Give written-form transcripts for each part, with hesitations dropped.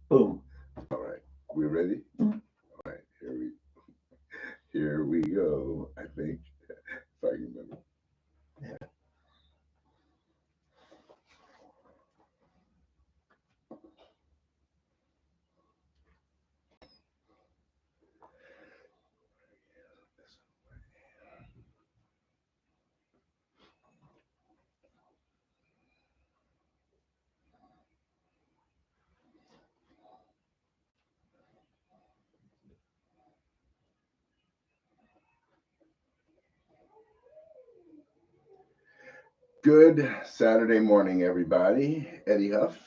Boom. All right, we ready? Mm. All right, here we go. I think if I can remember. Good Saturday morning, everybody. Eddie Huff,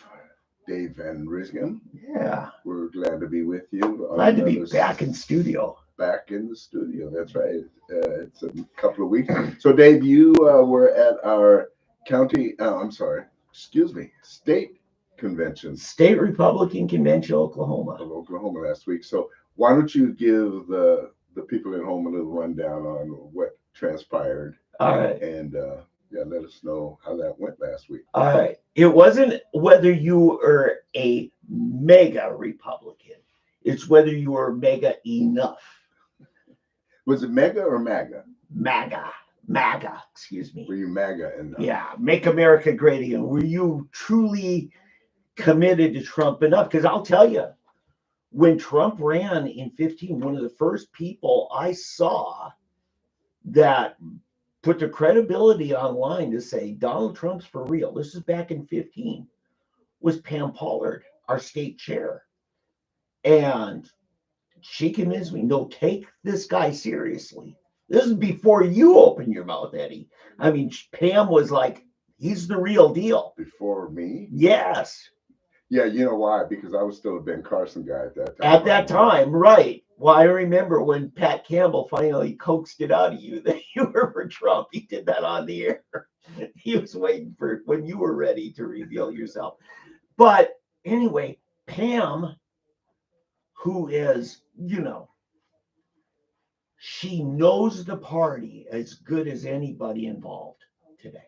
Dave Van Risgen. Yeah. We're glad to be with you on Glad to be another back in studio. back in the studio. That's right. It's a couple of weeks. So, Dave, you were at our county. I'm sorry. Excuse me. State convention State Republican Convention, of Oklahoma. Oklahoma last week. So, why don't you give the people at home a little rundown on what transpired All right. and yeah, let us know how that went last week. All right. It wasn't whether you were a mega Republican. It's whether you were mega enough. Was it mega or MAGA? MAGA, excuse Were me. you MAGA enough? Yeah, make America great again. Were you truly committed to Trump enough? Because I'll tell you, when Trump ran in 15, one of the first people I saw that put the credibility online to say Donald Trump's for real, this is back in 15, was Pam Pollard, our state chair. And she convinced me, no, take this guy seriously. This is before you open your mouth, Eddie. I mean, Pam was like, he's the real deal. Before me? Yes. Yeah, you know why? Because I was still a Ben Carson guy at that time. At that time, right. Well, I remember when Pat Campbell finally coaxed it out of you that you were for Trump. He did that on the air. He was waiting for when you were ready to reveal yourself. But anyway, Pam, who is, she knows the party as good as anybody involved today.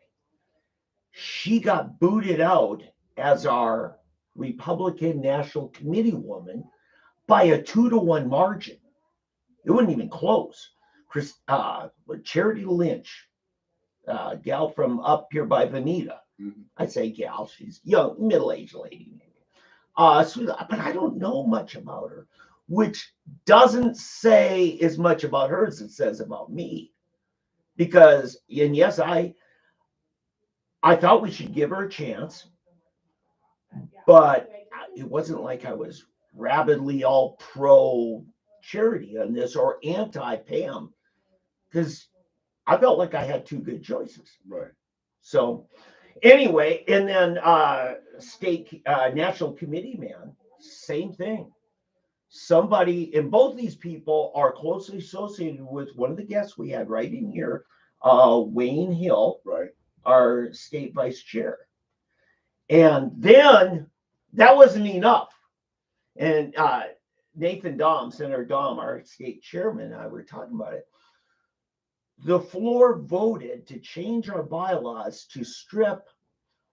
She got booted out as our Republican National Committee woman by a 2-1 margin. It wasn't even close. Charity Lynch, gal from up here by Veneta. Mhm. I say gal, she's young, middle-aged lady. But I don't know much about her, which doesn't say as much about her as it says about me. Because, and yes, I thought we should give her a chance, but it wasn't like I was rabidly all pro charity on this or anti Pam, because I felt like I had two good choices. Right. So anyway, and then state national committee man, same thing. Somebody, and both these people are closely associated with one of the guests we had right in here, Wayne Hill, Right. our state vice chair. And then that wasn't enough. And Nathan Dom, Senator Dom, our state chairman, and I were talking about it. The floor voted to change our bylaws to strip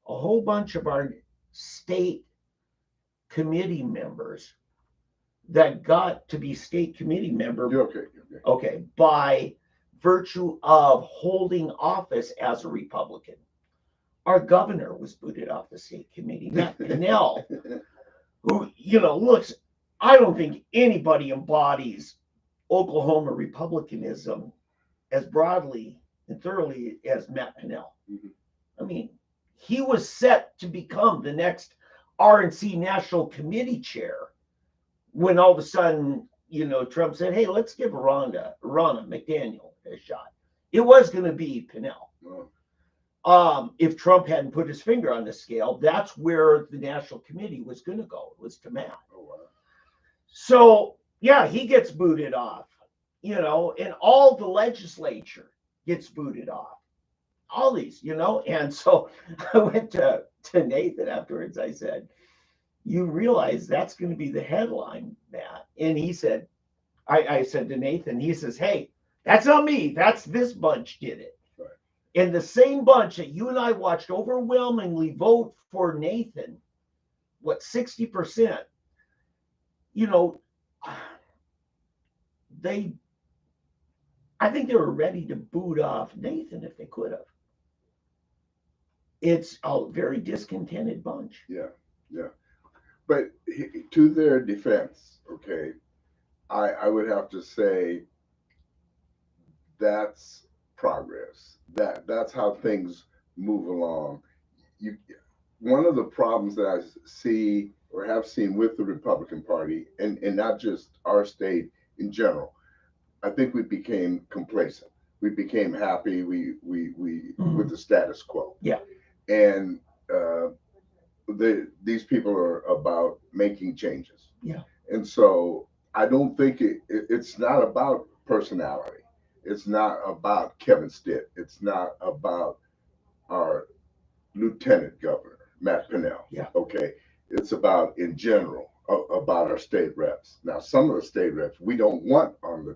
a whole bunch of our state committee members that got to be state committee member. You're okay. You're okay. Okay, by virtue of holding office as a Republican. Our governor was booted off the state committee, Matt Pinnell, who, looks, I don't think anybody embodies Oklahoma Republicanism as broadly and thoroughly as Matt Pinnell. Mhm. I mean, he was set to become the next RNC National Committee chair when all of a sudden, Trump said, hey, let's give Ronna McDaniel a shot. It was going to be Pinnell. If Trump hadn't put his finger on the scale, that's where the National Committee was going to go. It was to Matt. Oh, wow. So, yeah, he gets booted off, and all the legislature gets booted off. All these, and so I went to Nathan afterwards. I said, you realize that's going to be the headline, Matt? And he said, I said to Nathan, he says, hey, that's not me. That's this bunch did it. Right. And the same bunch that you and I watched overwhelmingly vote for Nathan what, 60%, you know, I think they were ready to boot off Nathan if they could have. It's a very discontented bunch. Yeah. But to their defense, okay, I would have to say that's progress. That's how things move along. One of the problems that I see or have seen with the Republican Party, and not just our state in general, I think we became complacent. We became happy. We with the status quo. Yeah. And these people are about making changes. Yeah. And so I don't think it's not about personality. It's not about Kevin Stitt. It's not about our lieutenant governor, Matt Pinnell. Yeah. Okay. It's about, in general, about our state reps. Now, some of the state reps we don't want on the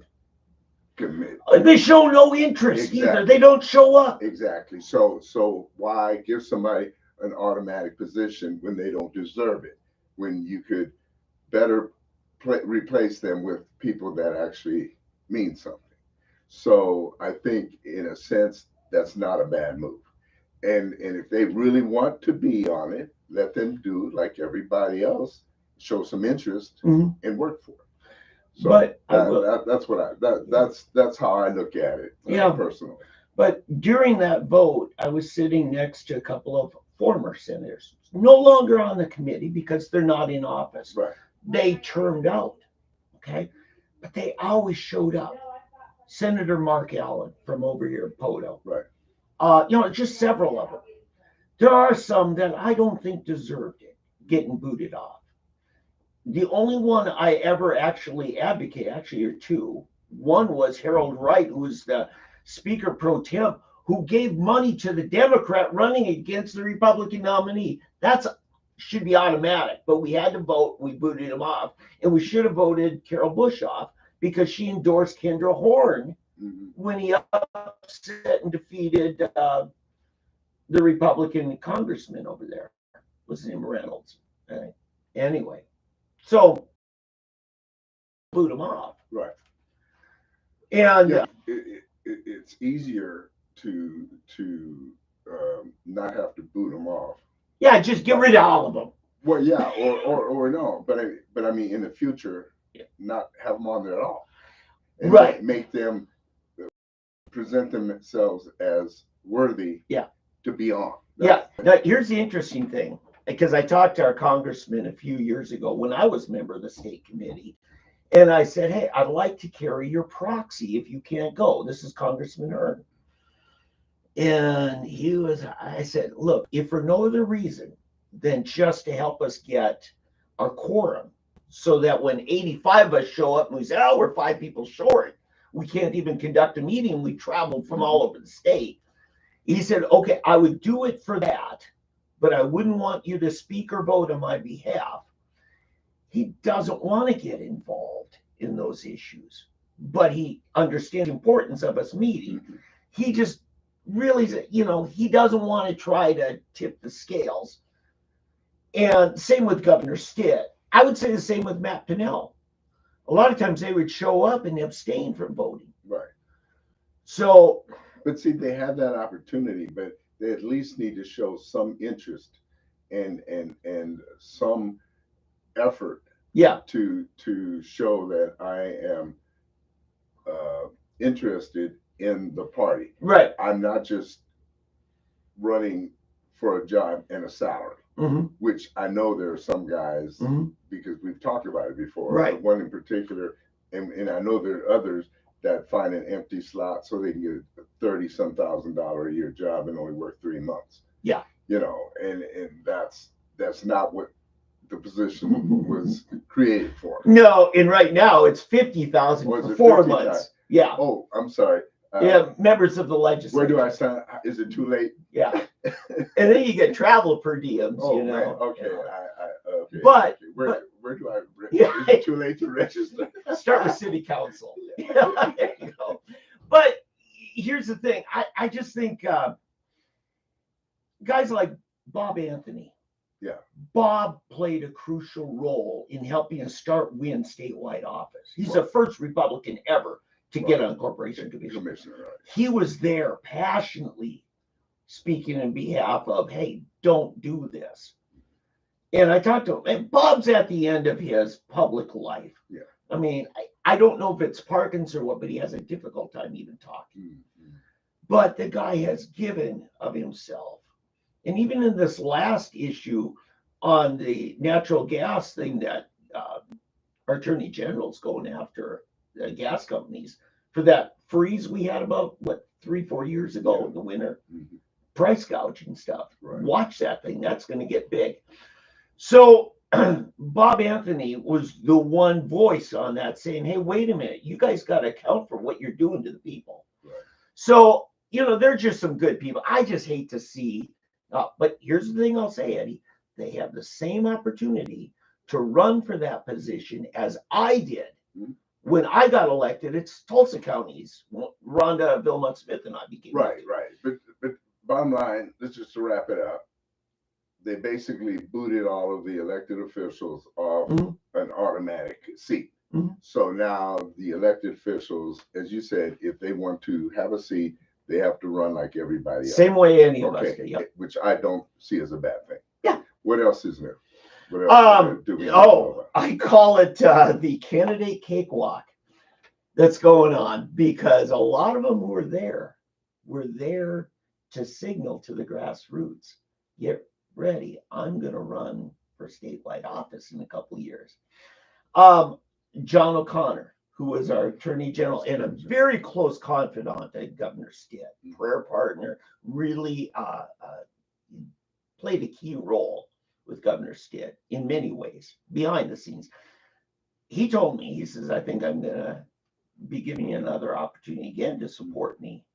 committee. They show no interest either. They don't show up. Exactly. So why give somebody an automatic position when they don't deserve it? When you could better replace them with people that actually mean something. So I think, in a sense, that's not a bad move. And if they really want to be on it, let them do like everybody else, show some interest and work for it. So but that's how I look at it, personally. But during that vote, I was sitting next to a couple of former senators, no longer on the committee because they're not in office. Right. They termed out, okay? But they always showed up. Senator Mark Allen from over here in Poto. Right. Just several of them. There are some that I don't think deserved it, getting booted off. The only one I ever actually are two. One was Harold Wright, who was the Speaker pro tem, who gave money to the Democrat running against the Republican nominee. That should be automatic, but we had to vote. We booted him off, and we should have voted Carol Bush off because she endorsed Kendra Horn when he upset and defeated the Republican congressman over there. What's his name? Reynolds. Anyway, so boot him off. Right. And it's easier to not have to boot them off. Yeah, just get rid of all of them. Well, yeah, or no, but I mean, in the future, not have them on there at all. And right. Make them present themselves as worthy. Yeah. To be on. Now, here's the interesting thing, because I talked to our congressman a few years ago when I was a member of the state committee, and I said, hey, I'd like to carry your proxy if you can't go. This is Congressman Hearn. And I said, look, if for no other reason than just to help us get our quorum, so that when 85 of us show up and we say, oh, we're 5 people short, we can't even conduct a meeting. We traveled from all over the state. He said, okay, I would do it for that, but I wouldn't want you to speak or vote on my behalf. He doesn't want to get involved in those issues, but he understands the importance of us meeting. He just really, he doesn't want to try to tip the scales. And same with Governor Stitt. I would say the same with Matt Pinnell. A lot of times they would show up and abstain from voting. Right. So, but see, they have that opportunity, but they at least need to show some interest and some effort. Yeah. To show that I am interested in the party. Right. I'm not just running for a job and a salary, which I know there are some guys, because we've talked about it before. Right. One in particular, and I know there are others that find an empty slot so they can get a $30-some thousand a year job and only work 3 months. Yeah. And that's not what the position was created for. No, and right now it's 50,000 for 4 months. Yeah. Oh, I'm sorry. Members of the legislature. Where do I sign? Is it too late? Yeah. And then you get travel per diems. Oh, man. Okay. Okay. But where do I? Is it too late to register? Start with city council. There you go. But here's the thing. I just think guys like Bob Anthony. Yeah. Bob played a crucial role in helping us win statewide office. He's the first Republican ever to get on Corporation Commission. Right. He was there passionately speaking in behalf of, hey, don't do this. And I talked to him, and Bob's at the end of his public life. Yeah. I mean, I don't know if it's Parkinson's or what, but he has a difficult time even talking. Mm-hmm. But the guy has given of himself. And even in this last issue on the natural gas thing that our Attorney General's going after the gas companies for that freeze we had about, 3-4 years ago in the winter, price gouging stuff. Right. Watch that thing. That's going to get big. So Bob Anthony was the one voice on that saying, hey, wait a minute, you guys got to account for what you're doing to the people. Right. So, they're just some good people. I just hate to see, but here's the thing I'll say, Eddie, they have the same opportunity to run for that position as I did when I got elected. It's Tulsa County's Rhonda Vilmont Smith and I became elected. Right. But bottom line, just to wrap it up, they basically booted all of the elected officials off an automatic seat. So now the elected officials, as you said, if they want to have a seat, they have to run like everybody else. Same way any of us do. Yep. Which I don't see as a bad thing. Yeah. What else is there? What else do we know about? I call it the candidate cakewalk that's going on, because a lot of them were there to signal to the grassroots, get ready, I'm going to run for statewide office in a couple of years. John O'Connor, who was our Attorney General and a very close confidant at Governor Stitt, prayer partner, really played a key role with Governor Stitt in many ways, behind the scenes. He told me, he says, I think I'm going to be giving you another opportunity again to support me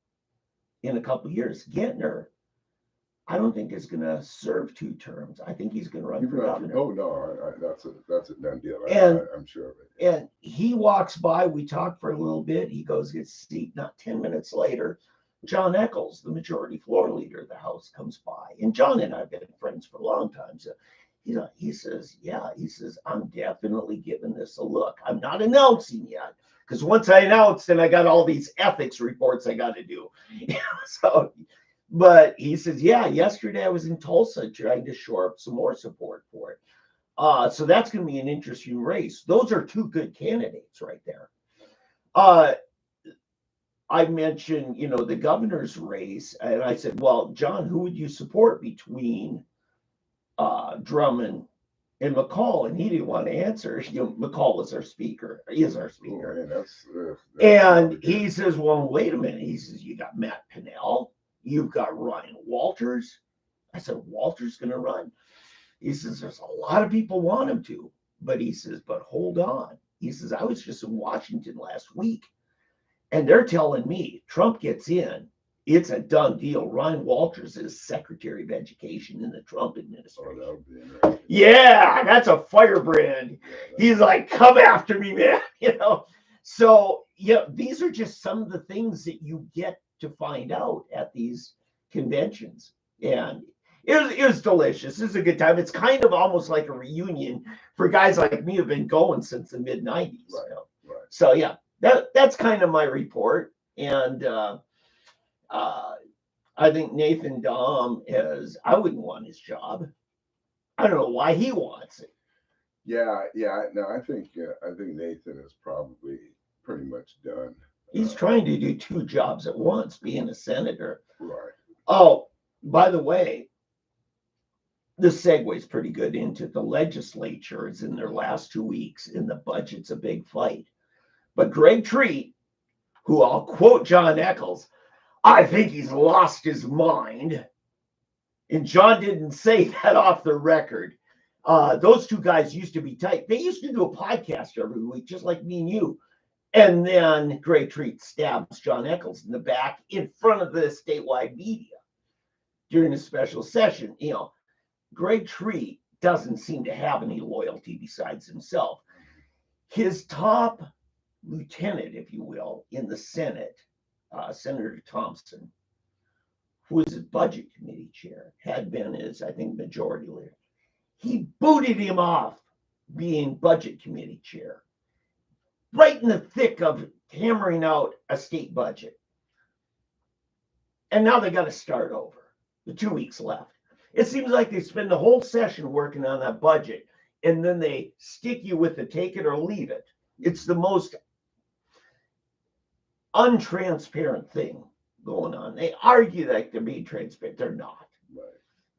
in a couple of years. Gentner, I don't think is going to serve 2 terms. I think he's going to run for governor. Oh no, that's a done deal. I'm sure of it. And he walks by. We talk for a little bit. He goes get a seat. Not 10 minutes later, John Eccles, the majority floor leader of the House, comes by. And John and I have been friends for a long time. So he says, I'm definitely giving this a look. I'm not announcing yet, because once I announce, then I got all these ethics reports I got to do. But he says, yesterday I was in Tulsa trying to shore up some more support for it. So that's going to be an interesting race. Those are 2 good candidates right there. I mentioned, the governor's race, and I said, well, John, who would you support between Drummond and McCall? And he didn't want to answer. McCall is our speaker. And he says, well, wait a minute. He says, you got Matt Pinnell. You've got Ryan Walters. I said, Walters going to run? He says, there's a lot of people want him to. But he says, but hold on. He says, I was just in Washington last week, and they're telling me Trump gets in, it's a done deal. Ryan Walters is Secretary of Education in the Trump administration. Oh, that would be yeah, that's a firebrand. He's like, come after me, man. So, these are just some of the things that you get to find out at these conventions. And it was delicious. It was a good time. It's kind of almost like a reunion for guys like me who've been going since the mid-90s. Right. So, that's kind of my report. And I think Nathan Dahm I wouldn't want his job. I don't know why he wants it. Yeah. No, I think Nathan is probably pretty much done. He's trying to do 2 jobs at once, being a senator. Right. Oh, by the way, this segues pretty good into the legislature is in their last 2 weeks, and the budget's a big fight. But Greg Treat, who I'll quote John Eccles, I think he's lost his mind. And John didn't say that off the record. Those 2 guys used to be tight. They used to do a podcast every week, just like me and you. And then Greg Treat stabs John Eccles in the back in front of the statewide media during a special session. Greg Treat doesn't seem to have any loyalty besides himself. His top lieutenant, if you will, in the Senate, Senator Thompson, who is his budget committee chair, had been his, I think, majority leader. He booted him off being budget committee chair, right in the thick of hammering out a state budget. And now they got to start over. The 2 weeks left. It seems like they spend the whole session working on that budget, and then they stick you with the take it or leave it. It's the most untransparent thing going on. They argue like they're being transparent. They're not. Right.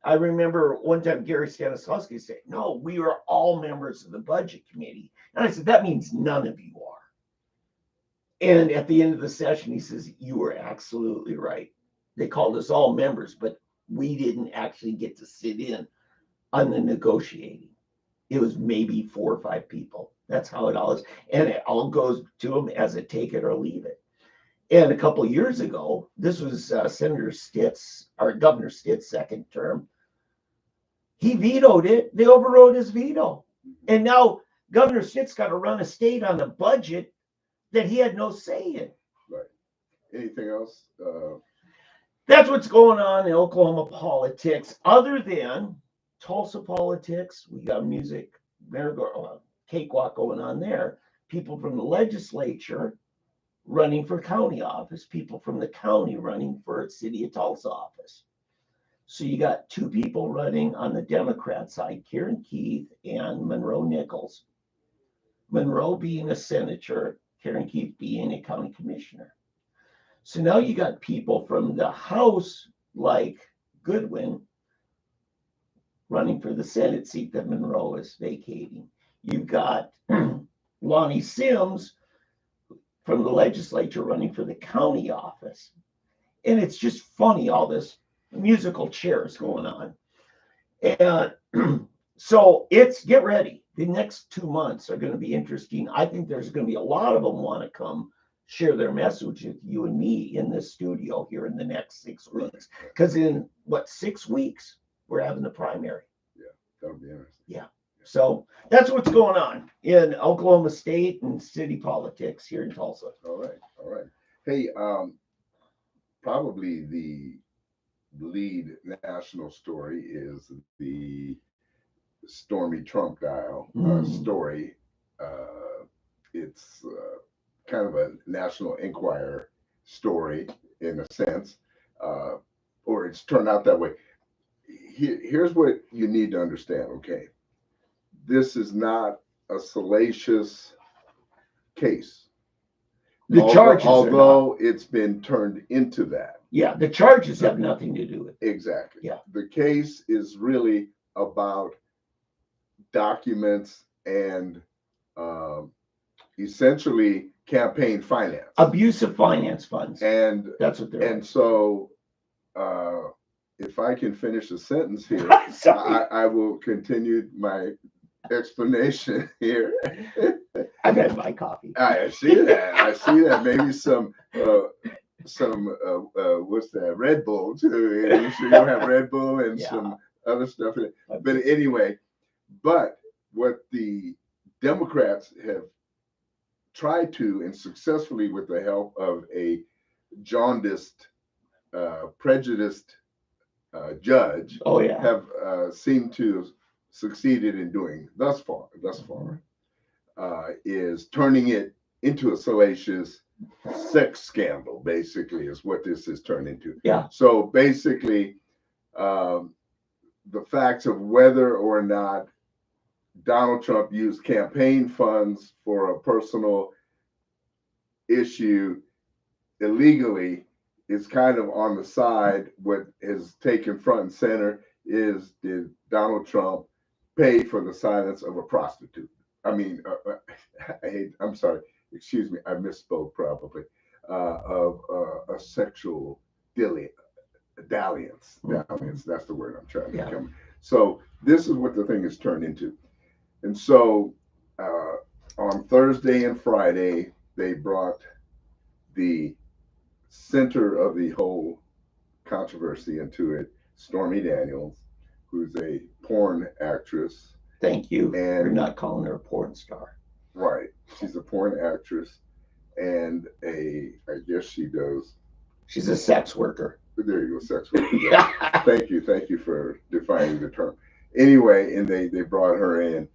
I remember one time Gary Stanislawski said, no, we are all members of the budget committee. And I said, that means none of you are. And at the end of the session, he says, you were absolutely right. They called us all members, but we didn't actually get to sit in on the negotiating. It was maybe 4 or 5 people. That's how it all is. And it all goes to them as a take it or leave it. And a couple of years ago, this was Senator Stitt's, or Governor Stitt's second term. He vetoed it. They overrode his veto. And now Governor Stitt's got to run a state on a budget that he had no say in. Right. Anything else? That's what's going on in Oklahoma politics. Other than Tulsa politics, we got music, cakewalk going on there. People from the legislature running for county office, people from the county running for city of Tulsa office. So you got 2 people running on the Democrat side, Karen Keith and Monroe Nichols. Monroe being a senator, Karen Keith being a county commissioner. So now you got people from the House, like Goodwin, running for the Senate seat that Monroe is vacating. You've got Lonnie Sims from the legislature running for the county office. And it's just funny, all this musical chairs going on. And so get ready. The next 2 months are going to be interesting. I think there's going to be a lot of them want to come share their message with you and me in this studio here in the next 6 weeks. Because in 6 weeks, we're having the primary. Yeah, that'll be interesting. Yeah. So that's what's going on in Oklahoma State and city politics here in Tulsa. All right. Hey, probably the lead national story is the Stormy Trump dial story. It's kind of a National Enquirer story in a sense, or it's turned out that way. Here's what you need to understand, okay? This is not a salacious case. The charges, although it's been turned into that. Yeah, the charges have nothing to do with it. Exactly. Yeah. The case is really about documents and essentially campaign finance, abusive finance funds, and that's what they're. And so, if I can finish a sentence here, I will continue my explanation here. I've had my coffee. I see that. Maybe some what's that? Red Bull too. You sure you don't have Red Bull and some other stuff in it. But anyway, what the Democrats have tried to, and successfully with the help of a jaundiced, prejudiced judge, have seemed to have succeeded in doing thus far, is turning it into a salacious sex scandal, basically, is what this has turned into. Yeah. So basically, the facts of whether or not Donald Trump used campaign funds for a personal issue illegally is kind of on the side. What is taken front and center is, did Donald Trump pay for the silence of a prostitute? I mean, I'm sorry, excuse me, I misspoke probably, of a sexual dalliance. That's the word I'm trying to come. So this is what the thing has turned into. And so on Thursday and Friday, they brought the center of the whole controversy into it, Stormy Daniels, who's a porn actress. Thank you for not calling her a porn star. Right. She's a porn actress and I guess she's a sex worker. There you go, sex worker. Yeah. Thank you for defining the term. Anyway, and they brought her in.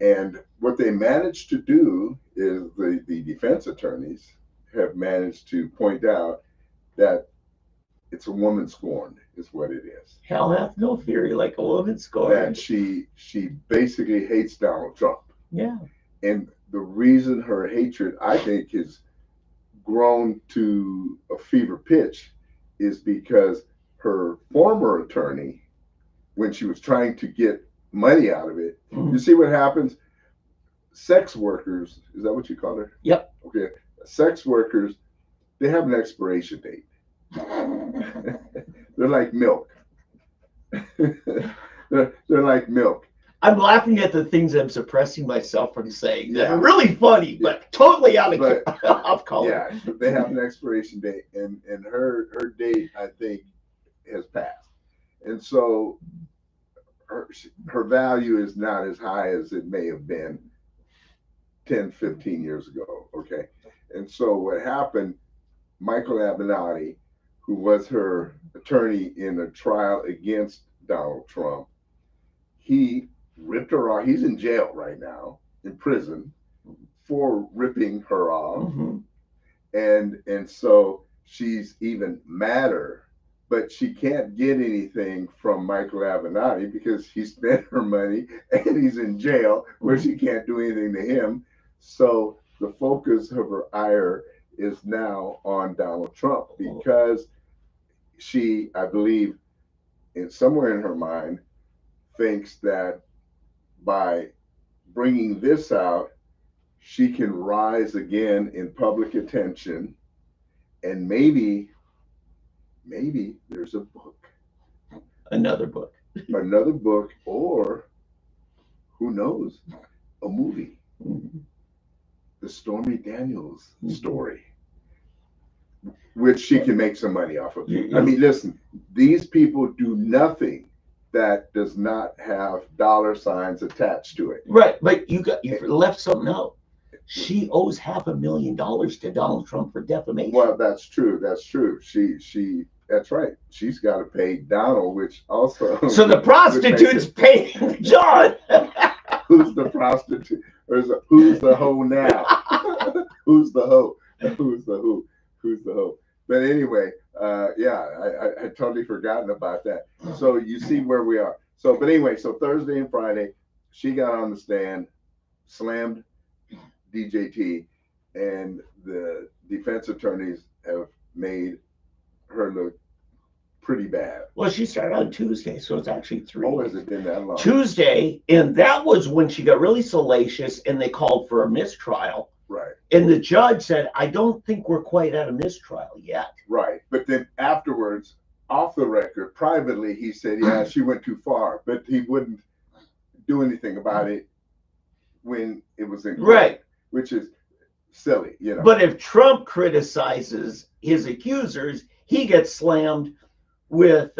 And what they managed to do is the defense attorneys have managed to point out that it's a woman scorned, is what it is. Hell hath no fury like a woman That scorned. she basically hates Donald Trump. Yeah. And the reason her hatred, I think, has grown to a fever pitch is because her former attorney, when she was trying to get money out of it, you see what happens? Sex workers, is that what you call her? Yep. Okay. Sex workers, they have an expiration date. They're like milk. they're like milk. I'm laughing at the things I'm suppressing myself from saying. Yeah. They're really funny, but totally out of off color. Yeah, they have an expiration date, and her date, I think, has passed, and so her value is not as high as it may have been 10, 15 years ago. Okay, and so what happened? Michael Avenatti, who was her attorney in a trial against Donald Trump, he ripped her off. He's in jail right now, in prison, for ripping her off. And so she's even madder, but she can't get anything from Michael Avenatti because he spent her money and he's in jail where she can't do anything to him. So the focus of her ire is now on Donald Trump because she, I believe, somewhere in her mind, thinks that by bringing this out, she can rise again in public attention, and maybe there's a book, Another book, or who knows, a movie, the Stormy Daniels story, which she can make some money off of. I mean, listen, these people do nothing that does not have dollar signs attached to it. Right, but you left something out. She owes $500,000 to Donald Trump for defamation. Well, that's true. That's right. She's got to pay Donald, which also. So the prostitute's paying John. Who's the prostitute? Or who's the hoe now? Who's the hoe? Who's the who? Who's the hoe? But anyway, yeah, I had totally forgotten about that. So you see where we are. So, but anyway, so Thursday and Friday, she got on the stand, slammed DJT, and the defense attorneys have made her look pretty bad. Well, she started on Tuesday, so it's actually 3 Oh, days. has it been that long? Tuesday, and that was when she got really salacious and they called for a mistrial. Right. And the judge said, I don't think we're quite at a mistrial yet. Right. But then afterwards, off the record, privately, he said, yeah, she went too far, but he wouldn't do anything about it when it was in court, Right. Which is silly, you know. But if Trump criticizes his accusers, he gets slammed with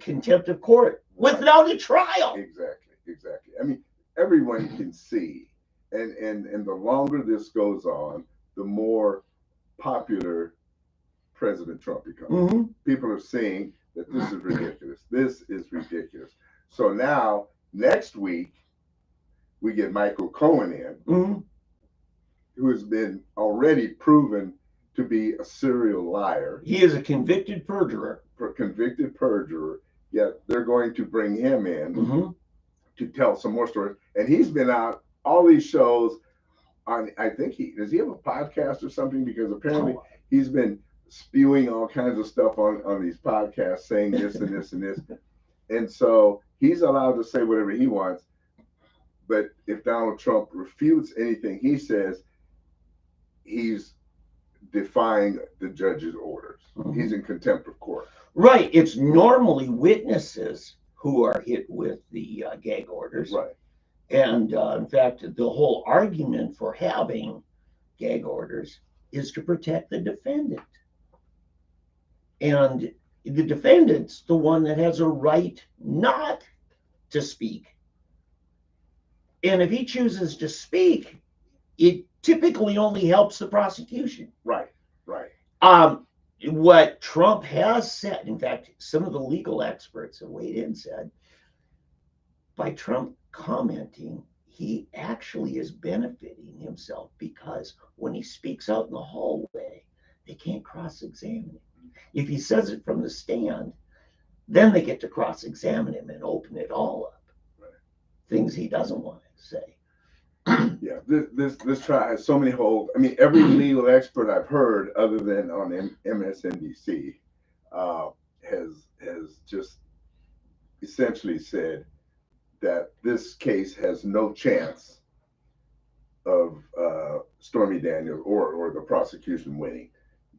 contempt of court without a trial. Exactly. I mean, everyone can see, and the longer this goes on, the more popular President Trump becomes. People are seeing that this is ridiculous. This is ridiculous. So now, next week, we get Michael Cohen in, who has been already proven to be a serial liar. He is a convicted perjurer. Yet they're going to bring him in to tell some more stories. And he's been out all these shows on, I think does he have a podcast or something? Because apparently he's been spewing all kinds of stuff on these podcasts, saying this and this and this. And so he's allowed to say whatever he wants. But if Donald Trump refutes anything he says, he's defying the judge's orders. He's in contempt of court. Right. It's normally witnesses who are hit with the gag orders. Right. And in fact, the whole argument for having gag orders is to protect the defendant. And the defendant's the one that has a right not to speak. And if he chooses to speak, it typically only helps the prosecution. Right. What Trump has said, in fact, some of the legal experts have weighed in and said, by Trump commenting, he actually is benefiting himself because when he speaks out in the hallway, they can't cross-examine him. If he says it from the stand, then they get to cross-examine him and open it all up. Right. Things he doesn't want to say. Yeah, this trial has so many holes. I mean, every legal expert I've heard, other than on MSNBC, has just essentially said that this case has no chance of Stormy Daniels or the prosecution winning.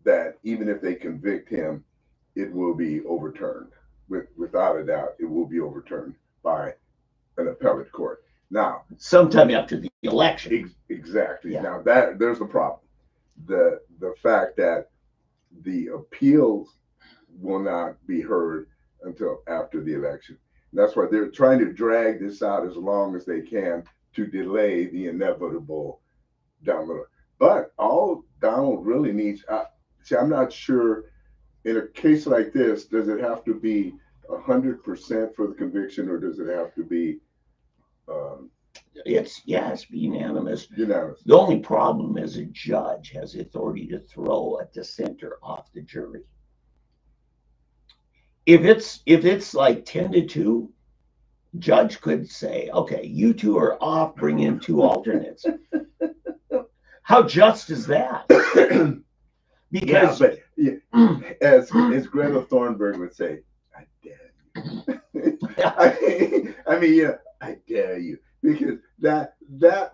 That even if they convict him, it will be overturned. Without a doubt, it will be overturned by an appellate court. Now, sometime after the election. Exactly. Yeah. Now that there's a problem. The fact that the appeals will not be heard until after the election. And that's why they're trying to drag this out as long as they can to delay the inevitable down the road. But all Donald really needs, see, I'm not sure in a case like this, does it have to be 100% for the conviction, or does it have to be It's unanimous. unanimous? The only problem is a judge has authority to throw a dissenter off the jury. If it's like 10-2, judge could say, okay, you two are off, bring in two alternates. How just is that? Because as Greta Thunberg would say, I dare you. I mean, I dare you, because that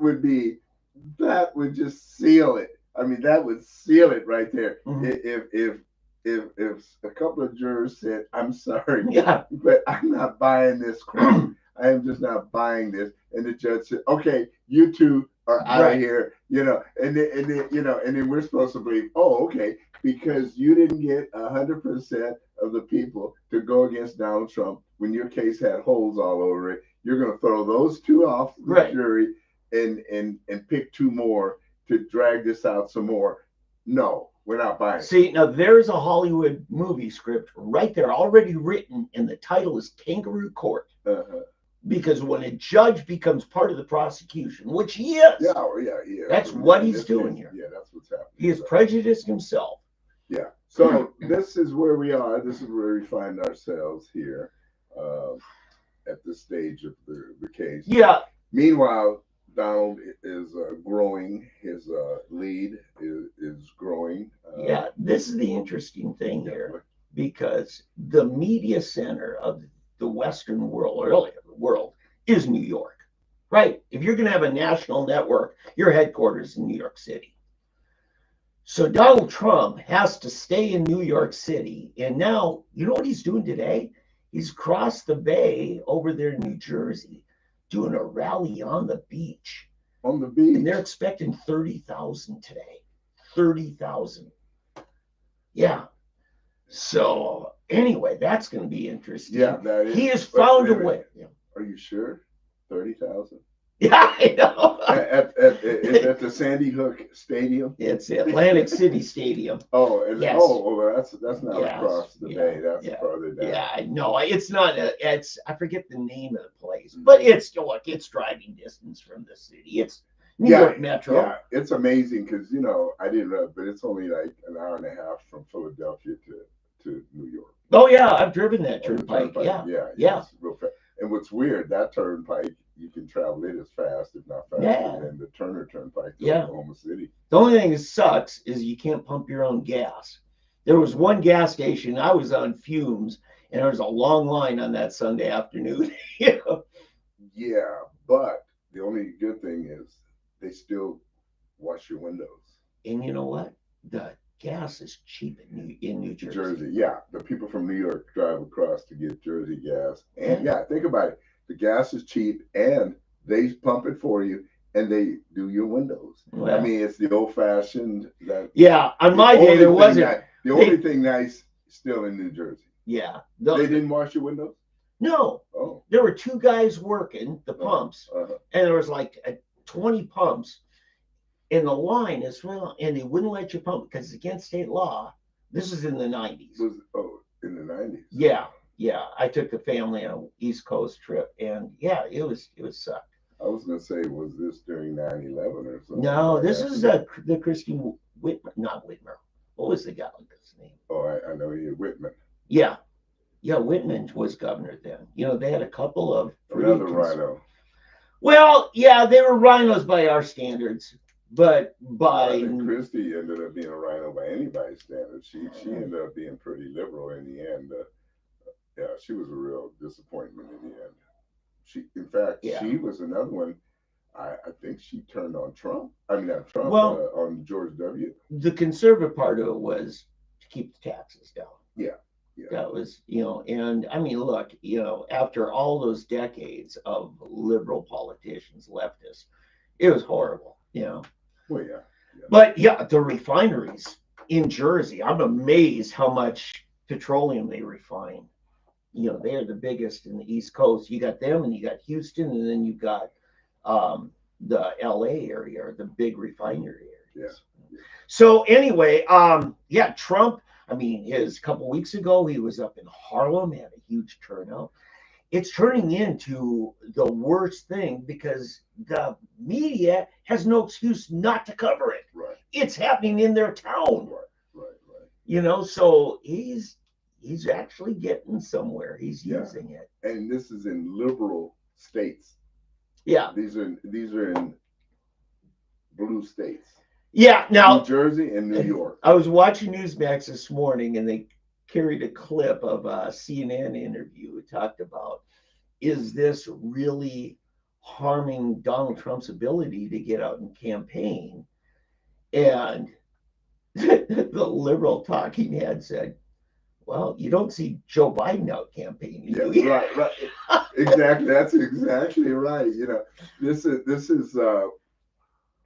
would just seal it. I mean, that would seal it right there. Mm-hmm. If a couple of jurors said, I'm sorry, but I'm not buying this crime. I am just not buying this. And the judge said, okay, you two are out of here, and then we're supposed to believe, oh, okay, because you didn't get 100% of the people to go against Donald Trump when your case had holes all over it. You're going to throw those two off the jury and pick two more to drag this out some more. No, we're not buying it. See, now there's a Hollywood movie script right there already written, and the title is Kangaroo Court. Because when a judge becomes part of the prosecution, which he is, that's what he's doing here. Yeah, that's what's happening. He has prejudiced himself. Yeah. So this is where we are. This is where we find ourselves here at this stage of the case. Yeah. Meanwhile, Donald is growing. His lead is growing. This is the interesting thing here, because the media center of the Western world, or earlier world, is New York, right? If you're going to have a national network, your headquarters is in New York City. So Donald Trump has to stay in New York City. And now, you know what he's doing today? He's crossed the bay over there in New Jersey, doing a rally on the beach. On the beach. And they're expecting 30,000 today. 30,000. Yeah. So anyway, that's going to be interesting. Yeah, that is. He has found a way. Are you sure? 30,000? Yeah, I know. At the Sandy Hook Stadium? It's the Atlantic City Stadium. Oh, yes. Well, that's not across the bay. That's farther down. Yeah, no, it's not. I forget the name of the place, but it's driving distance from the city. It's New York Metro. Yeah, it's amazing because I didn't realize, but it's only like an hour and a half from Philadelphia to New York. Oh yeah, I've driven that turnpike. Yeah. It's real fast. And what's weird, that turnpike, you can travel it as fast, if not faster, than the Turner Turnpike to Oklahoma City. The only thing that sucks is you can't pump your own gas. There was one gas station, I was on fumes, and there was a long line on that Sunday afternoon. Yeah, but the only good thing is they still wash your windows. And you know what? The gas is cheap in New Jersey. Yeah, the people from New York drive across to get Jersey gas. And think about it. The gas is cheap, and they pump it for you, and they do your windows. Well, I mean, it's the old-fashioned. On my day, there wasn't. The only thing nice still in New Jersey. Yeah. They didn't wash your windows? No. Oh. There were two guys working the pumps, and there was like 20 pumps in the line as well, and they wouldn't let you pump because it's against state law. This is in the 90s. In the 90s? Yeah. Yeah, I took the family on an East Coast trip, and yeah, it was sucked. I was gonna say, was this during 9/11 or something? No, Right this after is that? the Christine Whitmer, not Whitmer. What was the guy's name? Oh, I know he Whitman. Yeah, yeah, Whitman was governor then. You know, they had a couple of Another rhino. Well, yeah, they were rhinos by our standards, but Well, I by think Christie ended up being a rhino by anybody's standards. She ended up being pretty liberal in the end. Yeah, she was a real disappointment in the end. In fact, yeah. she was another one. I think she turned on Trump. I mean, not Trump, Well, on George W. The conservative part of it was to keep the taxes down. Yeah, yeah. That was, and I mean, look, after all those decades of liberal politicians, leftists, it was horrible, Well, yeah. But yeah, the refineries in Jersey, I'm amazed how much petroleum they refine. They are the biggest in the East Coast. You got them, and you got Houston, and then you got the LA area, or the big refinery areas. Yeah. So anyway, yeah, Trump, I mean, a couple weeks ago, he was up in Harlem, had a huge turnout. It's turning into the worst thing because the media has no excuse not to cover it. Right. It's happening in their town. Right. So he's actually getting somewhere. He's using it. And this is in liberal states. Yeah. These are in blue states. Yeah. Now, New Jersey and New York. I was watching Newsmax this morning, and they carried a clip of a CNN interview. It talked about, is this really harming Donald Trump's ability to get out and campaign? And the liberal talking head said, well, you don't see Joe Biden out campaigning. Yeah, right. Exactly. That's exactly right. This is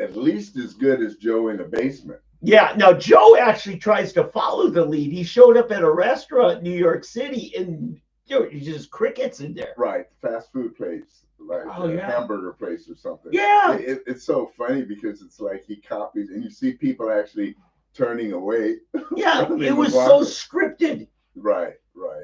at least as good as Joe in the basement. Yeah. Now, Joe actually tries to follow the lead. He showed up at a restaurant in New York City, and just crickets in there. Right. Fast food place, like a hamburger place or something. Yeah. It's so funny because it's like he copies, and you see people actually turning away. Yeah. It was so scripted. Right.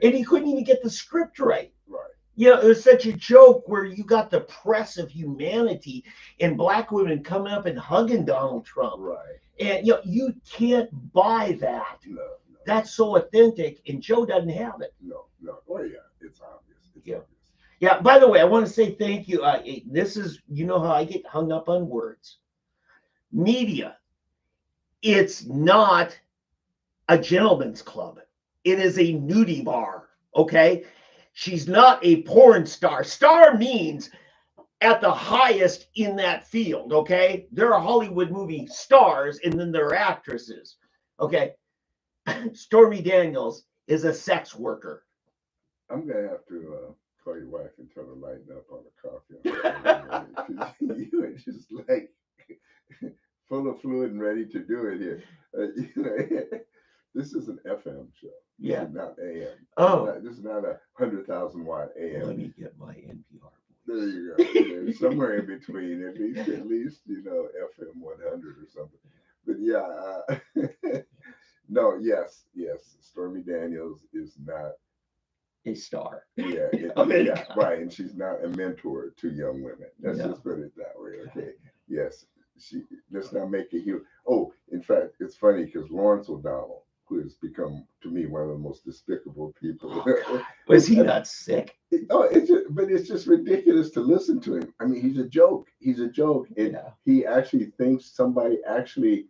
And he couldn't even get the script right. Right. It was such a joke where you got the press of humanity and black women coming up and hugging Donald Trump. Right. And you can't buy that. No. That's so authentic, and Joe doesn't have it. No. Oh yeah, it's obvious. Obvious. Yeah. By the way, I want to say thank you. This is, how I get hung up on words. Media. It's not a gentleman's club. It is a nudie bar. Okay. She's not a porn star. Star means at the highest in that field. Okay. There are Hollywood movie stars, and then there are actresses. Okay. Stormy Daniels is a sex worker. I'm going to have to call your wife and tell her to lighten up on the coffee. You are just like full of fluid and ready to do it here. This is an FM show. Yeah. This is not AM. Oh. This is not a 100,000 watt AM. Let me get my NPR. There you go. Somewhere in between, at least, FM 100 or something. But yeah, no, yes. Stormy Daniels is not a star. Yeah, right. And she's not a mentor to young women. Let's just put it that way. Okay. Yes. Let's not make it huge. Oh, in fact, it's funny because Lawrence O'Donnell, who has become to me one of the most despicable people. Was he not sick? But it's just ridiculous to listen to him. I mean, he's a joke. He actually thinks somebody actually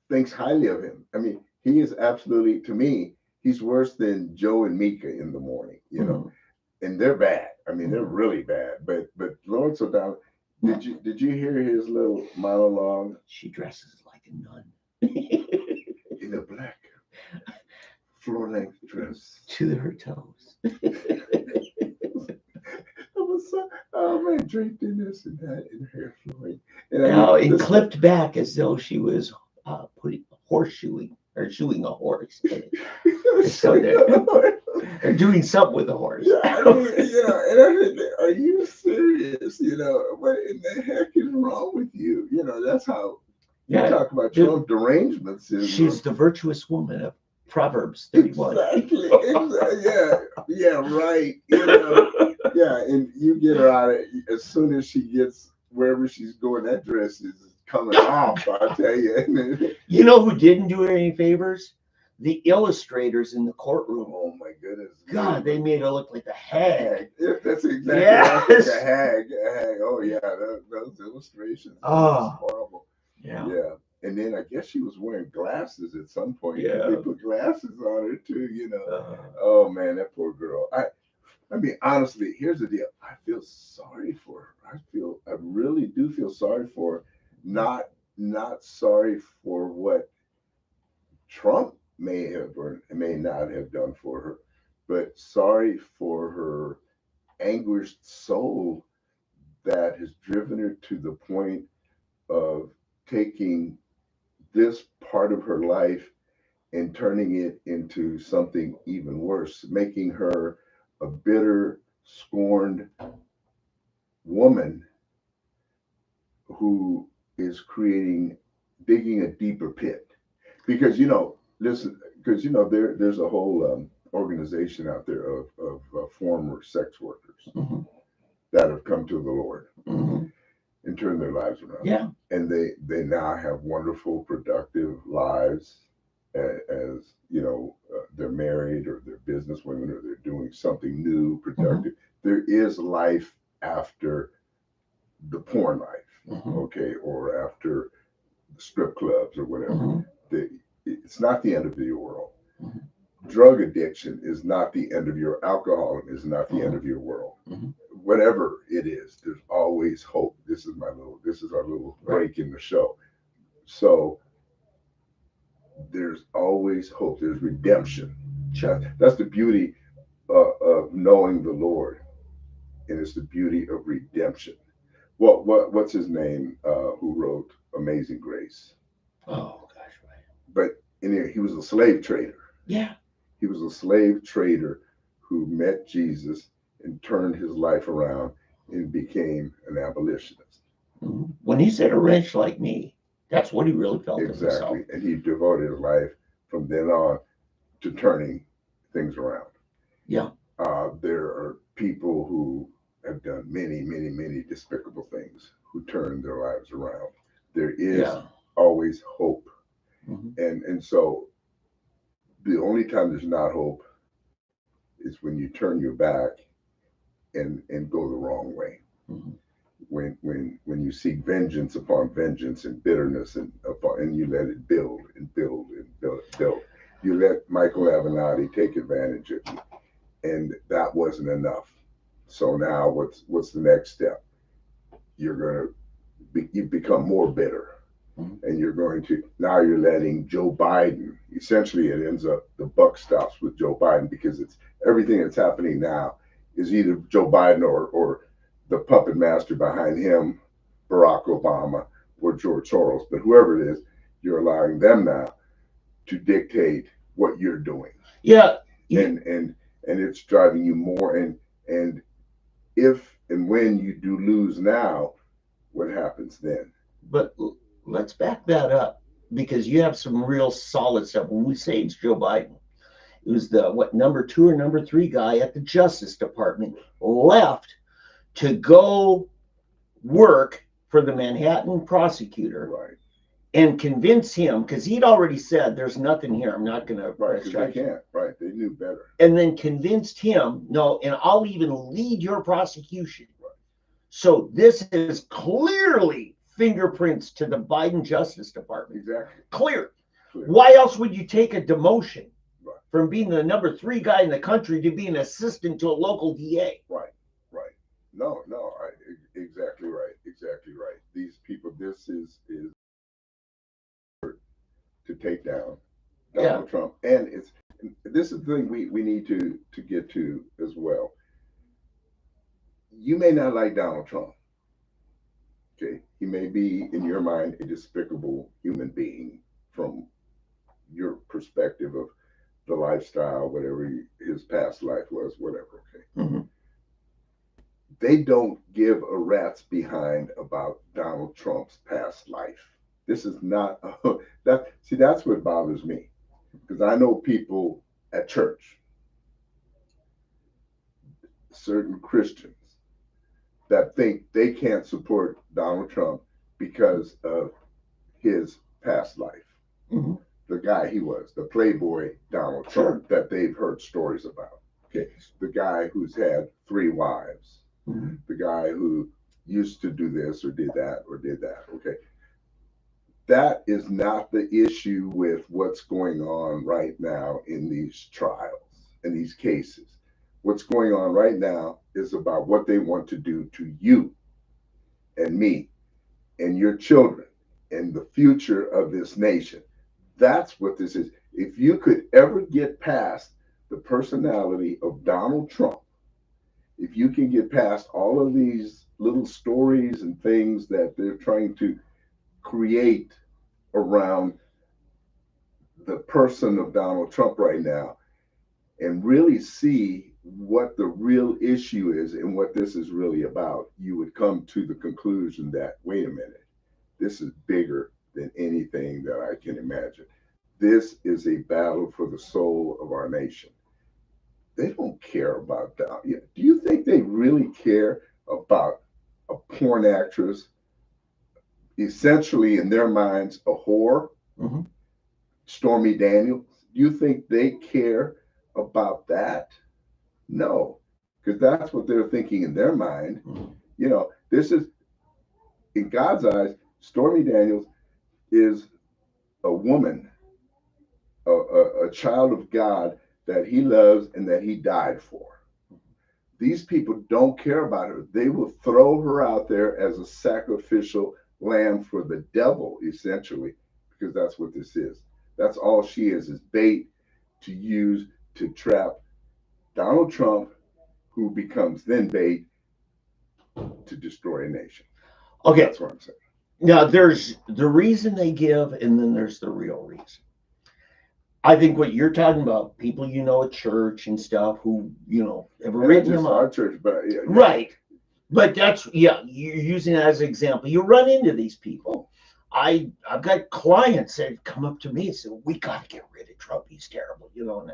thinks highly of him. I mean, he is absolutely, to me, he's worse than Joe and Mika in the morning, and they're bad. I mean, they're really bad. But Lawrence O'Donnell, did you hear his little monologue? She dresses like a nun. In a black floor-length dress. To her toes. Oh man, draped in this and that, and hair flowing. And clipped back as though she was horseshoeing or shoeing a horse. So they're doing something with a horse. Yeah, I mean, and I heard, are you serious? What in the heck is wrong with you? That's how you talk about Trump derangements. She's the virtuous woman of Proverbs 31. Exactly. Yeah, right. Yeah, and you get her out of as soon as she gets wherever she's going, that dress is coming off, I tell you. You know who didn't do her any favors? The illustrators in the courtroom. Oh my goodness. God, they made her look like a hag. Yeah, that's exactly Yes. what I think, a hag. A hag. Oh yeah, those illustrations. Oh. Horrible. Yeah. Yeah. And then I guess she was wearing glasses at some point. Yeah. They put glasses on her too. Oh man, that poor girl. I mean, honestly, here's the deal. I feel sorry for her. I really do feel sorry for her. Not sorry for what Trump may have or may not have done for her, but sorry for her anguished soul that has driven her to the point of taking this part of her life and turning it into something even worse, making her a bitter, scorned woman who is digging a deeper pit. Because there's a whole organization out there of former sex workers that have come to the Lord and turned their lives around. Yeah. And they now have wonderful, productive lives as they're married or they're business women or they're doing something new, productive. There is life after the porn life, okay, or after the strip clubs or whatever. It's not the end of your world. Drug addiction is not the end of your alcoholism is not the end of your world. Whatever it is, there's always hope. This is our little break in the show. So there's always hope. There's redemption. That's the beauty of knowing the Lord, and it's the beauty of redemption. What's his name? Who wrote Amazing Grace? Oh gosh, right. But he was a slave trader. Yeah. He was a slave trader who met Jesus and turned his life around and became an abolitionist. When he said a wretch like me, that's what he really felt of himself. Exactly. And he devoted his life from then on to turning things around. Yeah. There are people who have done many, many, many despicable things who turned their lives around. There is always hope. And so the only time there's not hope is when you turn your back and go the wrong way. When you seek vengeance upon vengeance and bitterness and you let it build and build and build. You let Michael Avenatti take advantage of you, and that wasn't enough. So now what's the next step? You become more bitter. And now you're letting Joe Biden, essentially it ends up, the buck stops with Joe Biden because it's everything that's happening now is either Joe Biden or the puppet master behind him, Barack Obama or George Soros. But whoever it is, you're allowing them now to dictate what you're doing. Yeah. And it's driving you more. And if and when you do lose now, what happens then? But let's back that up because you have some real solid stuff. When we say it's Joe Biden, it was the number 2 or number 3 guy at the Justice Department left to go work for the Manhattan prosecutor, right, and convince him because he'd already said there's nothing here. I'm not going to press charges. They can't. Right, they knew better. And then convinced him, no, and I'll even lead your prosecution. Right. So this is clearly fingerprints to the Biden Justice Department. Exactly. Clear. Why else would you take a demotion from being the number 3 guy in the country to be an assistant to a local DA? Right. No, exactly right. These people, this is to take down Donald Trump. And this is the thing we need to get to as well. You may not like Donald Trump. Okay, he may be, in your mind, a despicable human being from your perspective of the lifestyle, whatever his past life was, whatever. Okay, they don't give a rat's behind about Donald Trump's past life. This is not that's what bothers me. Because I know people at church, certain Christians, that think they can't support Donald Trump because of his past life. Mhm. The guy he was, the playboy Donald Trump that they've heard stories about. Okay, the guy who's had 3 wives, Mhm. the guy who used to do this or did that. Okay, that is not the issue with what's going on right now in these trials, in these cases. What's going on right now is about what they want to do to you and me and your children and the future of this nation. That's what this is. If you could ever get past the personality of Donald Trump, if you can get past all of these little stories and things that they're trying to create around the person of Donald Trump right now, and really see what the real issue is and what this is really about, you would come to the conclusion that, wait a minute, this is bigger than anything that I can imagine. This is a battle for the soul of our nation. They don't care about that. Do you think they really care about a porn actress, essentially in their minds, a whore, Mhm. Stormy Daniels? Do you think they care about that? No, because that's what they're thinking in their mind. Mhm. This is, in God's eyes, Stormy Daniels is a woman, a child of God that he loves and that he died for. These people don't care about her. They will throw her out there as a sacrificial lamb for the devil, essentially, because that's what this is. That's all she is bait to use to trap Donald Trump, who becomes then bait to destroy a nation. Okay. That's what I'm saying. Now, there's the reason they give, and then there's the real reason. I think what you're talking about, people at church and stuff who, have written just him our up. church, but Right. But you're using it as an example. You run into these people. I've got clients that come up to me and say, we got to get rid of Trump. He's terrible, and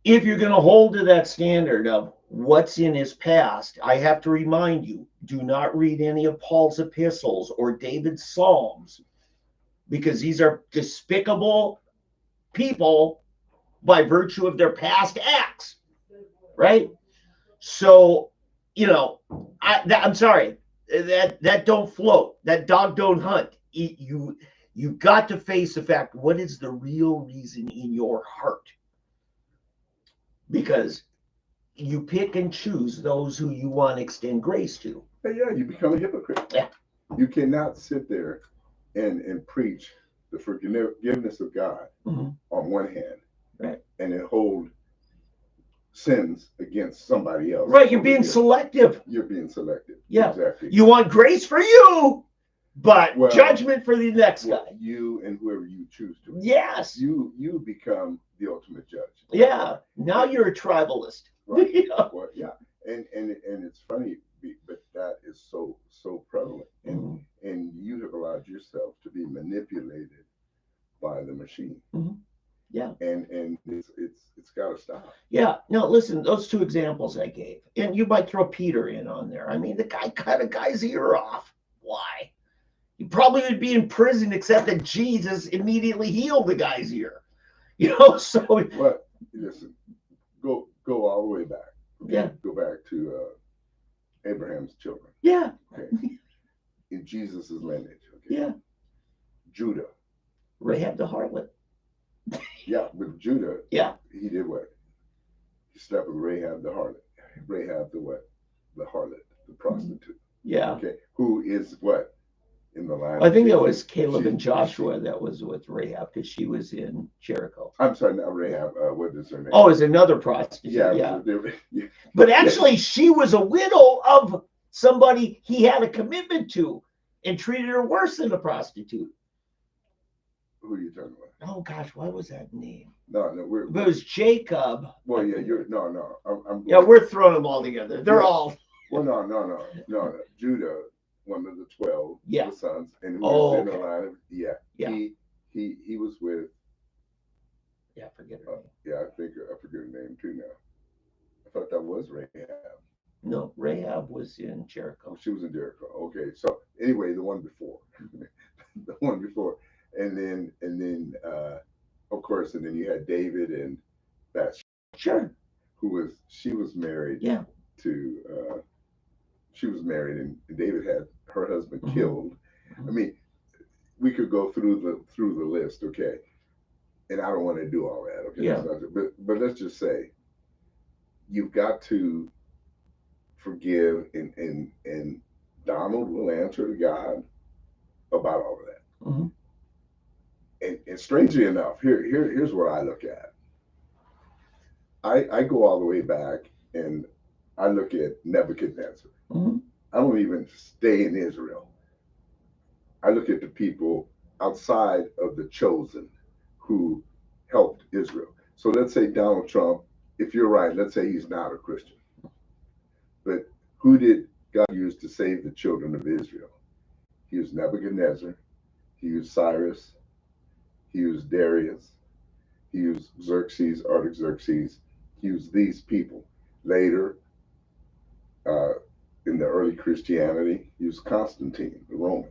if you're going to hold to that standard of what's in his past, I have to remind you, do not read any of Paul's epistles or David's Psalms, because these are despicable people by virtue of their past acts, right? So, I'm sorry, that don't float. That dog don't hunt. You got to face the fact, what is the real reason in your heart? Because you pick and choose those who you want to extend grace to. Yeah, you become a hypocrite. Yeah. You cannot sit there and preach the forgiveness of God Mhm. on one hand, Right, and then hold sins against somebody else. right. You're being selective. You're being selective. Yeah. Exactly. You want grace for you, but judgment for the next guy. You and whoever you choose to. Yes. You become the ultimate judge. Yeah. Now you're a tribalist. Right. Yeah. Well, yeah. And it's funny, but that is so prevalent. And you have allowed yourself to be manipulated by the machine. Mm-hmm. Yeah. And it's got to stop. Yeah. Now listen, those 2 examples I gave, and you might throw Peter in on there. I mean, the guy cut a guy's ear off. Why? He probably would be in prison, except that Jesus immediately healed the guy's ear. So. But listen, go all the way back. Okay? Yeah. Go back to Abraham's children. Yeah. Okay. In Jesus' lineage. Okay. Yeah. Judah. Rahab the harlot. Yeah, with Judah. Yeah. He did what? He slept with Rahab the harlot. Rahab the what? The harlot, the prostitute. Yeah. Okay. Who is what? In the line. I think it was Caleb and Joshua that was with Rahab, because she was in Jericho. I'm sorry, not Rahab. What is her name? Oh, it's another prostitute. Yeah. But actually, she was a widow of somebody he had a commitment to, and treated her worse than a prostitute. Who are you talking about? Oh gosh, what was that name? No, it was Jacob. Well, yeah, no. We're throwing them all together. They're all. Well, no. Judah, one of the 12 the sons, and who was in the line of, yeah. He was with forget her name. Yeah, I think I forget her name too now. I thought that was Rahab. No, Rahab was in Oh, Jericho. she was in Jericho. Okay, so anyway, the one before, the one before, and then of course, and then you had David and Bathsheba, Sure. she was married Yeah. to she was married, and David had her husband Mhm. killed. I mean, we could go through the list, okay, and I don't want to do all that, okay. Yeah. But let's just say you've got to forgive, and Donald will answer to God about all of that. Mhm. And strangely enough, here's what I look at. I go all the way back, and I look at Nebuchadnezzar. Mhm. I don't even stay in Israel. I look at the people outside of the chosen who helped Israel. So let's say Donald Trump, if you're right, let's say he's not a Christian. But who did God use to save the children of Israel? He used Nebuchadnezzar, he used Cyrus, he used Darius, he used Xerxes, Artaxerxes, he used these people. Later, uh, in the early Christianity, he used Constantine, the Roman,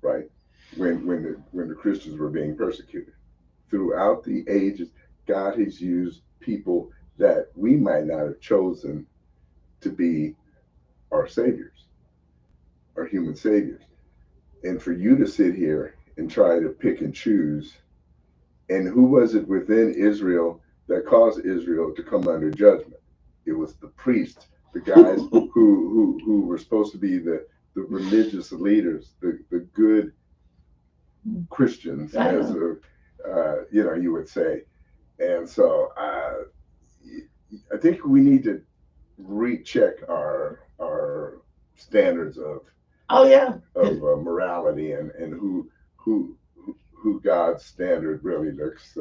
right? When the Christians were being persecuted. Throughout the ages, God has used people that we might not have chosen to be our saviors, our human saviors. And for you to sit here and try to pick and choose, and who was it within Israel that caused Israel to come under judgment? It was the priests, the guys who were supposed to be the religious leaders, the good Christians, as you would say. And so I think we need to recheck our standards of Oh yeah. morality, and who God's standard really looks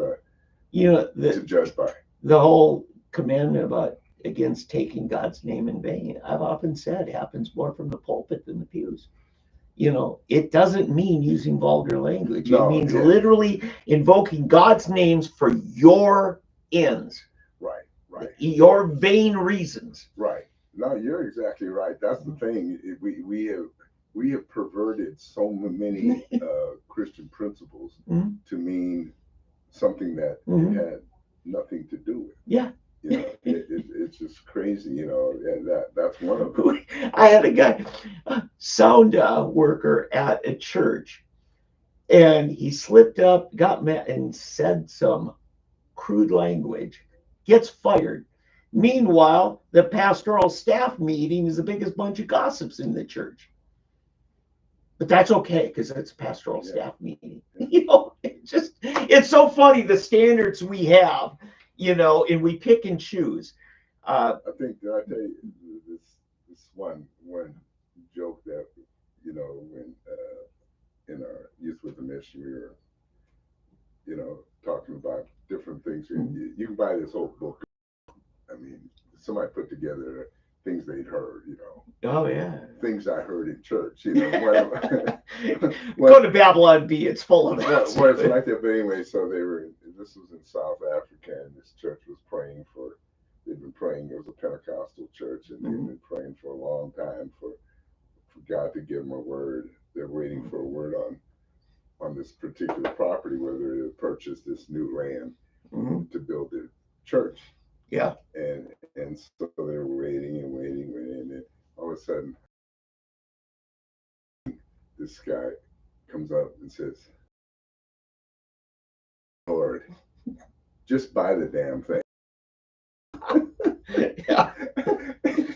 You know to judge by. the whole commandment about against taking God's name in vain. I've often said happens more from the pulpit than the pews. It doesn't mean using vulgar language. No, It means yeah. literally invoking God's names for your ends, Right, right, your vain reasons. right. No, you're exactly right. That's the thing. We have perverted so many Christian principles Mhm. to mean something that Mhm. it had nothing to do with. Yeah. It's just crazy. That's one of them. I had a guy, a sound worker at a church, and he slipped up, got mad, and said some crude language, gets fired. Meanwhile, the pastoral staff meeting is the biggest bunch of gossips in the church. But that's okay because it's a pastoral staff meeting. It's so funny the standards we have, and we pick and choose. I think I tell you this one joke that when in our youth with a mission we were talking about different things. You can buy this whole book. I mean, somebody put together things they'd heard. Oh yeah. Things I heard in church. Go to Babylon B. It's full of that. Well, it's like that. But anyway, so this was in South Africa, and this church was praying for. They'd been praying. It was a Pentecostal church, and they'd been praying for a long time for God to give them a word. They're waiting for a word on this particular property where they had purchased this new land to build their church. Yeah. And so they were waiting and waiting, and then all of a sudden, this guy comes up and says, "Lord, just buy the damn thing." Yeah.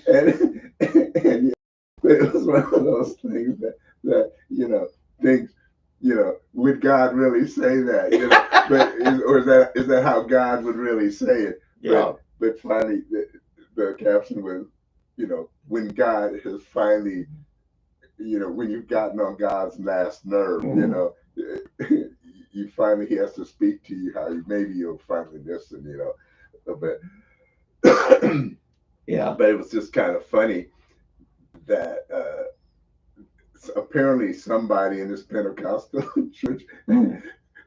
and it was one of those things that things, would God really say that? But is that how God would really say it? Yeah. But finally, the caption was, when God has finally, when you've gotten on God's last nerve, you finally, he has to speak to you how maybe you'll finally listen, but Yeah. but it was just kind of funny that apparently somebody in this Pentecostal church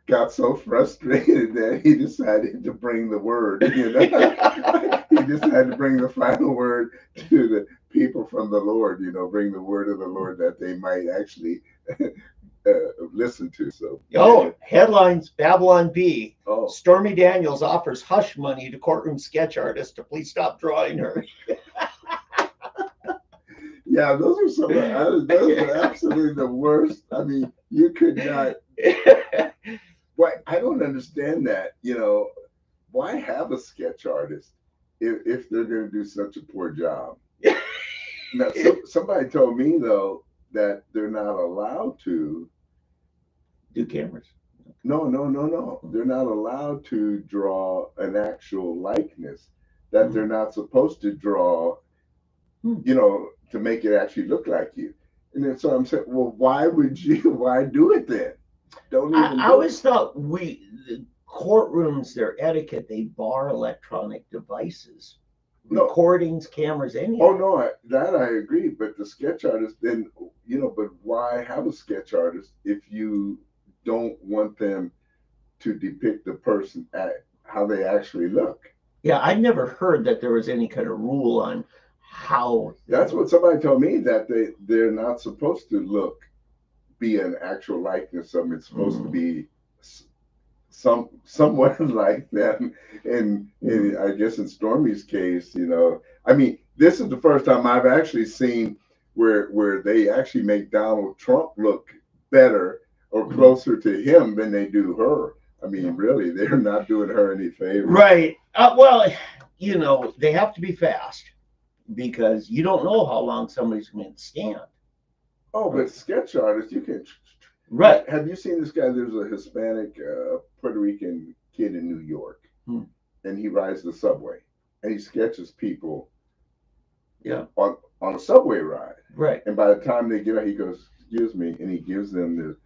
got so frustrated that he decided to bring the word, you know. He decided to bring the final word to the people from the Lord, you know, bring the word of the Lord that they might actually listen to. So, Oh, headlines: Babylon Bee. oh, Stormy Daniels offers hush money to courtroom sketch artist to please stop drawing her. yeah, those are absolutely the worst. I mean, you could not. Why I don't understand that. You know, why have a sketch artist if they're going to do such a poor job? Now, somebody told me though that they're not allowed to. Do cameras. No. They're not allowed to draw an actual likeness. That they're not supposed to draw, you know, to make it actually look like you. And then so I'm saying, well, why would you? Why do it then? Don't even. I always thought the courtrooms, their etiquette, they bar electronic devices, No. recordings, cameras, anything. Oh no, that I agree. But the sketch artist, then you know, but why have a sketch artist if you don't want them to depict the person at how they actually look? Yeah, I never heard that there was any kind of rule on how. That's what somebody told me, that they're not supposed to be an actual likeness of them. It's supposed to be somewhat like them. And I guess in Stormy's case, you know, I mean, this is the first time I've actually seen where they actually make Donald Trump look better or closer to him than they do her. I mean, really, they're not doing her any favors. Right. Well, you know, they have to be fast because you don't know how long somebody's going to stand. Oh, but sketch artists, you can. Right. Have you seen this guy? There's a Hispanic Puerto Rican kid in New York, and he rides the subway, and he sketches people. Yeah. On a subway ride. Right. And by the time they get out, he goes, "Excuse me," and he gives them the.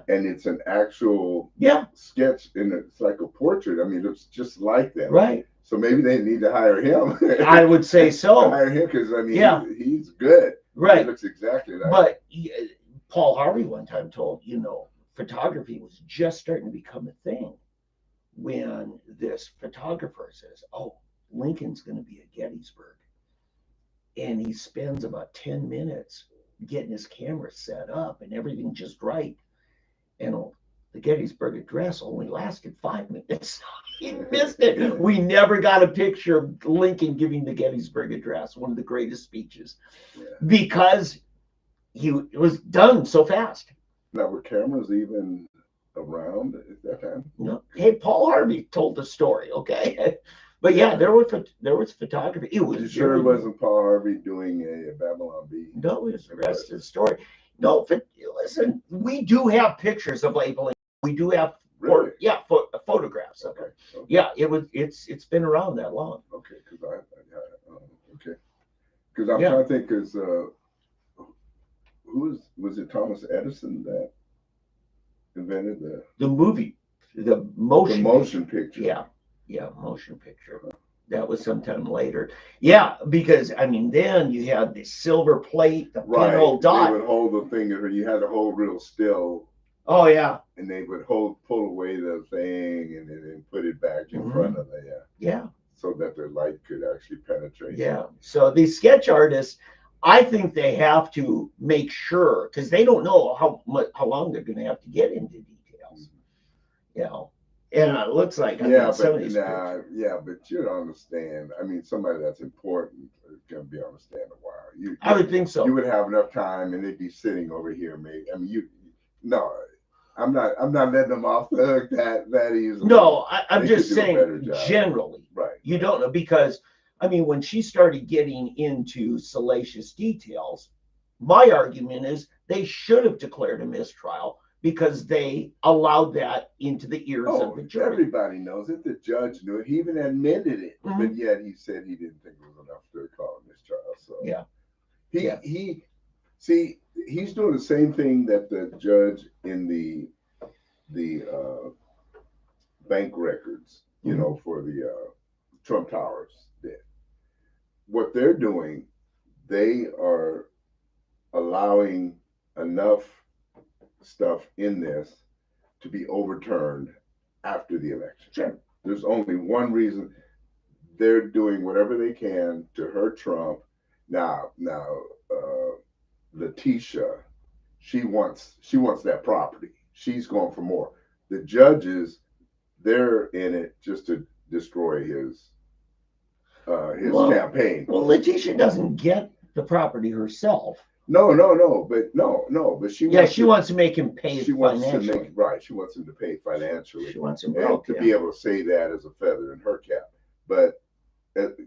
And it's an actual sketch, and it's like a portrait. I mean, it looks just like them. Right. So maybe they need to hire him. I would say so. Hire him because I mean, he's good. Right. He looks exactly like. But Paul Harvey one time told, you know, photography was just starting to become a thing when this photographer says, "Oh, Lincoln's going to be at Gettysburg," and he spends about 10 minutes getting his camera set up and everything just right. And the Gettysburg Address only lasted 5 minutes. He missed it. We never got a picture of Lincoln giving the Gettysburg Address, one of the greatest speeches, because it was done so fast. Now, were cameras even around at that time? No. Hey, Paul Harvey told the story, okay? But yeah, there was photography. It was. You sure it wasn't Paul Harvey doing a Babylon Bee? No, it was the rest of the story. No, listen, we do have pictures of Abe Lincoln. We do have photographs of it. Okay. Yeah, it's been around that long. Okay, because I'm trying to think, because was it Thomas Edison that invented the movie, the motion picture? Yeah, motion picture. That was sometime later. Yeah, because I mean, then you had the silver plate, the pinhole dot. They would hold the thing, or you had to hold real still. Oh yeah. And they would pull away the thing, and then put it back in front of the so that the light could actually penetrate. Yeah. So these sketch artists, I think they have to make sure, because they don't know how long they're going to have to get into details. You know. And it looks like but you don't understand. I mean, somebody that's important is going to be on the stand a while. I would think so. You would have enough time, and they'd be sitting over here. Maybe I mean, I'm not letting them off the hook that easily. No, I'm just saying generally. Right. You don't know, because I mean, when she started getting into salacious details, my argument is they should have declared a mistrial, because they allowed that into the ears of the jury. Everybody knows it. The judge knew it. He even admitted it, but yet he said he didn't think it was enough to call a mistrial. So he's doing the same thing that the judge in the bank records, you know, for the Trump Towers did. What they're doing, they are allowing enough stuff in this to be overturned after the election. Sure. There's only one reason. They're doing whatever they can to hurt Trump. Now, Letitia, she wants that property. She's going for more. The judges, they're in it just to destroy his campaign. Well, Letitia doesn't get the property herself. No, but she wants to make him pay financially. She wants him to pay financially. She wants him to be able to say that as a feather in her cap. But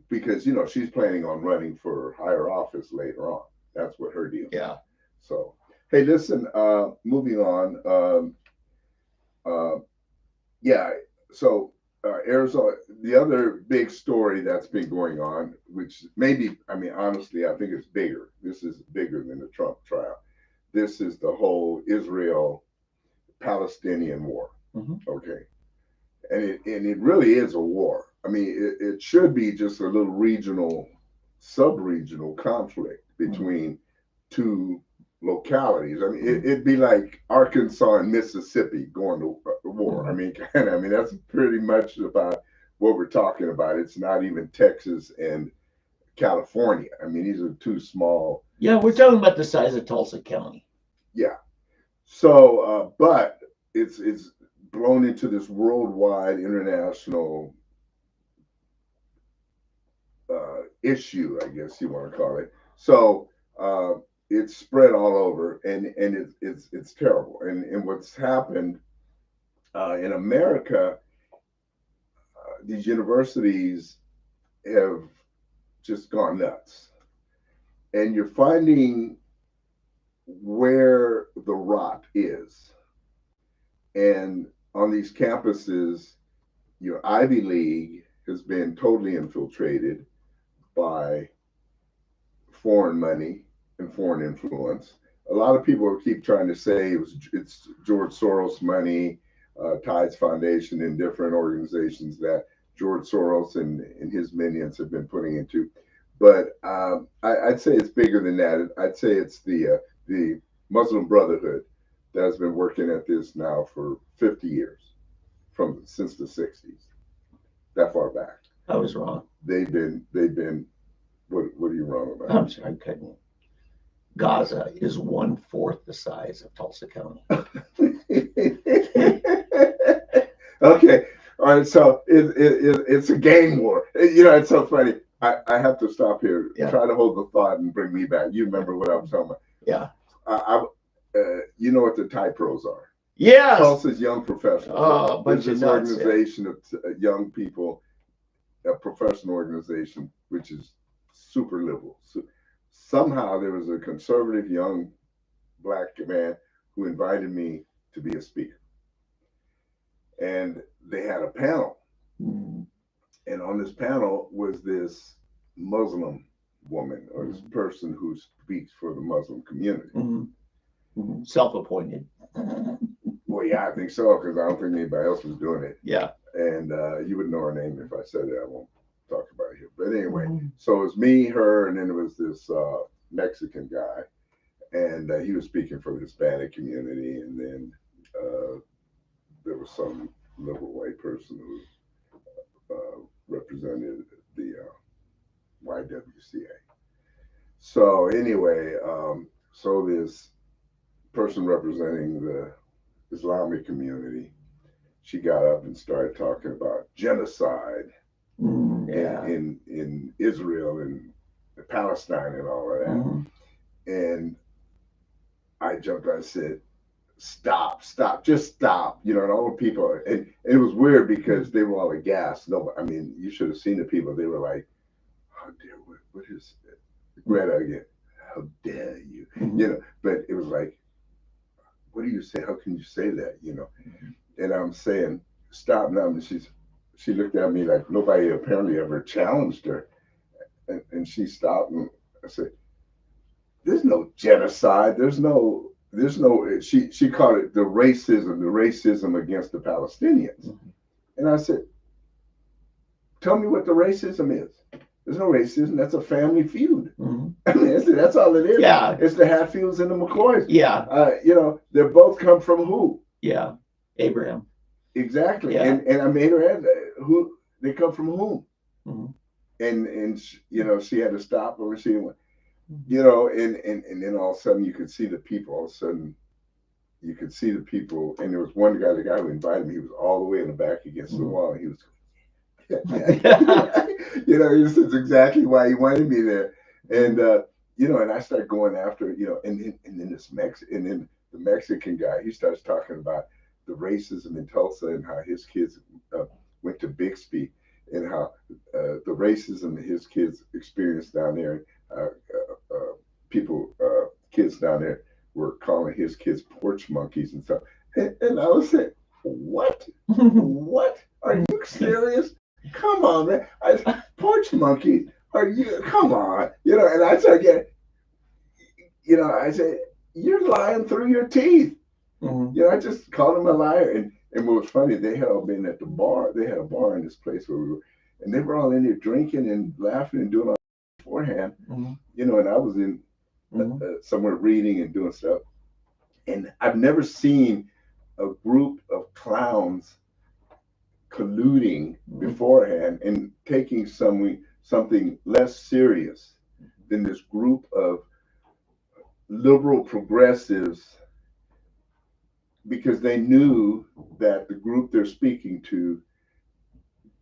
because she's planning on running for higher office later on. That's what her deal is. Yeah. So hey, listen, moving on. Arizona, the other big story that's been going on, which honestly, I think it's bigger. This is bigger than the Trump trial. This is the whole Israel-Palestinian war. Mm-hmm. Okay. And it really is a war. I mean, it should be just a little sub-regional conflict between two localities. I mean, it'd be like Arkansas and Mississippi going to war. Mm-hmm. I mean, that's pretty much about what we're talking about. It's not even Texas and California. I mean, these are two small. Yeah, we're talking about the size of Tulsa County. Yeah. So, but it's blown into this worldwide international issue, I guess you want to call it. So it's spread all over, and it's terrible. And what's happened in America, these universities have just gone nuts, and you're finding where the rot is. And on these campuses, your Ivy League has been totally infiltrated by foreign money and foreign influence. A lot of people keep trying to say it's George Soros money, Tides Foundation, and different organizations that George Soros and his minions have been putting into. But I'd say it's bigger than that. I'd say it's the Muslim Brotherhood that has been working at this now for 50 years, since the 60s, that far back. I was wrong. They've been. What are you wrong about? I'm sorry, I couldn't. Gaza is 1/4 the size of Tulsa County. Okay, all right. So it's a gang war. It's so funny. I have to stop here. Yeah. Try to hold the thought and bring me back. You remember what I was talking about? Yeah. You know what the Thai pros are? Yes. Tulsa's Young Professionals. Oh, a bunch There's of this nuts, organization of young people, a professional organization, which is super liberal. So somehow there was a conservative young black man who invited me to be a speaker. And they had a panel. Mm-hmm. And on this panel was this Muslim woman, or this person who speaks for the Muslim community. Mm-hmm. Mm-hmm. Self-appointed. Well, yeah, I think so, because I don't think anybody else was doing it. Yeah. And you would know her name if I said it. I won't talk about it here. But anyway, so it was me, her, and then there was this Mexican guy. And he was speaking for the Hispanic community. And then there was some liberal white person who represented the YWCA. So anyway, so this person representing the Islamic community, she got up and started talking about genocide in Israel and Palestine and all of that. Mm-hmm. And I jumped, I said, stop, just stop. And all the people, and it was weird because they were all aghast. No, I mean, you should have seen the people. They were like, how dare, what is it? Greta again, how dare you? Mm-hmm. But it was like, what do you say? How can you say that? Mm-hmm. And I'm saying, stop now. And she looked at me like nobody apparently ever challenged her. And she stopped, and I said, there's no genocide. There's no, she called it the racism against the Palestinians. Mm-hmm. And I said, tell me what the racism is. There's no racism. That's a family feud. Mm-hmm. I mean, that's all it is. Yeah. It's the Hatfields and the McCoys. Yeah. They both come from who? Yeah. Abraham. Exactly. Yeah. And I made her ask, who they come from whom? Mhm. And you know, she had to stop or she went, Mhm. you know, and then all of a sudden you could see the people. All of a sudden you could see the people, and there was one guy, the guy who invited me, he was all the way in the back against the Mhm. wall, and he was, you know, this is exactly why he wanted me there. And you know, and I started going after, you know, and then and then the Mexican guy, he starts talking about the racism in Tulsa and how his kids went to Bixby and how the racism that his kids experienced down there, people, kids down there were calling his kids porch monkeys and stuff. And I was saying, what? What? Are you serious? Come on, man. Porch monkeys? Are you? Come on. You know, and I started getting, you know, I said, you're lying through your teeth. Mhm. You know, I just called him a liar. And what was funny, they had all been at the bar. They had a bar in this place where we were, and they were all in there drinking and laughing and doing all beforehand. Mhm. You know, and I was in Mhm. somewhere reading and doing stuff. And I've never seen a group of clowns colluding beforehand and taking something less serious than this group of liberal progressives, because they knew that the group they're speaking to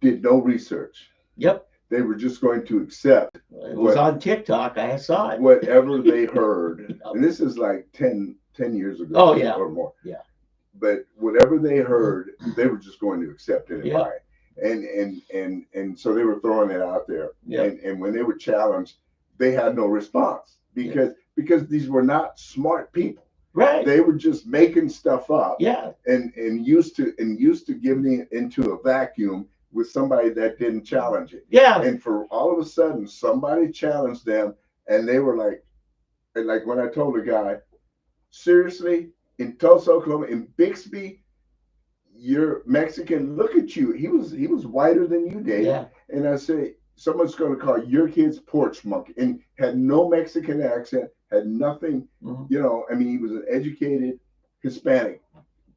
did no research. Yep. They were just going to accept It was on TikTok. I saw it. whatever they heard. And this is like 10 years ago. Oh, yeah. Or more. Yeah. But whatever they heard, they were just going to accept it and Yeah. buy it. And so they were throwing it out there. Yeah. And when they were challenged, they had no response because these were not smart people. Right. They were just making stuff up. Yeah. And used to giving it into a vacuum with somebody that didn't challenge it. Yeah. And for all of a sudden, somebody challenged them, and they were like when I told the guy, seriously, in Tulsa, Oklahoma, in Bixby, you're Mexican. Look at you. He was whiter than you, Dave. Yeah. And I say, someone's going to call your kids porch monkey, and had no Mexican accent, had nothing. Mhm. You know, I mean, he was an educated Hispanic,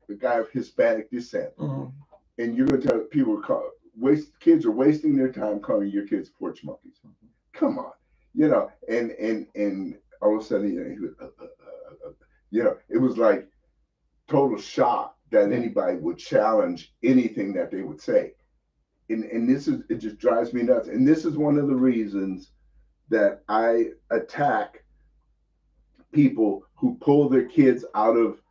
a guy of Hispanic descent. Mhm. And you're going to tell people kids are wasting their time calling your kids porch monkeys. Come on, you know. And all of a sudden, you know, he was, you know, it was like total shock that anybody would challenge anything that they would say. And this is, it just drives me nuts. And this is one of the reasons that I attack people who pull their kids out of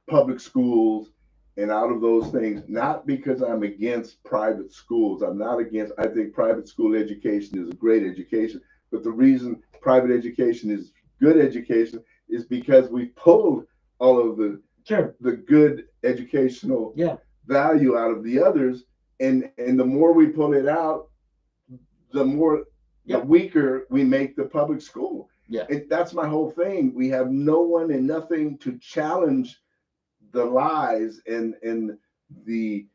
public schools and out of those things, not because I'm against private schools. I'm not against, I think private school education is a great education. But the reason private education is good education is because we pulled all of the good educational value out of the others. And the more we pull it out, the more the weaker we make the public school. Yeah. And that's my whole thing. We have no one and nothing to challenge the lies and the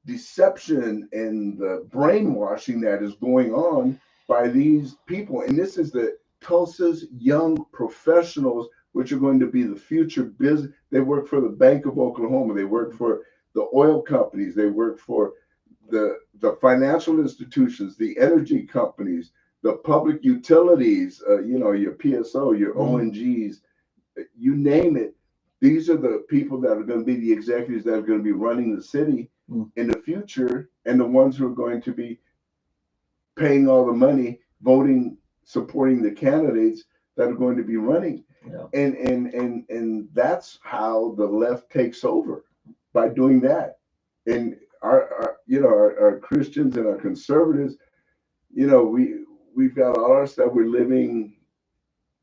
deception and the brainwashing that is going on by these people. And this is the Tulsa's young professionals, which are going to be the future business. They work for the Bank of Oklahoma. They work for the oil companies. They work for the financial institutions, the energy companies, the public utilities, you know, your PSO, your ONGs, you name it. These are the people that are going to be the executives that are going to be running the city in the future, and the ones who are going to be paying all the money, voting, supporting the candidates that are going to be running. Yeah. And that's how the left takes over, by doing that. And our you know, our Christians and our conservatives, you know, we've got all our stuff. We're living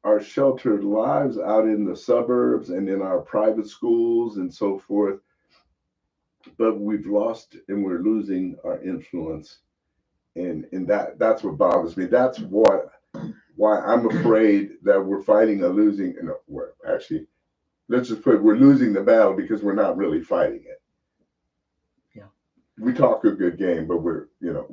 our sheltered lives out in the suburbs and in our private schools and so forth. But we've lost and we're losing our influence. And that's what bothers me. That's why I'm afraid that we're fighting a losing, no, we're actually, let's just put it, we're losing the battle because we're not really fighting it. Yeah. We talk a good game, but we're you know,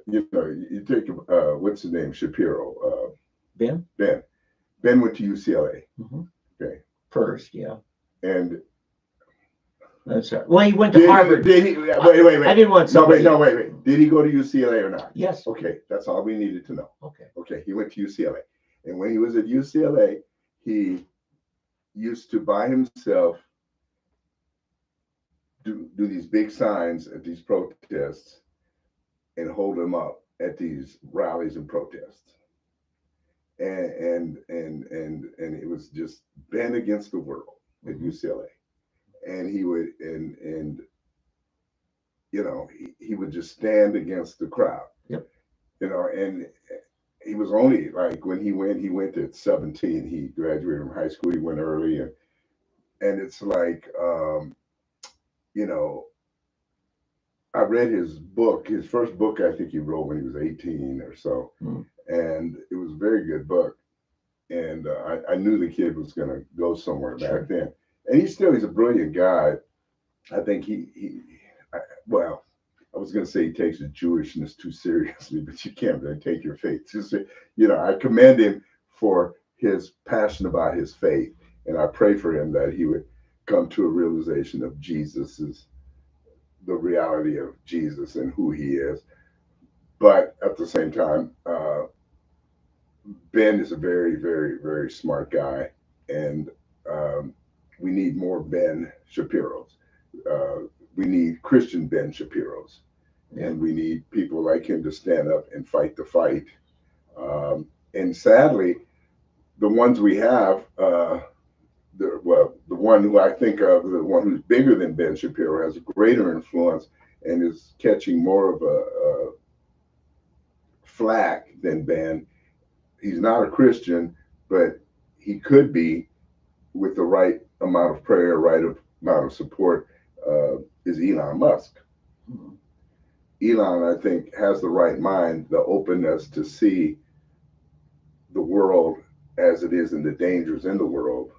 you take, what's his name? Shapiro. Ben? Ben went to UCLA. Mm-hmm. Okay. First, yeah. And That's right. Well, he went to Harvard. Did he, wait. I didn't want somebody. Wait. Did he go to UCLA or not? Yes. Okay, that's all we needed to know. Okay. Okay, he went to UCLA. And when he was at UCLA, he used to by himself do these big signs at these protests and hold them up at these rallies and protests. And it was just Ben against the world at UCLA. And he would he would just stand against the crowd. Yep. And he was only like when he went at 17. He graduated from high school. He went early, and it's like I read his book. His first book, I think he wrote when he was 18 or so, and it was a very good book. And I knew the kid was going to go somewhere back then. And he's a brilliant guy. I think I was going to say he takes his Jewishness too seriously, but you can't really take your faith. I commend him for his passion about his faith, and I pray for him that he would come to a realization of the reality of Jesus and who he is. But at the same time, Ben is a very, very, very smart guy, and we need more Ben Shapiros. We need Christian Ben Shapiros, and we need people like him to stand up and fight the fight. And sadly, the ones we have, the one who I think of, the one who's bigger than Ben Shapiro, has a greater influence and is catching more of a flack than Ben. He's not a Christian, but he could be, with the right amount of prayer, right amount of support, is Elon Musk. Elon, I think, has the right mind, the openness to see the world as it is and the dangers in the world.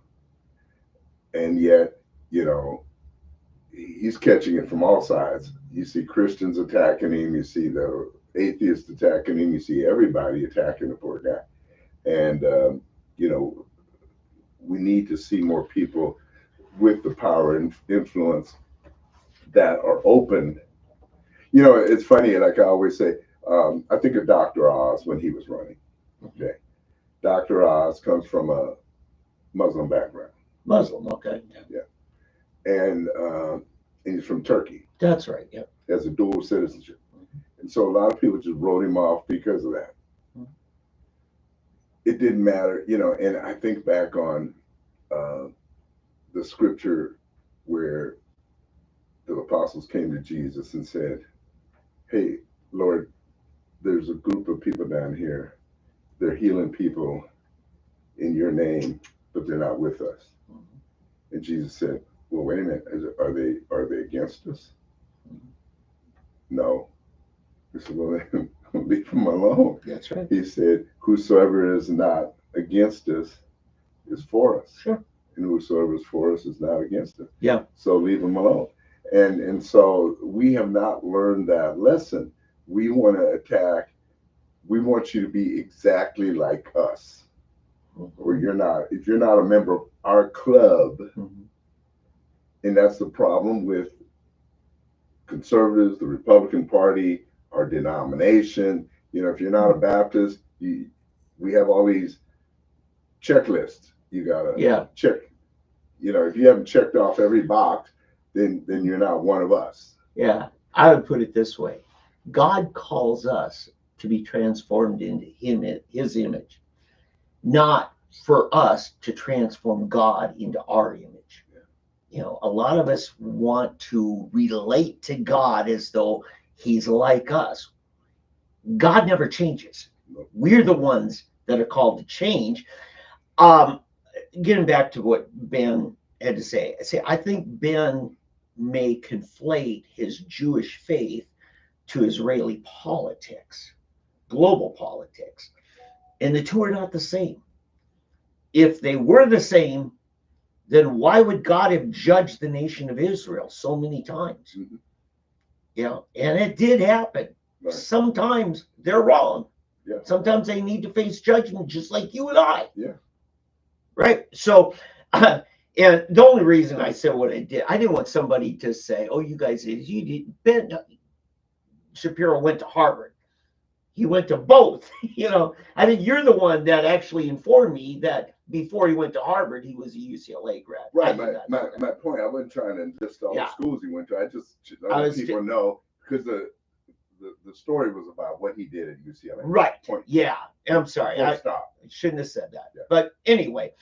And yet, he's catching it from all sides. You see Christians attacking him, you see the atheists attacking him, you see everybody attacking the poor guy. And, we need to see more people with the power and influence that are open. It's funny, like I always say, I think of Dr. Oz when he was running. Okay. Dr. Oz comes from a Muslim background. Muslim, okay. Yeah. And he's from Turkey. That's right, yeah. Has a dual citizenship. And so a lot of people just wrote him off because of that. It didn't matter, and I think back on the scripture where the apostles came to Jesus and said, "Hey, Lord, there's a group of people down here. They're healing people in your name, but they're not with us." And Jesus said, "Well, wait a minute. Are they against us?" No. He said, "Well, then leave them alone." That's right. He said, "Whosoever is not against us is for us." Sure. And whosoever is for us is not against us. Yeah. So leave them alone. And so we have not learned that lesson. We want to attack. We want you to be exactly like us. Or you're not. If you're not a member of our club, and that's the problem with conservatives, the Republican Party, our denomination. If you're not a Baptist, we have all these checklists. You gotta check. If you haven't checked off every box, then you're not one of us. Yeah, I would put it this way: God calls us to be transformed into His image, not for us to transform God into our image. A lot of us want to relate to God as though He's like us. God never changes. We're the ones that are called to change. Getting back to what Ben had to say, I think Ben may conflate his Jewish faith to Israeli politics, global politics, and the two are not the same. If they were the same, then why would God have judged the nation of Israel so many times? And it did happen. Right. Sometimes they're wrong. Yeah. Sometimes they need to face judgment just like you and I. Yeah. Right. So And the only reason I said what I did, I didn't want somebody to say, "Oh, you guys, Ben Shapiro went to Harvard. He went to both." I think you're the one that actually informed me that before he went to Harvard, he was a UCLA grad. Right. My point. I wasn't trying to list all the schools he went to. I just let people know, because the story was about what he did at UCLA. Right. Point. Yeah. I'm sorry. I Stop. shouldn't have said that. Yeah. But anyway,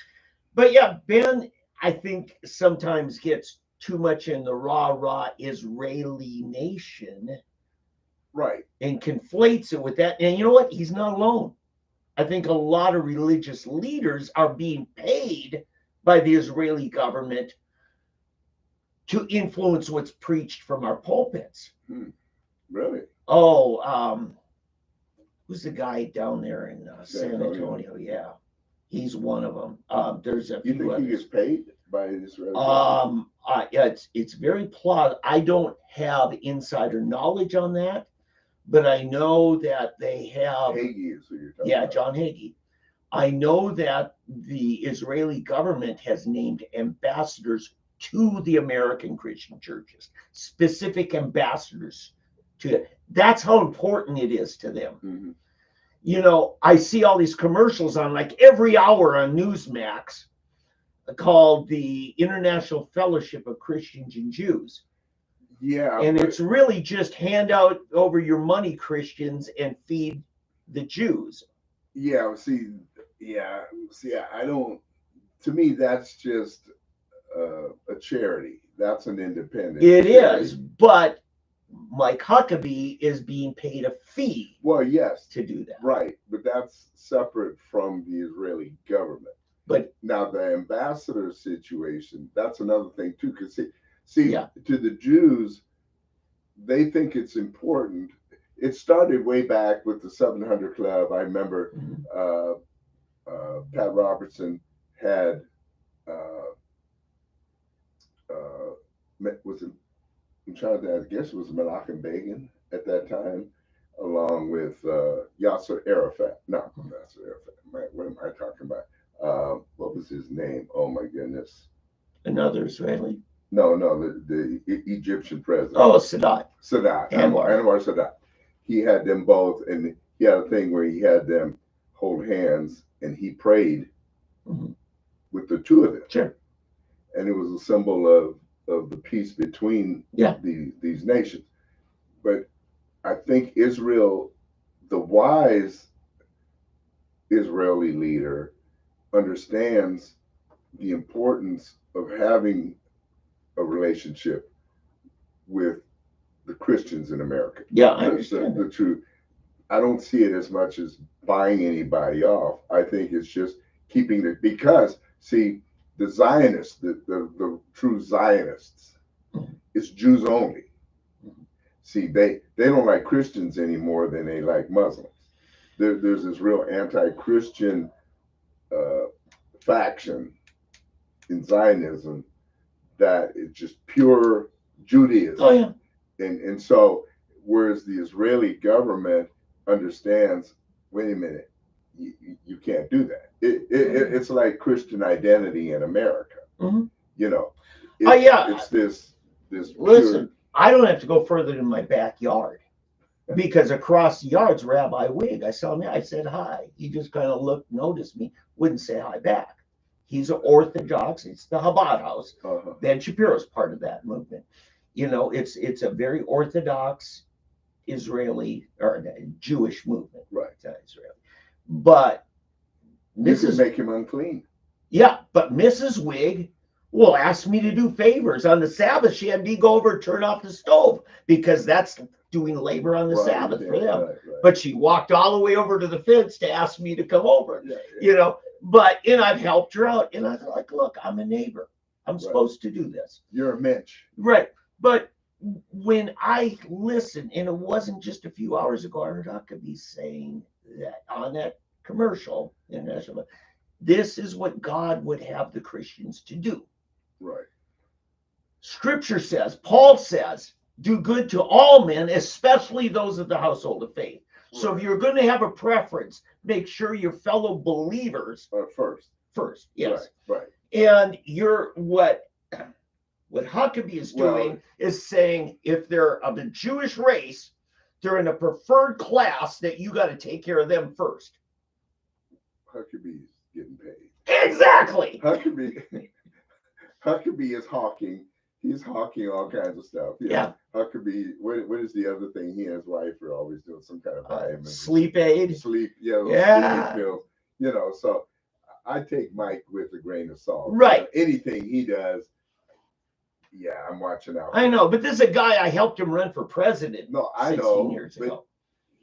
yeah, Ben, I think sometimes gets too much in the rah Israeli nation. Right. And conflates it with that. And you know what? He's not alone. I think a lot of religious leaders are being paid by the Israeli government to influence what's preached from our pulpits. Really? Oh, who's the guy down there in San Antonio? Yeah, he's one of them. There's a few. You think others. He gets paid by Israeli? Yeah, it's very plausible. I don't have insider knowledge on that. But I know that they have. Hagee is who you're talking about. John Hagee. I know that the Israeli government has named ambassadors to the American Christian churches, specific ambassadors to it. That's how important it is to them. Mm-hmm. I see all these commercials on like every hour on Newsmax called the International Fellowship of Christians and Jews. Yeah, and it's really just hand out over your money, Christians, and feed the Jews. Yeah, I don't. To me, that's just a charity. That's an independent. It charity. Is, but Mike Huckabee is being paid a fee. Well, yes, to do that. Right, but that's separate from the Israeli government. But now the ambassador situation, that's another thing too, because See, to the Jews, they think it's important. It started way back with the 700 Club. I remember Pat Robertson had, I guess it was Menachem Begin at that time, along with Yasser Arafat. No, Yasser Arafat. What am I talking about? What was his name? Oh my goodness. Another Israeli? No, the Egyptian president. Oh, Sadat. Anwar Sadat. He had them both, and he had a thing where he had them hold hands, and he prayed with the two of them. Sure. And it was a symbol of the peace between these nations. But I think Israel, the wise Israeli leader, understands the importance of having a relationship with the Christians in America. Yeah, I understand the truth. I don't see it as much as buying anybody off. I think it's just keeping it, because see, the Zionists, the true Zionists, it's Jews only. See, they don't like Christians any more than they like Muslims. There's this real anti-Christian faction in Zionism that is just pure Judaism. Oh, yeah. And so, whereas the Israeli government understands, wait a minute, you can't do that. It's like Christian identity in America. It's this Listen, I don't have to go further than my backyard, because across the yard's Rabbi Wig. I saw him. I said hi. He just kind of noticed me, wouldn't say hi back. He's Orthodox. It's the Chabad house. Ben Shapiro's part of that movement. It's a very Orthodox Israeli or Jewish movement. Right. Israeli. But this is make him unclean. Yeah, but Mrs. Wig will ask me to do favors on the Sabbath. She had me go over and turn off the stove, because that's doing labor on the Sabbath for them. Right. But she walked all the way over to the fence to ask me to come over. But I've helped her out, and I was like, look, I'm a neighbor. I'm supposed to do this. You're a Mitch. Right. But when I listened, and it wasn't just a few hours ago, I heard Huckabee saying that on that commercial, this is what God would have the Christians to do. Right. Scripture says, Paul says, do good to all men, especially those of the household of faith. Right. So if you're going to have a preference, make sure your fellow believers first. Yes. Right. And what Huckabee is Well, doing is saying if they're of the Jewish race, they're in a preferred class that you got to take care of them first. Huckabee's getting paid. Exactly. Huckabee is hawking. He's hawking all kinds of stuff. Yeah. Huckabee. What is the other thing? He and his wife are always doing some kind of vitamin. Sleep aid. Sleep. Yeah. Sleeping pills. So I take Mike with a grain of salt. Right. Anything he does, yeah, I'm watching out. I know, but this is a guy I helped him run for president. No, I 16 know, years ago.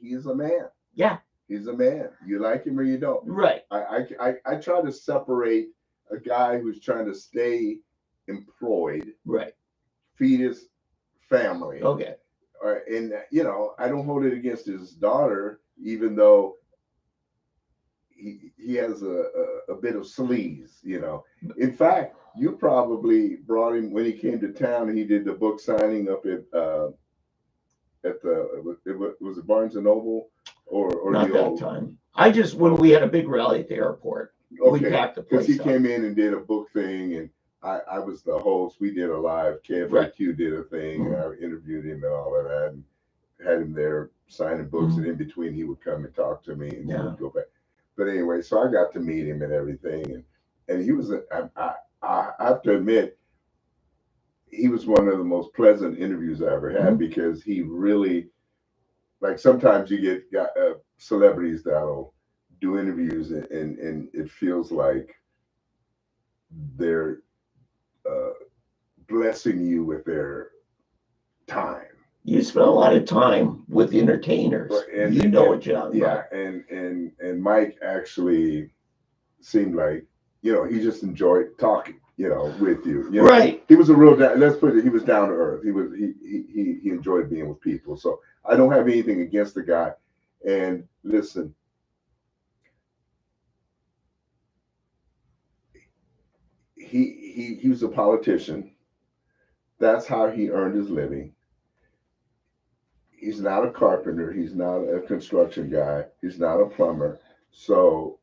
He's a man. Yeah. He's a man. You like him or you don't. Right. I try to separate a guy who's trying to stay employed, right, feed his family. Okay. And I don't hold it against his daughter, even though he has a bit of sleaze. In fact, you probably brought him when he came to town and he did the book signing up at was it Barnes and Noble or not the that old time. I just when we had a big rally at the airport. We packed the place because he up. came in and did a book thing, and I was the host. We did a live KFIQ did a thing, and I interviewed him and all of that, and had him there signing books, and in between he would come and talk to me, and he would go back. But anyway, so I got to meet him and everything, and he was I have to admit, he was one of the most pleasant interviews I ever had because he really, like, sometimes you get celebrities that'll do interviews and it feels like they're blessing you with their time. You spent a lot of time with entertainers. And you know what you're talking about. And Mike actually seemed like, he just enjoyed talking, with you. Right. He was a real, let's put it, he was down to earth. He enjoyed being with people. So I don't have anything against the guy. And listen, he was a politician. That's how he earned his living. He's not a carpenter. He's not a construction guy. He's not a plumber. So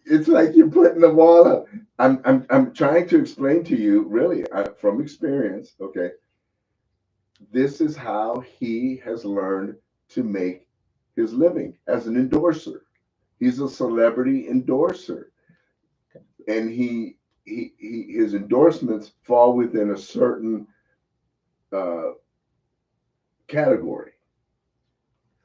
it's like you're putting the wall up. I'm trying to explain to you, really, from experience. Okay, this is how he has learned to make his living as an endorser. He's a celebrity endorser, and his endorsements fall within a certain category,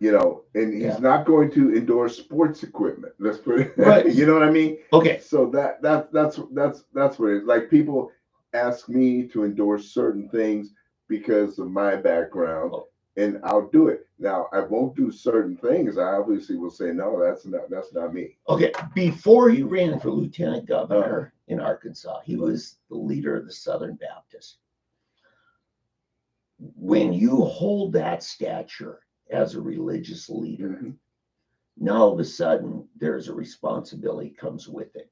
and he's not going to endorse sports equipment. Let's put it right. You know what I mean? Okay. So that's what it is. Like, people ask me to endorse certain things because of my background, and I'll do it. Now, I won't do certain things. I obviously will say, no, that's not me. Okay. Before he ran for lieutenant governor in Arkansas, he was the leader of the Southern Baptists. When you hold that stature as a religious leader, now all of a sudden there's a responsibility comes with it.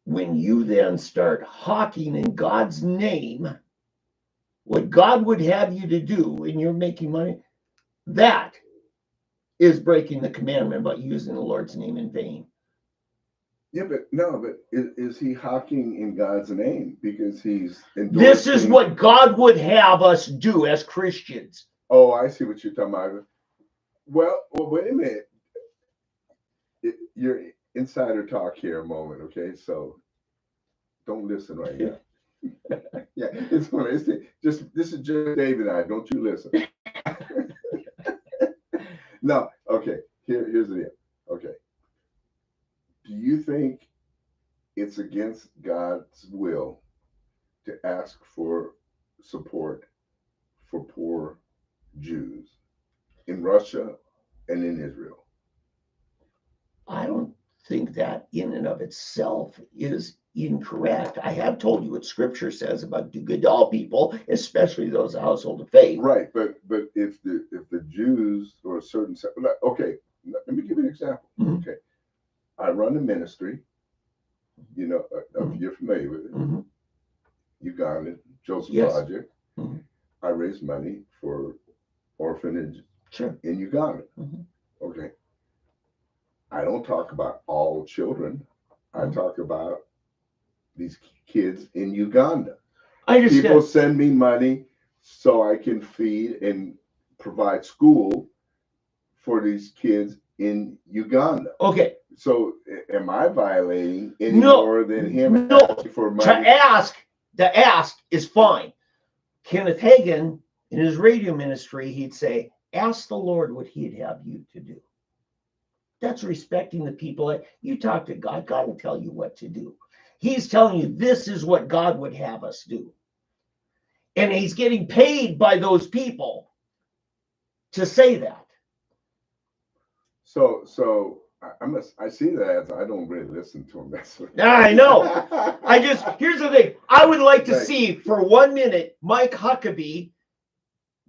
When you then start hawking in God's name what God would have you to do, and you're making money, that is breaking the commandment about using the Lord's name in vain. Yeah, but is he hawking in God's name because he's endorsing? This is what God would have us do as Christians. Oh, I see what you're talking about. Well, wait a minute. You're insider talk here a moment, okay? So don't listen right now. Yeah, it's funny. This is just Dave and I. Don't you listen? No, okay. Here's the deal. Okay. Do you think it's against God's will to ask for support for poor Jews in Russia and in Israel? I don't think that in and of itself is incorrect. I have told you what Scripture says about do good to all people, especially those of household of faith. Right, but if the Jews or a certain, okay, let me give you an example. Okay, I run a ministry. You're familiar with it. Uganda Joseph Project. I raise money for orphanage in Uganda. Okay. I don't talk about all children. I talk about these kids in Uganda. I understand. People send me money so I can feed and provide school for these kids in Uganda. Okay. So am I violating any No. more than him No. asking for money? To ask is fine. Kenneth Hagin, in his radio ministry, he'd say, ask the Lord what he'd have you to do. That's respecting the people. You talk to God, God will tell you what to do. He's telling you this is what God would have us do. And he's getting paid by those people to say that. So I see that as I don't really listen to him. That's what I know. Here's the thing. I would like to see for 1 minute Mike Huckabee,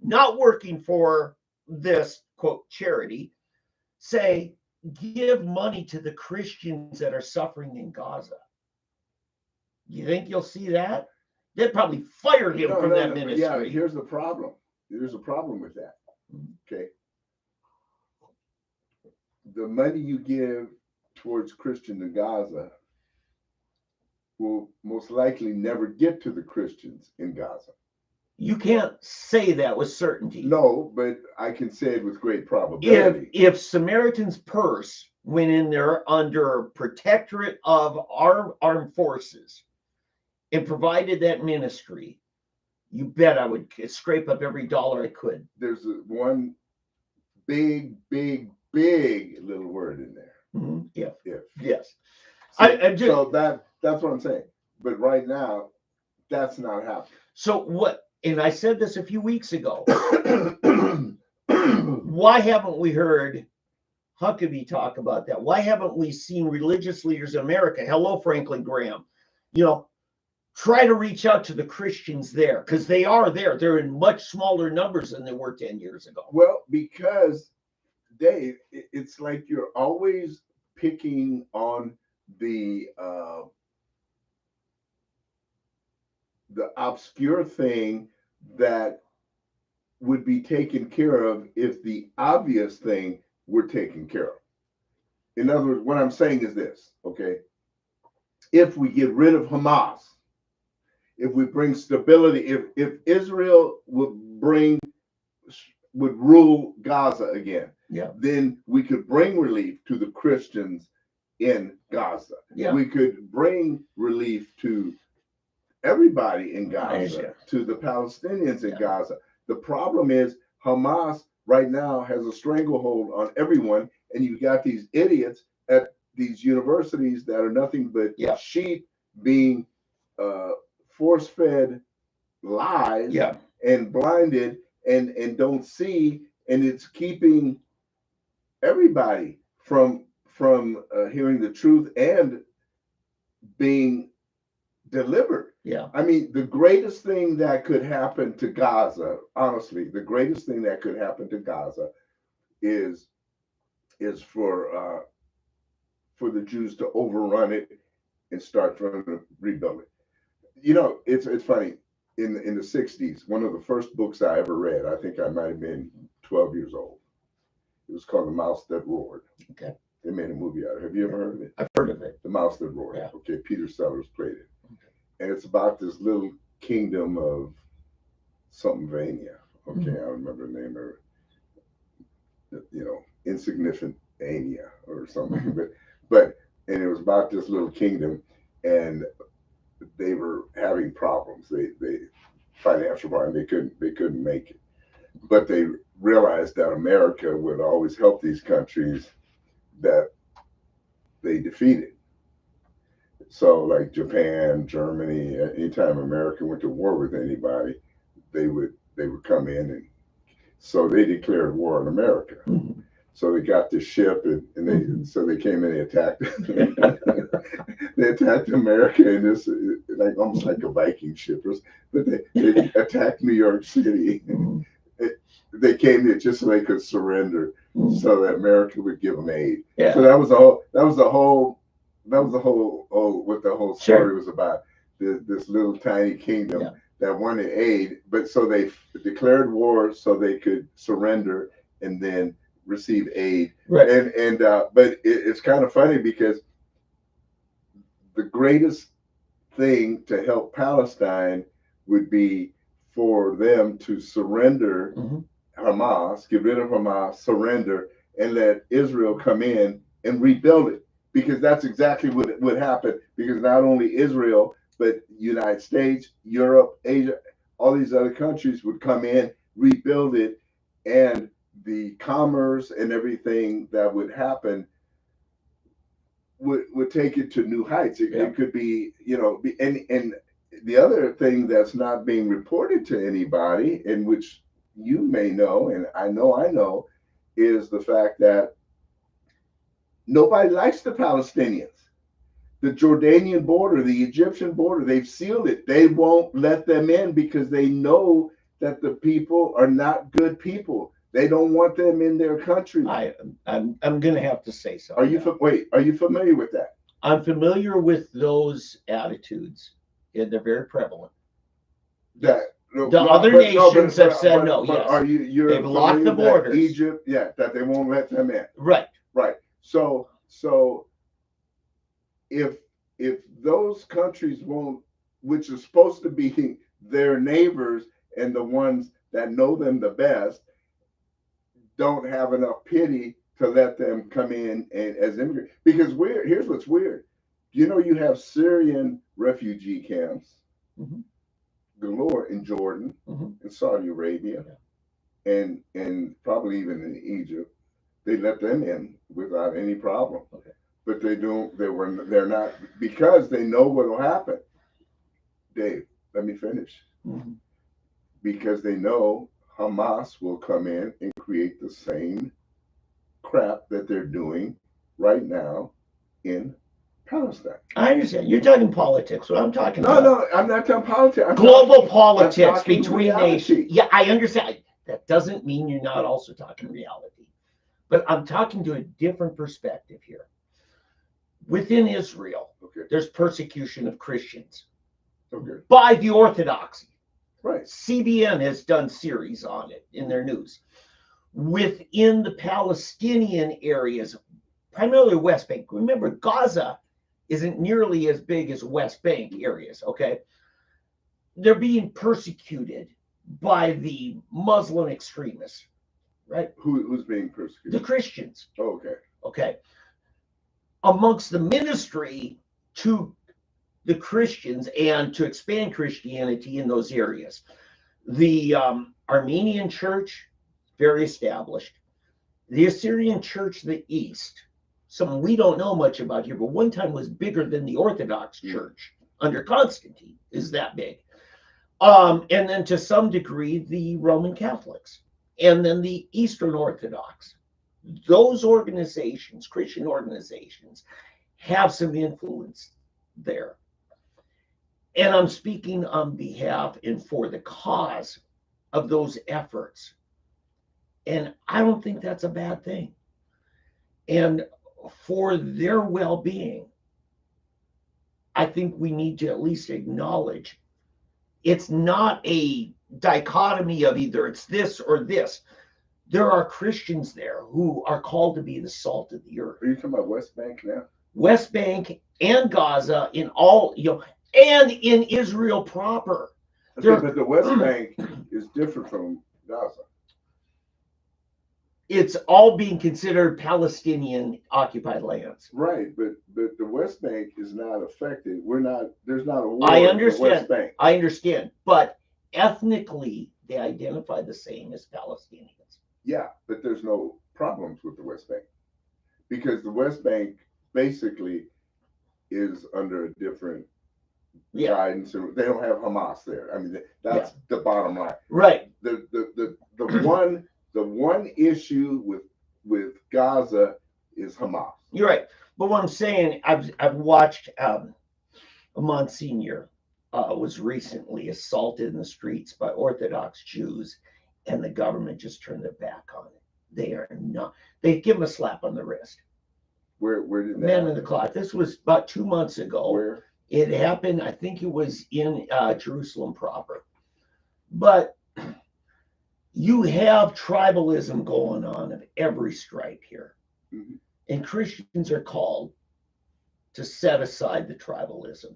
not working for this quote charity, say, give money to the Christians that are suffering in Gaza. You think you'll see that? They'd probably fire him from that ministry. Yeah, here's the problem. There's a problem with that. Okay. The money you give towards Christians in Gaza will most likely never get to the Christians in Gaza. You can't say that with certainty. No, but I can say it with great probability. If Samaritan's Purse went in there under protectorate of our armed forces and provided that ministry, you bet I would scrape up every dollar I could. There's one big little word in there. Mm-hmm. Yeah. If. Yes. So that's what I'm saying. But right now, that's not happening. So what? And I said this a few weeks ago. Why haven't we heard Huckabee talk about that? Why haven't we seen religious leaders in America? Hello, Franklin Graham. Try to reach out to the Christians there, because they are there. They're in much smaller numbers than they were 10 years ago. Well, because Dave, it's like you're always picking on the obscure thing that would be taken care of if the obvious thing were taken care of. In other words, what I'm saying is this, okay? If we get rid of Hamas, if we bring stability, if Israel would rule Gaza again, then we could bring relief to the Christians in Gaza. Yeah. We could bring relief to everybody in Gaza, to the Palestinians in Gaza. The problem is Hamas right now has a stranglehold on everyone, and you've got these idiots at these universities that are nothing but sheep being force-fed lies and blinded and don't see, and it's keeping everybody from hearing the truth and being delivered. Yeah. I mean, the greatest thing that could happen to Gaza, honestly, the greatest thing that could happen to Gaza is for the Jews to overrun it and start trying to rebuild it. It's funny. In the 60s, one of the first books I ever read, I think I might have been 12 years old. It was called The Mouse That Roared. Okay. They made a movie out of it. Have you ever heard of it? I've heard of it. The Mouse That Roared. Yeah. Okay, Peter Sellers played it. Okay. And it's about this little kingdom of somethingvania. Okay, I don't remember the name of it. Insignificant Ania or something. But and it was about this little kingdom, and they were having problems. They financial problem. They couldn't make it. But they realized that America would always help these countries that they defeated. So like Japan, Germany, anytime America went to war with anybody, they would come in, and so they declared war on America. Mm-hmm. So they got this ship, and they came in and attacked. They attacked America in this almost like a Viking ship, but they attacked New York City. Mm-hmm. They came there just so they could surrender, so that America would give them aid. Yeah. So that was the whole what the whole story was about. This little tiny kingdom that wanted aid, but so they declared war so they could surrender and then receive aid. Right. But it's kind of funny because the greatest thing to help Palestine would be for them to surrender Hamas, get rid of Hamas, surrender, and let Israel come in and rebuild it. Because that's exactly what would happen. Because not only Israel, but United States, Europe, Asia, all these other countries would come in, rebuild it, and the commerce and everything that would happen would take it to new heights. It could be, and the other thing that's not being reported to anybody, and which you may know, and I know, is the fact that nobody likes the Palestinians. The Jordanian border, the Egyptian border, they've sealed it. They won't let them in because they know that the people are not good people. They don't want them in their country. I'm going to have to say something. Are you familiar with that? I'm familiar with those attitudes, and they're very prevalent. Other nations have said no. But yes, are you're they've locked the borders. Egypt, that they won't let them in. Right. So if those countries won't, which are supposed to be their neighbors and the ones that know them the best, don't have enough pity to let them come in and as immigrants. Because here's what's weird. You have Syrian refugee camps galore in Jordan and Saudi Arabia and probably even in Egypt. They let them in without any problem. Okay. But they're not, because they know what will happen. Dave, let me finish. Because they know Hamas will come in and create the same crap that they're doing right now in Palestine. I understand. You're talking politics. What I'm talking about. No, I'm not talking politics. Global politics between reality. nations. Yeah, I understand. That doesn't mean you're not also talking reality. But I'm talking to a different perspective here. Within Israel, there's persecution of Christians by the Orthodoxy. Right. CBN has done series on it in their news. Within the Palestinian areas, primarily West Bank. Remember, Gaza isn't nearly as big as West Bank areas, okay? They're being persecuted by the Muslim extremists, right? Who's being persecuted? The Christians. Oh, okay. Amongst the ministry to the Christians and to expand Christianity in those areas. The Armenian church, very established. The Assyrian church, the East, something we don't know much about here, but one time was bigger than the Orthodox church under Constantine, is that big. And then to some degree, the Roman Catholics, and then the Eastern Orthodox. Those organizations, Christian organizations, have some influence there. And I'm speaking on behalf and for the cause of those efforts. And I don't think that's a bad thing. And for their well-being, I think we need to at least acknowledge it's not a dichotomy of either it's this or this. There are Christians there who are called to be the salt of the earth. Are you talking about West Bank now? West Bank and Gaza, in all, and in Israel proper. Okay, but the West Bank is different from Gaza. It's all being considered Palestinian occupied lands. Right, but the West Bank is not affected. There's not a war I in understand. the West Bank. I understand. But ethnically, they identify the same as Palestinians. Yeah, but there's no problems with the West Bank. Because the West Bank basically is under a different guidance. They don't have Hamas there. I mean, that's the bottom line. Right. The one issue with Gaza is Hamas. You're right. But what I'm saying, I've watched a Monsignor was recently assaulted in the streets by Orthodox Jews, and the government just turned their back on it. They are not. They give him a slap on the wrist. Where did that Man in the clock. This was about 2 months ago. Where? It happened, I think it was in Jerusalem proper. But you have tribalism going on of every stripe here. And Christians are called to set aside the tribalism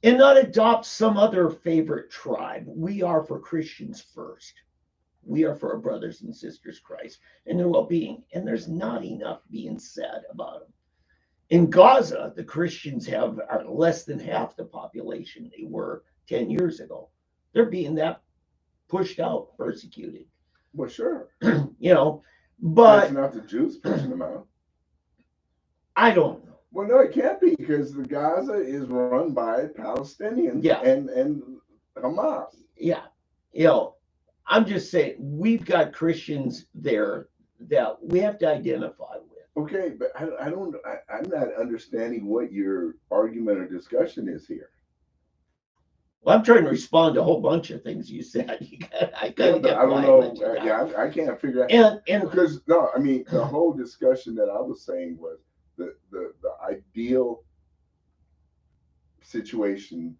and not adopt some other favorite tribe. We are for Christians first. We are for our brothers and sisters Christ and their well-being. And there's not enough being said about them. In Gaza, the Christians are less than half the population they were 10 years ago. They're being that pushed out, persecuted. Well, sure. But it's not the Jews pushing them out. I don't know. Well, no, it can't be, because the Gaza is run by Palestinians and Hamas. Yeah. I'm just saying, we've got Christians there that we have to identify with. Okay, but I'm not understanding what your argument or discussion is here. Well, I'm trying to respond to a whole bunch of things you said. I don't know. I can't figure out. And because no, I mean, the whole discussion that I was saying was the ideal situation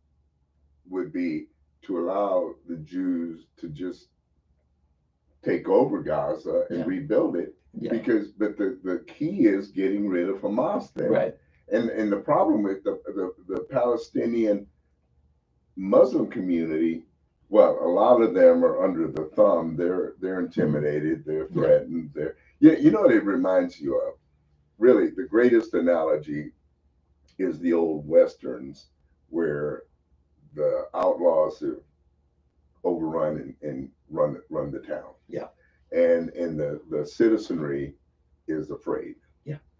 would be to allow the Jews to just take over Gaza and rebuild it. Yeah. But the key is getting rid of Hamas there. Right. And the problem with the Palestinian Muslim community, well, a lot of them are under the thumb. They're intimidated. They're threatened. You know what it reminds you of? Really, the greatest analogy is the old Westerns, where the outlaws have overrun and run the town. Yeah. And the citizenry is afraid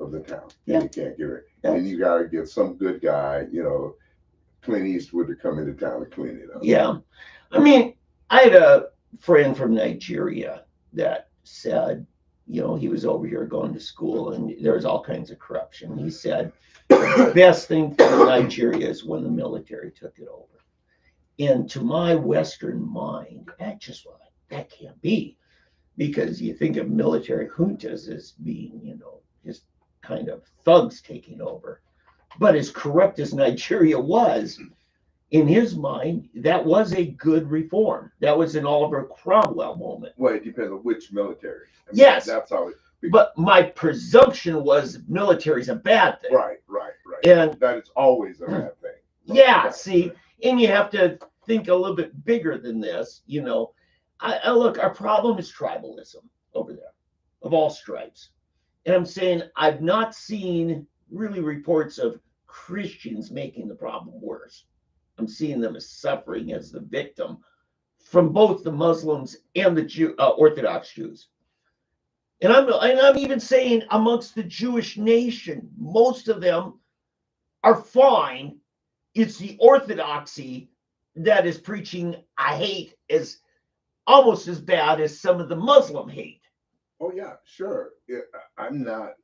of the town. Yeah. You can't get it. And you got to get some good guy, Clint Eastwood, to come into town and clean it up. Yeah. I mean, I had a friend from Nigeria that said, he was over here going to school and there was all kinds of corruption. He said the best thing for Nigeria is when the military took it over. And to my Western mind, that can't be. Because you think of military juntas as being, just kind of thugs taking over. But as corrupt as Nigeria was, in his mind, that was a good reform. That was an Oliver Cromwell moment. Well, it depends on which military. Yes. That's how it. But my presumption was military is a bad thing. Right. And that is always a bad thing. Yeah, see, and you have to think a little bit bigger than this, I look, our problem is tribalism over there of all stripes. And I'm saying I've not seen really reports of Christians making the problem worse. I'm seeing them as suffering as the victim from both the Muslims and the Orthodox Jews. And I'm even saying amongst the Jewish nation, most of them are fine. It's the Orthodoxy that is preaching a hate as almost as bad as some of the Muslim hate. Oh yeah, sure. I'm not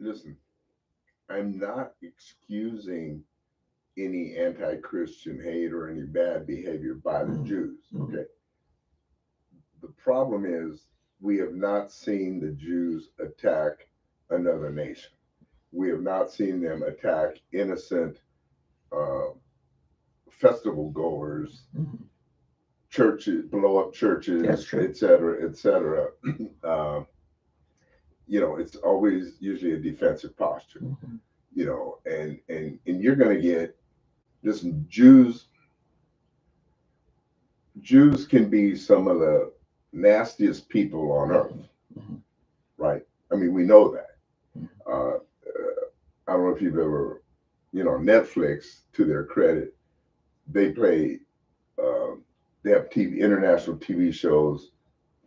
excusing any anti-Christian hate or any bad behavior by the Jews. Okay. The problem is we have not seen the Jews attack another nation. We have not seen them attack innocent festival goers, churches, blow up churches, et cetera, et cetera. It's always usually a defensive posture, and you're going to get this. Jews can be some of the nastiest people on earth, right? I mean, we know that. I don't know if you've ever, Netflix, to their credit, they play, they have international TV shows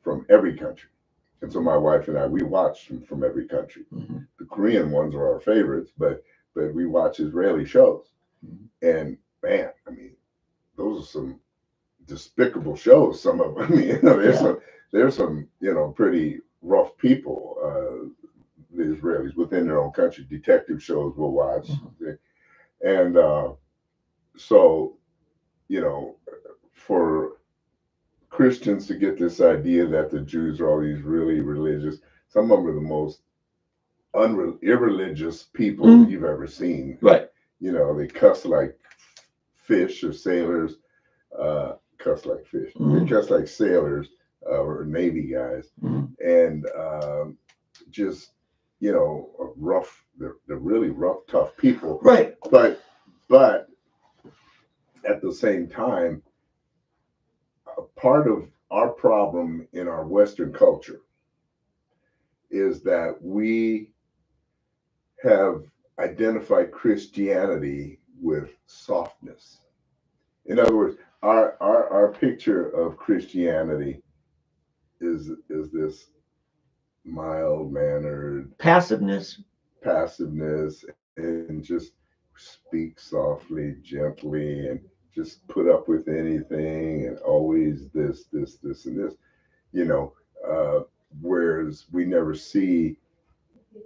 from every country. And so my wife and I, we watch them from every country. The Korean ones are our favorites, but we watch Israeli shows. And man, I mean, those are some despicable shows. Some of them, I mean, there's some, pretty rough people, the Israelis within their own country. Detective shows we'll watch. And so, for Christians to get this idea that the Jews are all these really religious, some of them are the most irreligious people you've ever seen. Right. They cuss like fish, or sailors cuss like fish. They cuss like sailors or Navy guys. And just, a rough they're really rough, tough people. Right. But at the same time, a part of our problem in our Western culture is that we have identified Christianity with softness. In other words, our picture of Christianity is this mild mannered Passiveness. and just speak softly, gently, and just put up with anything, and always this, and this, you know. Whereas we never see,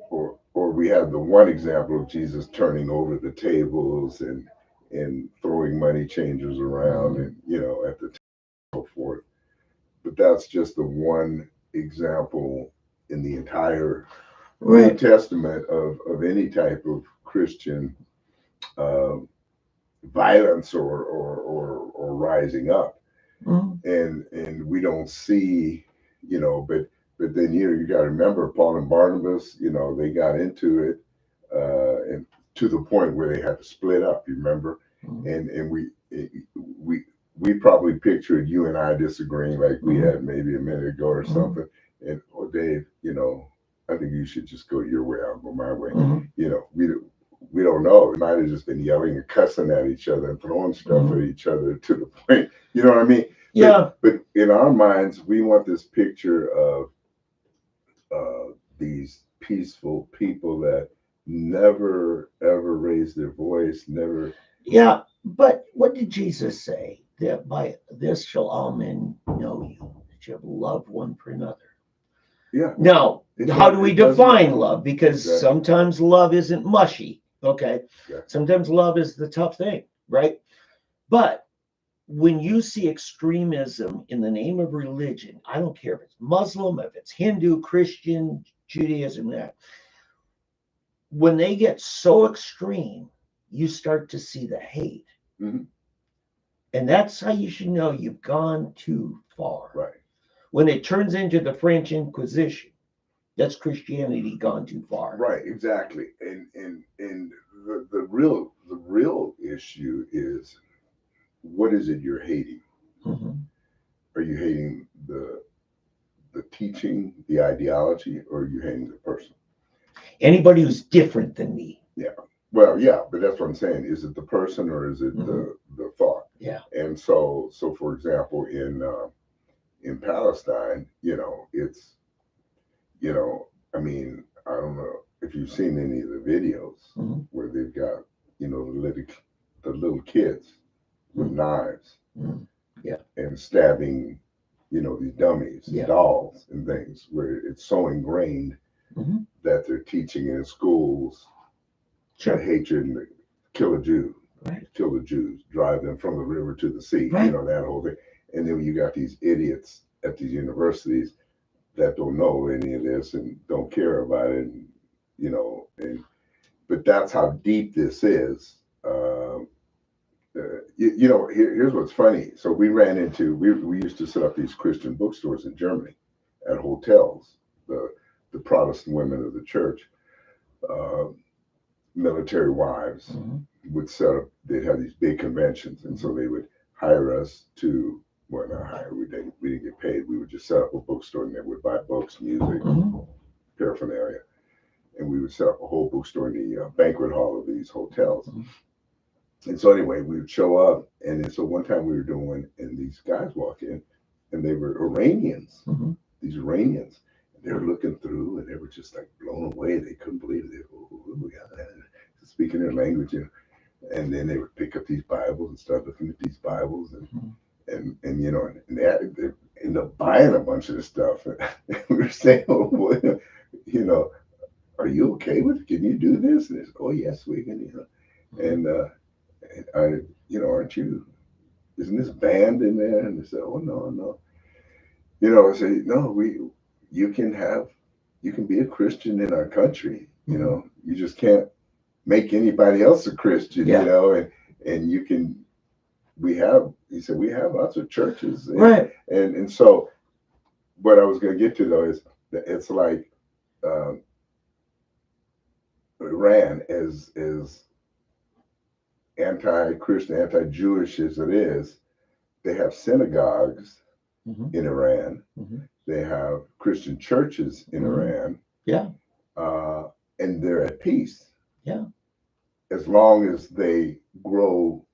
or we have the one example of Jesus turning over the tables and throwing money changers around, and at the so forth. But that's just the one example in the entire New Testament of any type of Christian violence or rising up. And we don't see, but then you got to remember Paul and Barnabas, they got into it and to the point where they had to split up, you remember? And we probably pictured you and I disagreeing like we had maybe a minute ago or something. And Dave, I think you should just go your way, I'll go my way. We don't know. We might have just been yelling and cussing at each other and throwing stuff at each other to the point, you know what I mean? Yeah. But in our minds, we want this picture of these peaceful people that never ever raise their voice, never. Yeah, but what did Jesus say? That by this shall all men know you, that you have loved one for another. Yeah. Now, how do we define love? Because sometimes love isn't mushy. Okay. Sometimes love is the tough thing, right? But when you see extremism in the name of religion, I don't care if it's Muslim, if it's Hindu, Christian, Judaism, that when they get so extreme, you start to see the hate. And that's how you should know you've gone too far. Right. When it turns into the French Inquisition, that's Christianity gone too far. Right, exactly. And the real issue is, what is it you're hating? Are you hating the teaching, the ideology, or are you hating the person? Anybody who's different than me. Yeah. Well, yeah, but that's what I'm saying. Is it the person or is it the thought? Yeah. And so for example, in Palestine, it's, I mean, I don't know if you've seen any of the videos where they've got, the little kids with knives and stabbing, these dummies, dolls and things, where it's so ingrained that they're teaching in schools the hatred and kill a Jew, kill the Jews, drive them from the river to the sea, that whole thing. And then you got these idiots at these universities that don't know any of this and don't care about it, but that's how deep this is. Here's what's funny. So we ran into, we used to set up these Christian bookstores in Germany at hotels, the Protestant women of the church, military wives would set up, they'd have these big conventions, and so they would hire us to, well, not hire, we didn't get paid, we would just set up a bookstore and they would buy books, music, paraphernalia, and we would set up a whole bookstore in the banquet hall of these hotels. And so anyway, we would show up, and then so one time we were doing, and these guys walk in, and they were Iranians, these Iranians. They were looking through, and they were just like blown away. They couldn't believe it. Speaking their language, and then they would pick up these Bibles and start looking at these Bibles, and they end up buying a bunch of this stuff. And we were saying, "Oh boy, are you okay with it? Can you do this?" And they said, "Oh yes, we can." And aren't you? Isn't this banned in there? And they said, "Oh no." I say, "No, you can be a Christian in our country. You just can't make anybody else a Christian, and you can, he said, we have lots of churches." And so what I was going to get to though is that it's like, Iran, as anti-Christian, anti-Jewish as it is, they have synagogues in Iran. They have Christian churches in Iran. Yeah. And they're at peace. Yeah. As long as they grow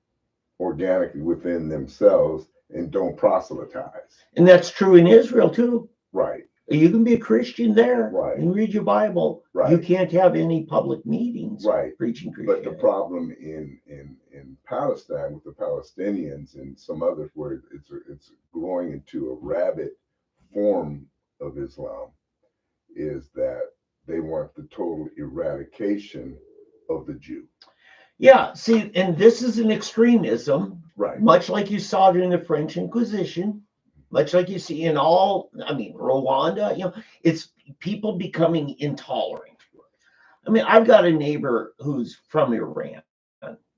organically within themselves and don't proselytize. And that's true in Israel too. Right. You can be a Christian there and read your Bible. Right. You can't have any public meetings preaching Christianity. But the problem in Palestine with the Palestinians and some others, where it's growing into a rabid form of Islam, is that they want the total eradication of the Jew. Yeah, see, and this is an extremism, right? Much like you saw during the French Inquisition, much like you see in Rwanda. It's people becoming intolerant. I mean, I've got a neighbor who's from Iran,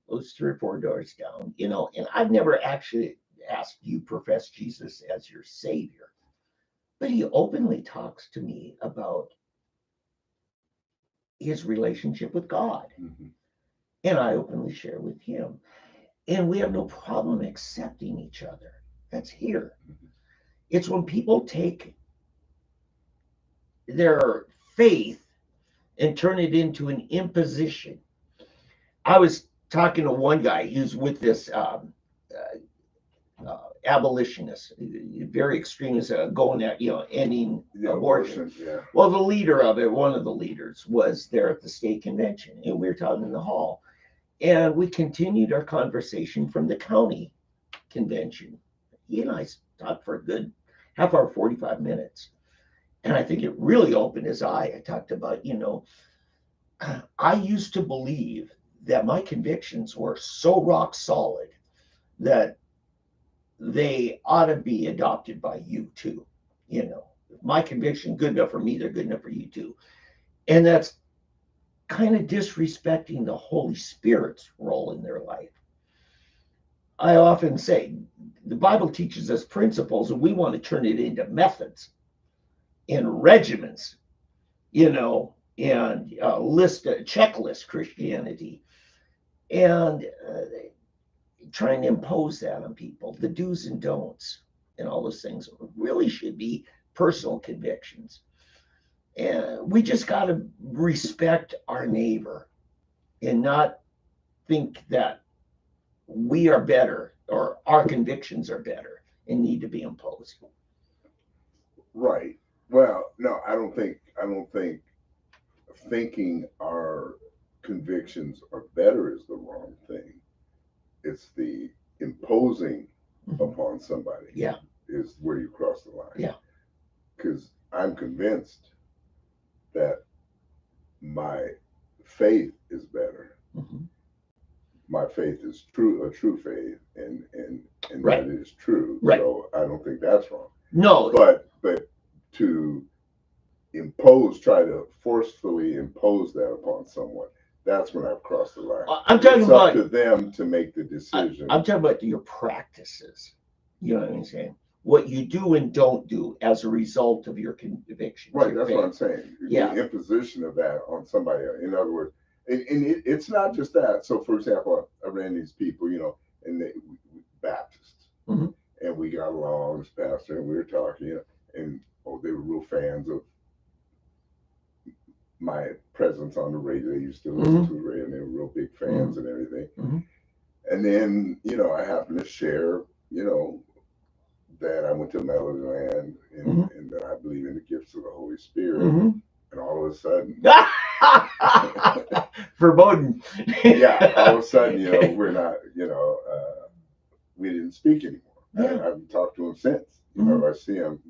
who's 3 or 4 doors down, and I've never actually asked, "Do you profess Jesus as your savior?" But he openly talks to me about his relationship with God. And I openly share with him. And we have no problem accepting each other. That's here. It's when people take their faith and turn it into an imposition. I was talking to one guy who's with this abolitionist, very extremist, going at, ending abortion. Yeah. Well, the leader of it, one of the leaders, was there at the state convention, and we were talking in the hall. And we continued our conversation from the county convention. He and I talked for a good half hour, 45 minutes. And I think it really opened his eye. I talked about, I used to believe that my convictions were so rock solid that they ought to be adopted by you too. If my conviction good enough for me, they're good enough for you too. And that's kind of disrespecting the Holy Spirit's role in their life. I often say the Bible teaches us principles, and we want to turn it into methods and regimens, and checklist Christianity, and trying to impose that on people, the do's and don'ts, and all those things really should be personal convictions. And we just got to respect our neighbor and not think that we are better or our convictions are better and need to be imposed. Right. Well, no, I don't think thinking our convictions are better is the wrong thing. It's the imposing upon somebody. Yeah. Is where you cross the line. Yeah. Because I'm convinced that my faith is better. My faith is a true faith, and that is true. Right. So I don't think that's wrong. No. But to try to forcefully impose that upon someone, that's when I've crossed the line. I'm talking about up to them to make the decision. I'm talking about your practices. You know what I'm saying? What you do and don't do as a result of your convictions. Right, that's what I'm saying. Yeah. The imposition of that on somebody else. In other words, and it's not just that. So, for example, I ran these people, and they Baptists, and we got along as pastor, and we were talking, and they were real fans of my presence on the radio. They used to listen to the radio, and they were real big fans and everything. And then, I happened to share, that I went to Melody Land and that I believe in the gifts of the Holy Spirit. And all of a sudden, verboten. Yeah, all of a sudden, we're not, we didn't speak anymore. Yeah. I haven't talked to them since. I see them.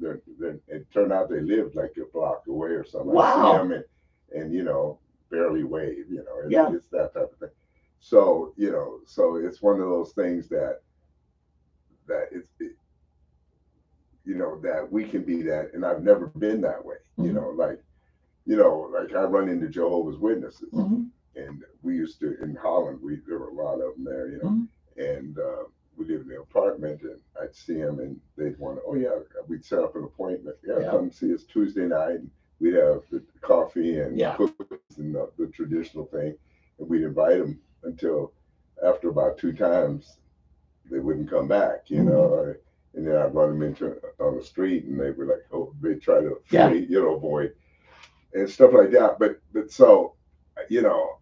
It turned out they lived like a block away or something. Wow. I see them and barely wave. Yeah. It's that type of thing. So so it's one of those things that that we can be that, and I've never been that way. Like I run into Jehovah's Witnesses, and we used to in Holland. There were a lot of them there, and we lived in an apartment, and I'd see them, and they'd want to. Oh yeah, we'd set up an appointment. Yeah, come see us Tuesday night. And we'd have the coffee and Yeah. cookies and the traditional thing, and we'd invite them until after about 2 times they wouldn't come back, you know. And then I'd run them into on the street, and they were like, oh, they try to flee, you know, avoid and stuff like that. But so, you know,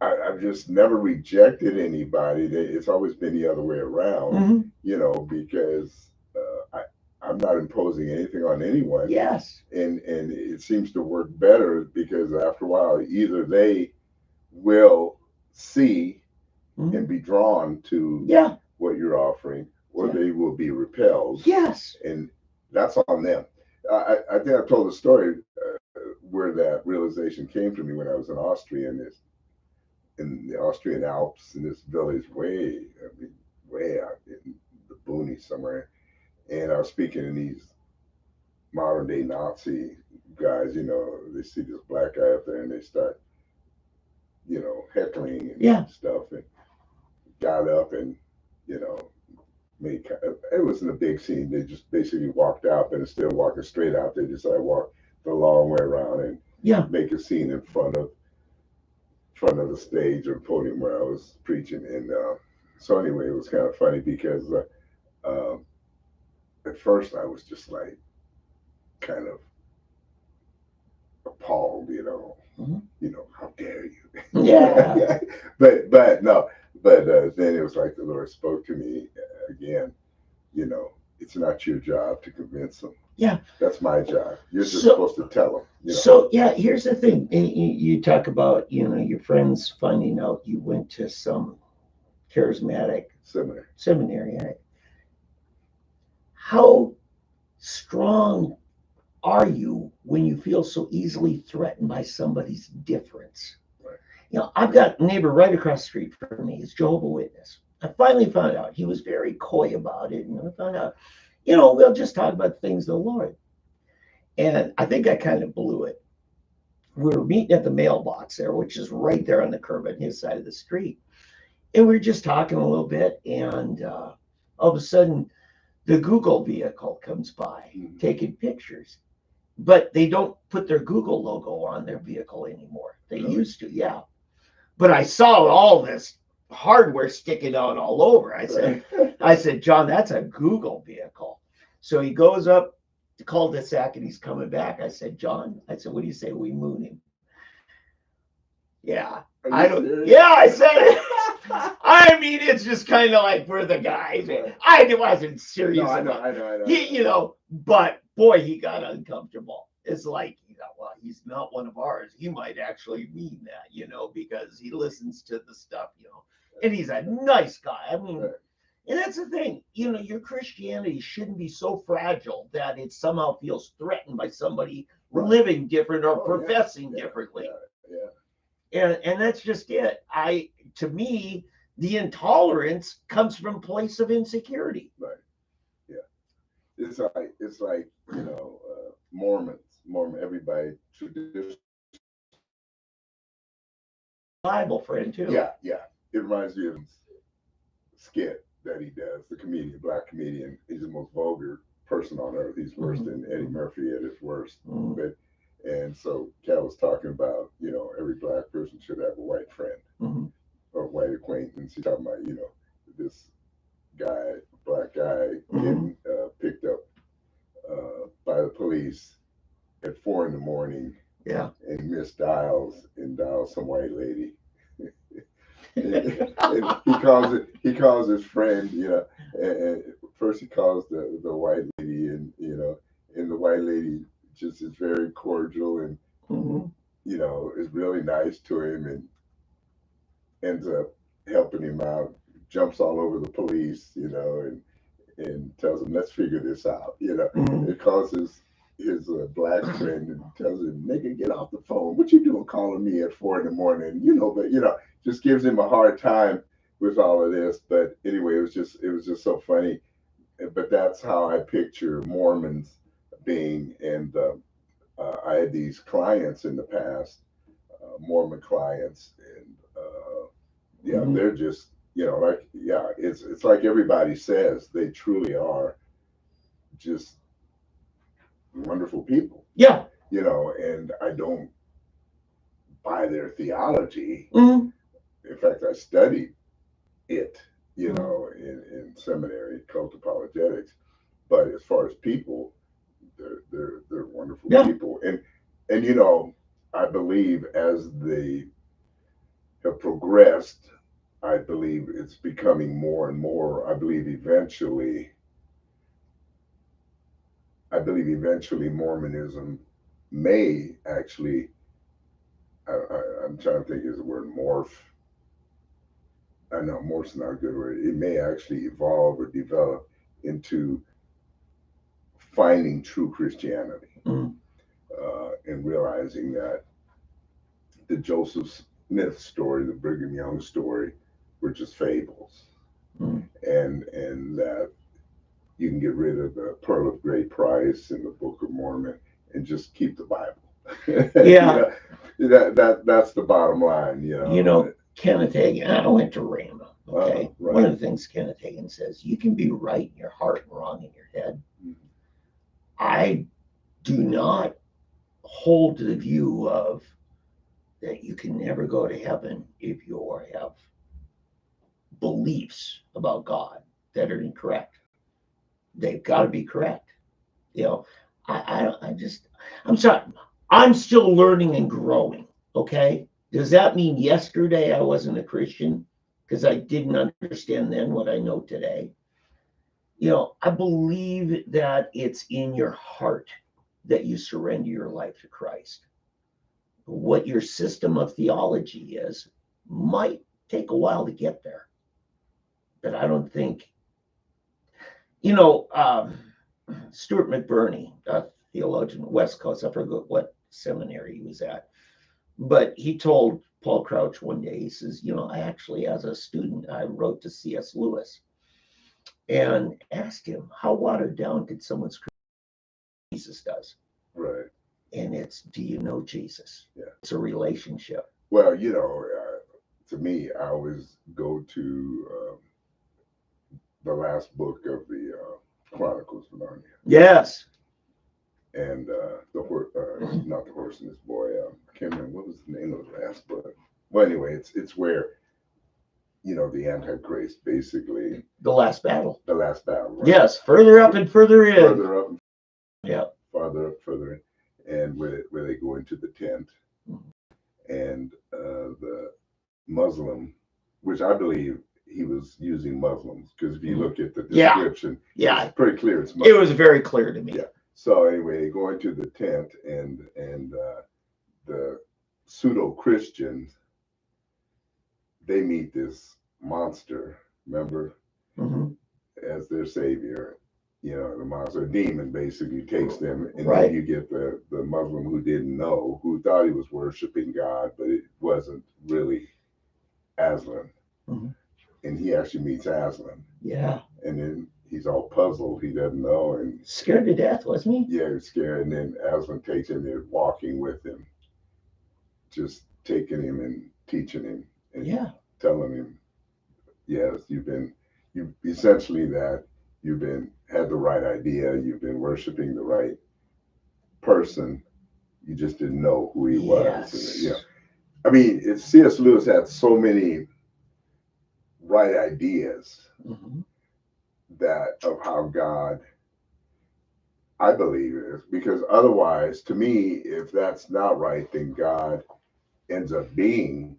I've just never rejected anybody. It's always been the other way around, you know, because I'm not imposing anything on anyone. Yes. And it seems to work better because after a while, either they will see and be drawn to what you're offering, or they will be repelled. Yes. And that's on them. I think I told a story where that realization came to me when I was in Austria, in the Austrian Alps, in this village way out in the boonies somewhere. And I was speaking to these modern day Nazi guys, you know, they see this black guy up there and they start, you know, heckling and stuff, and got up and, you know, it wasn't a big scene. They just basically walked out, but instead of walking straight out, they decided to walk the long way around and make a scene in front of the stage or podium where I was preaching. And so anyway, it was kind of funny because at first I was just like kind of appalled, you know, how dare you? Yeah. but no, but then it was like the Lord spoke to me again, you know, it's not your job to convince them. Yeah. That's my job. You're just supposed to tell them. You know? So, here's the thing. You talk about, you know, your friends finding out you went to some charismatic seminary. Right? How strong are you when you feel so easily threatened by somebody's difference? Right. You know, I've got a neighbor right across the street from me. He's Jehovah's Witness. I finally found out he was very coy about it. And I found out, you know, we'll just talk about things of the Lord. And I think I kind of blew it. We were meeting at the mailbox there, which is right there on the curb on his side of the street. And we were just talking a little bit. And all of a sudden, the Google vehicle comes by taking pictures. But they don't put their Google logo on their vehicle anymore. They used to, But I saw all this hardware sticking out all over. I said, John, that's a Google vehicle. So he goes up the cul-de-sac and he's coming back. I said, John, what do you say we moon him? Yeah. I don't. Yeah, I said it. I mean, it's just kind of like we're the guys. I wasn't serious. No, I know. You know, but boy, he got uncomfortable. It's like, you know, well, he's not one of ours. He might actually mean that, you know, because he listens to the stuff, you know, and he's a nice guy. I mean, and that's the thing, you know, your Christianity shouldn't be so fragile that it somehow feels threatened by somebody living different or professing differently. And that's just it. To me, the intolerance comes from a place of insecurity. Right. Yeah. It's like you know, Mormon, everybody traditional Bible friend too. Yeah. It reminds me of skit that he does. The comedian, black comedian. He's the most vulgar person on earth. He's worse than Eddie Murphy at his worst. And so Cal was talking about, you know, every black person should have a white friend or white acquaintance. He's talking about, you know, this guy, black guy, getting picked up by the police at 4 a.m. And misdials and dials some white lady. and he calls his friend, you know, and first he calls the white lady, and you know, and the white lady just is very cordial and you know, is really nice to him and ends up helping him out, jumps all over the police, you know, and tells him, let's figure this out, you know. It calls his black friend and tells him, nigga, get off the phone. What you doing calling me at 4 a.m? You know, but you know, just gives him a hard time with all of this. But anyway, it was just so funny. But that's how I picture Mormons being. And I had these clients in the past, Mormon clients, and they're just, you know, like, it's like everybody says, they truly are just wonderful people, Yeah. and I don't buy their theology. Mhm. In fact, I studied it, Mhm. in seminary, cult apologetics. But as far as people, they're wonderful Yeah. people, and I believe as they have progressed, I believe it's becoming more and more. I believe eventually Mormonism may actually. I'm trying to think of the word morph. I know morph's not a good word. It may actually evolve or develop into finding true Christianity, Mhm. and realizing that the Joseph Smith story, the Brigham Young story, were just fables, Mhm. and that you can get rid of the Pearl of Great Price and the Book of Mormon and just keep the Bible. Yeah. That's the bottom line. Kenneth Hagin, I went to Rhema. Okay. Right. One of the things Kenneth Hagin says, you can be right in your heart and wrong in your head. Mhm. I do not hold to the view of that you can never go to heaven if you have beliefs about God that are incorrect. They've got to be correct. I'm sorry. I'm still learning and growing. Okay. Does that mean yesterday I wasn't a Christian because I didn't understand then what I know today? I believe that it's in your heart that you surrender your life to Christ. What your system of theology is might take a while to get there, but I don't think, Stuart McBurney, a theologian, West Coast, I forget what seminary he was at, but he told Paul Crouch one day, he says, I actually, as a student, I wrote to C.S. Lewis and asked him, how watered down could someone's Jesus does? Right. And it's, do you know Jesus? Yeah. It's a relationship. Well, to me, I always go to the last book of the Chronicles of Narnia. Yes. And not the horse and his boy. I can't remember what was the name of the last book. Well, anyway, it's where the Antichrist, basically The last battle. the last battle. Right? Yes, further up and further in. Further up. Yeah. Farther up, further in, and where they go into the tent, and the Muslim, which I believe he was using Muslims, because if you look at the description, it's pretty clear it's Muslim. It was very clear to me. Yeah. So anyway, they go into the tent, and the pseudo Christians, they meet this monster, remember, as their savior. The monster, demon, basically takes them, and then you get the Muslim who didn't know, who thought he was worshiping God, but it wasn't really Aslan. And he actually meets Aslan. Yeah. And then he's all puzzled. He doesn't know. And scared to death, wasn't he? Yeah, he's scared. And then Aslan takes him there, walking with him, just taking him and teaching him, and telling him, yes, you've essentially that you've had the right idea. You've been worshiping the right person. You just didn't know who he was. And, I mean, C.S. Lewis had so many right ideas that of how God, I believe, is, because otherwise, to me, if that's not right, then God ends up being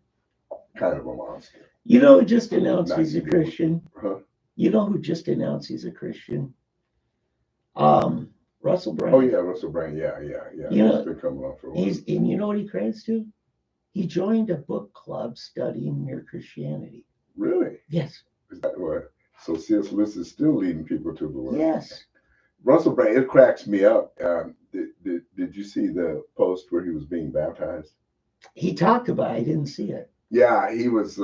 kind of a monster. Who just announced he's a Christian? Huh? You know who just announced he's a Christian? Russell Brand. Oh yeah, Russell Brand. Yeah. He's been coming on for a while. And you know what he credits to? He joined a book club studying mere Christianity. Really? Yes. Is that what? So C.S. Lewis is still leading people to the Lord. Yes. Russell Brand, it cracks me up. Did you see the post where he was being baptized? He talked about it. I didn't see it. Yeah, he was.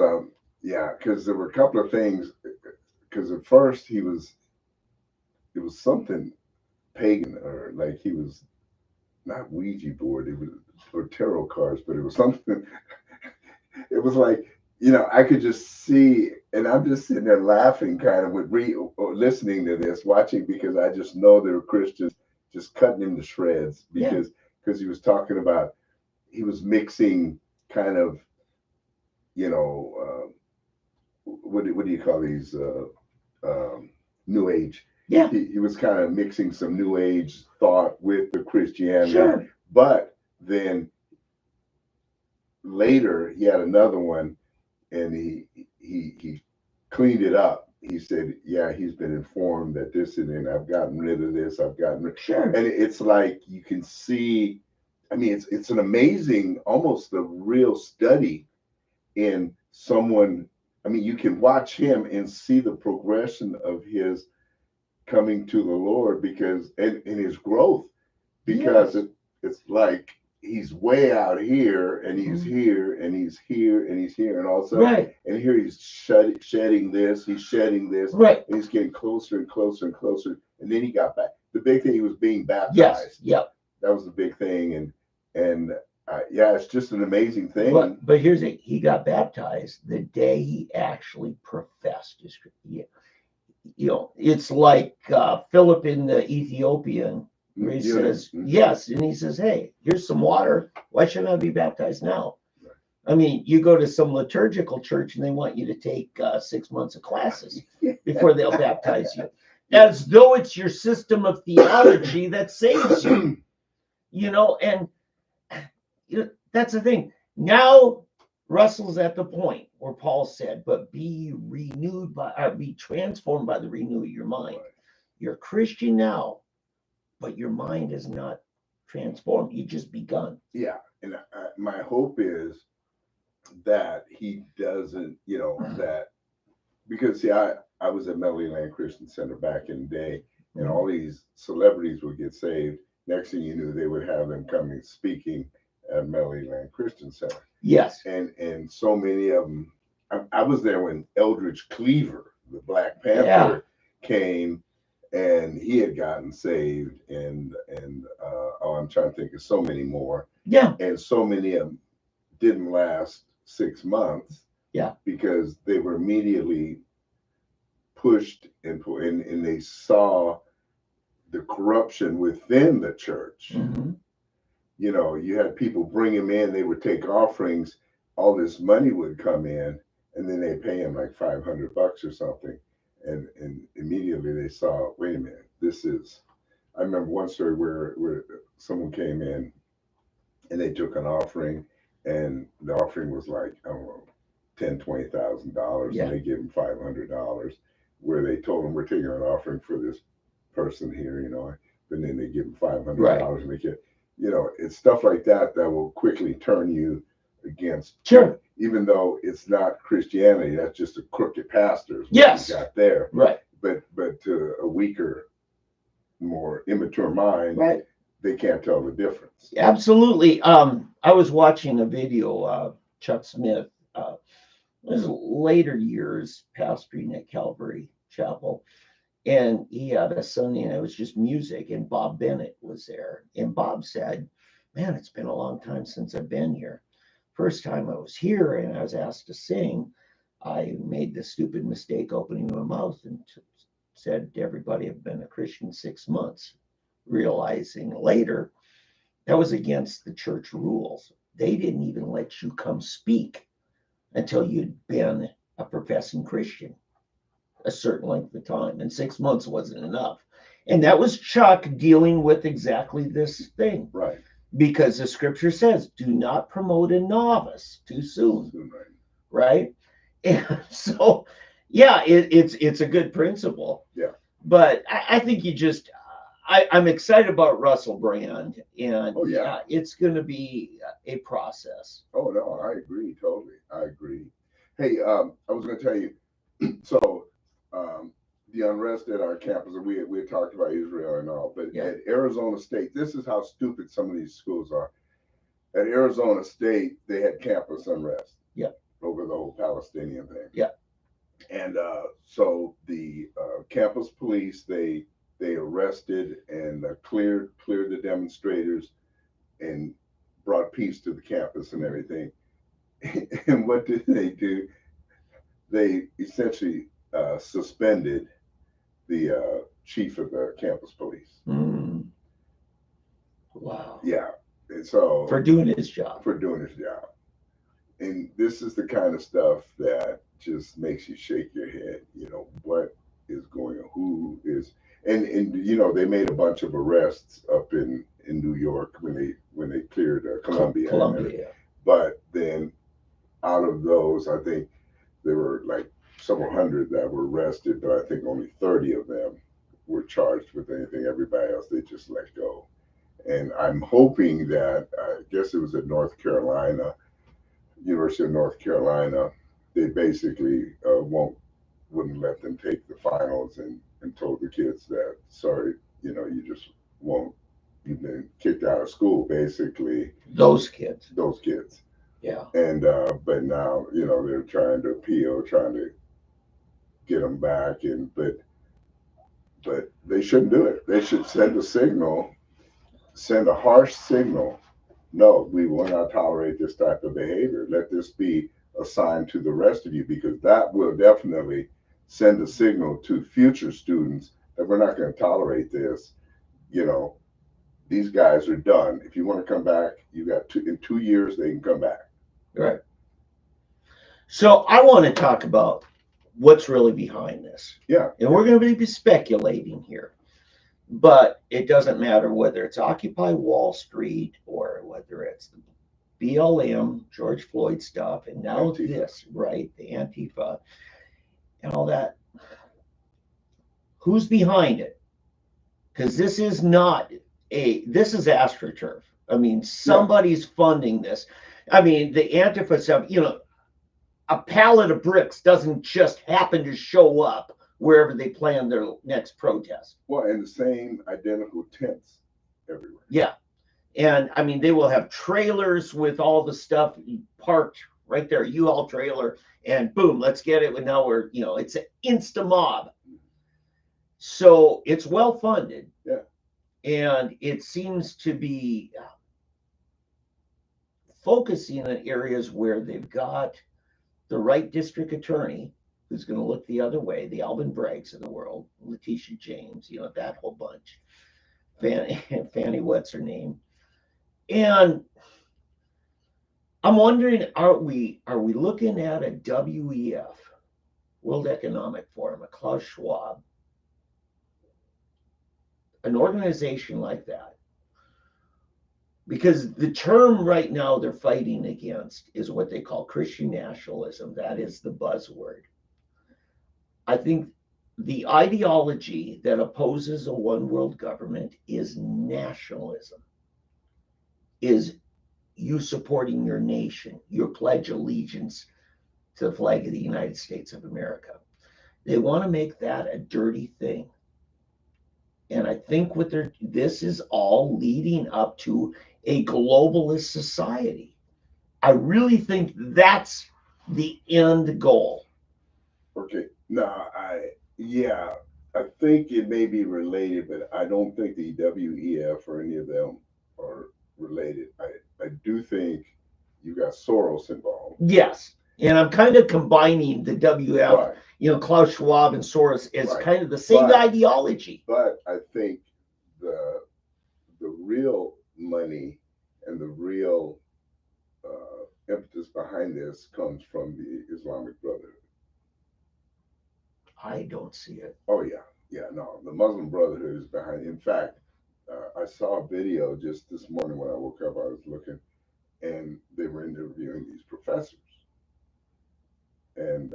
Because there were a couple of things. Because at first it was something pagan, or like he was not Ouija board, it was, or tarot cards, but it was something. It was like, I could just see, and I'm just sitting there laughing, kind of with listening to this, watching, because I just know there were Christians just cutting him to shreds because he was talking about, he was mixing kind of, you know, what do you call these, New Age. Yeah. He was kind of mixing some New Age thought with the Christianity. Sure. But then later he had another one, and he cleaned it up. He said, yeah, he's been informed that this and I've gotten rid of this, I've gotten rid. Sure. And it's like you can see, I mean, it's an amazing, almost a real study in someone. I mean, you can watch him and see the progression of his coming to the Lord, because and his growth, because it's like he's way out here, and he's here, and he's here, and he's here, and all of a sudden, and here he's shedding this, he's shedding this, and he's getting closer and closer and closer, and then he got back. The big thing, he was being baptized. Yes. Yep. That was the big thing, and yeah, it's just an amazing thing. But here's it: he got baptized the day he actually professed his. You know, it's like Philip in the Ethiopian, where he says, yes, and he says, hey, here's some water. Why shouldn't I be baptized now? Right. I mean, you go to some liturgical church and they want you to take 6 months of classes before they'll baptize you, as though it's your system of theology that saves you. You know, and that's the thing. Now, Russell's at the point where Paul said, but be transformed by the renewal of your mind. Right. You're a Christian now, but your mind is not transformed. You just begun. Yeah. And my hope is that he doesn't, you know, that, because see, I was at Melody Land Christian Center back in the day, and all these celebrities would get saved. Next thing you knew, they would have them coming speaking at Melody Land Christian Center. Yes. And so many of them, I was there when Eldridge Cleaver, the Black Panther, came, and he had gotten saved, and I'm trying to think of so many more. Yeah. And so many of them didn't last 6 months. Yeah. Because they were immediately pushed and they saw the corruption within the church. Mm-hmm. You know, you had people bring him in, they would take offerings, all this money would come in, and then they pay him like $500 or something. And immediately they saw, wait a minute, I remember one story where someone came in and they took an offering, and the offering was like, I don't know, $10,000, $20,000, and they gave him $500, where they told him, we're taking an offering for this person here, you know, but then they give him $500 and they get, you know, it's stuff like that will quickly turn you against. Sure. Even though it's not Christianity, that's just a crooked pastor. Yes. You got there. Right. But to a weaker, more immature mind, they can't tell the difference. Absolutely. I was watching a video of Chuck Smith, his later years pastoring at Calvary Chapel. And he had a Sunday, and it was just music, and Bob Bennett was there. And Bob said, man, it's been a long time since I've been here. First time I was here and I was asked to sing, I made the stupid mistake opening my mouth and said to everybody, I've been a Christian 6 months, realizing later that was against the church rules. They didn't even let you come speak until you'd been a professing Christian a certain length of time, and 6 months wasn't enough. And that was Chuck dealing with exactly this thing. Right. Because the scripture says, do not promote a novice too soon. Right. And so, yeah, it's a good principle. Yeah. But I think you just, I'm excited about Russell Brand, and it's going to be a process. Oh, no, I agree. Totally. I agree. Hey, I was going to tell you, so, the unrest at our campus, and we had talked about Israel and all, but at Arizona State, this is how stupid some of these schools are. At Arizona State, they had campus unrest over the whole Palestinian thing. Yeah. And so the campus police, they arrested and cleared the demonstrators and brought peace to the campus and everything. And what did they do? They essentially suspended the chief of the campus police. Wow. Yeah. And so For doing his job. for doing his job. And this is the kind of stuff that just makes you shake your head. You know, what is going on? Who is and you know, they made a bunch of arrests up in New York when they cleared Columbia. Columbia. But then out of those, I think there were like several hundred that were arrested, but I think only 30 of them were charged with anything. Everybody else they just let go. And I'm hoping that I guess it was at North Carolina, University of North Carolina, they basically wouldn't let them take the finals and told the kids that sorry, you know, you just won't. You've been kicked out of school, basically. Those kids. Those kids. Yeah. And but now you know they're trying to appeal, trying to get them back, and but they shouldn't do it. They should send a signal, send a harsh signal. No, we will not tolerate this type of behavior. Let this be a sign to the rest of you, because that will definitely send a signal to future students that we're not going to tolerate this. You know, these guys are done. If you want to come back, you got in 2 years they can come back. Right. So I want to talk about what's really behind this. Yeah. And we're going to be speculating here. But it doesn't matter whether it's Occupy Wall Street or whether it's the BLM, George Floyd stuff, and now Antifa. this, right? The Antifa and all that. Who's behind it? Because this is not this is AstroTurf. I mean, somebody's funding this. I mean, the Antifa stuff, you know, a pallet of bricks doesn't just happen to show up wherever they plan their next protest. Well, and the same identical tents everywhere. Yeah. And I mean, they will have trailers with all the stuff parked right there, U-Haul trailer, and boom, let's get it. And now we're, you know, it's an insta mob. So it's well funded. Yeah. And it seems to be focusing on areas where they've got the right district attorney who's going to look the other way, the Alvin Braggs of the world, Letitia James, you know, that whole bunch. Fannie, what's her name? And I'm wondering, are we looking at a WEF, World Economic Forum, a Klaus Schwab, an organization like that? Because the term right now they're fighting against is what they call Christian nationalism. That is the buzzword. I think the ideology that opposes a one world government is nationalism, is you supporting your nation, your pledge allegiance to the flag of the United States of America. They want to make that a dirty thing. And I think this is all leading up to a globalist society. I really think that's the end goal. Okay. No, I think it may be related, but I don't think the WEF or any of them are related. I do think you got Soros involved. Yes. And I'm kind of combining the WF, right. You know, Klaus Schwab and Soros as right. Kind of the same ideology. But I think the real money and the real impetus behind this comes from the Islamic Brotherhood. I don't see it. Oh, yeah, no. The Muslim Brotherhood is behind. In fact, I saw a video just this morning when I woke up. I was looking, and they were interviewing these professors, and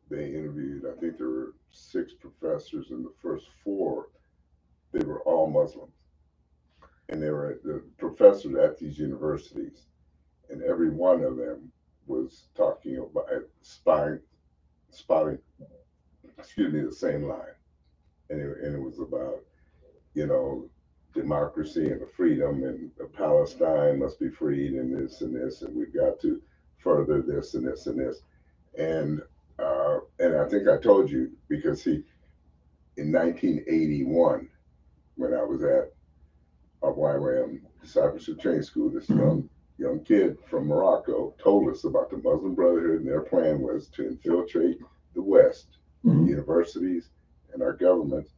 they interviewed. I think there were 6 professors, and the first 4, they were all Muslims, and they were the professors at these universities, and every one of them was talking about spotting, the same line, and it was about, you know, democracy and the freedom, and Palestine must be freed, and this and this, and we've got to further this and this and this, and I think I told you, because in 1981, when I was at YWAM Discipleship Training School, this young kid from Morocco told us about the Muslim Brotherhood, and their plan was to infiltrate the West, universities and our governments,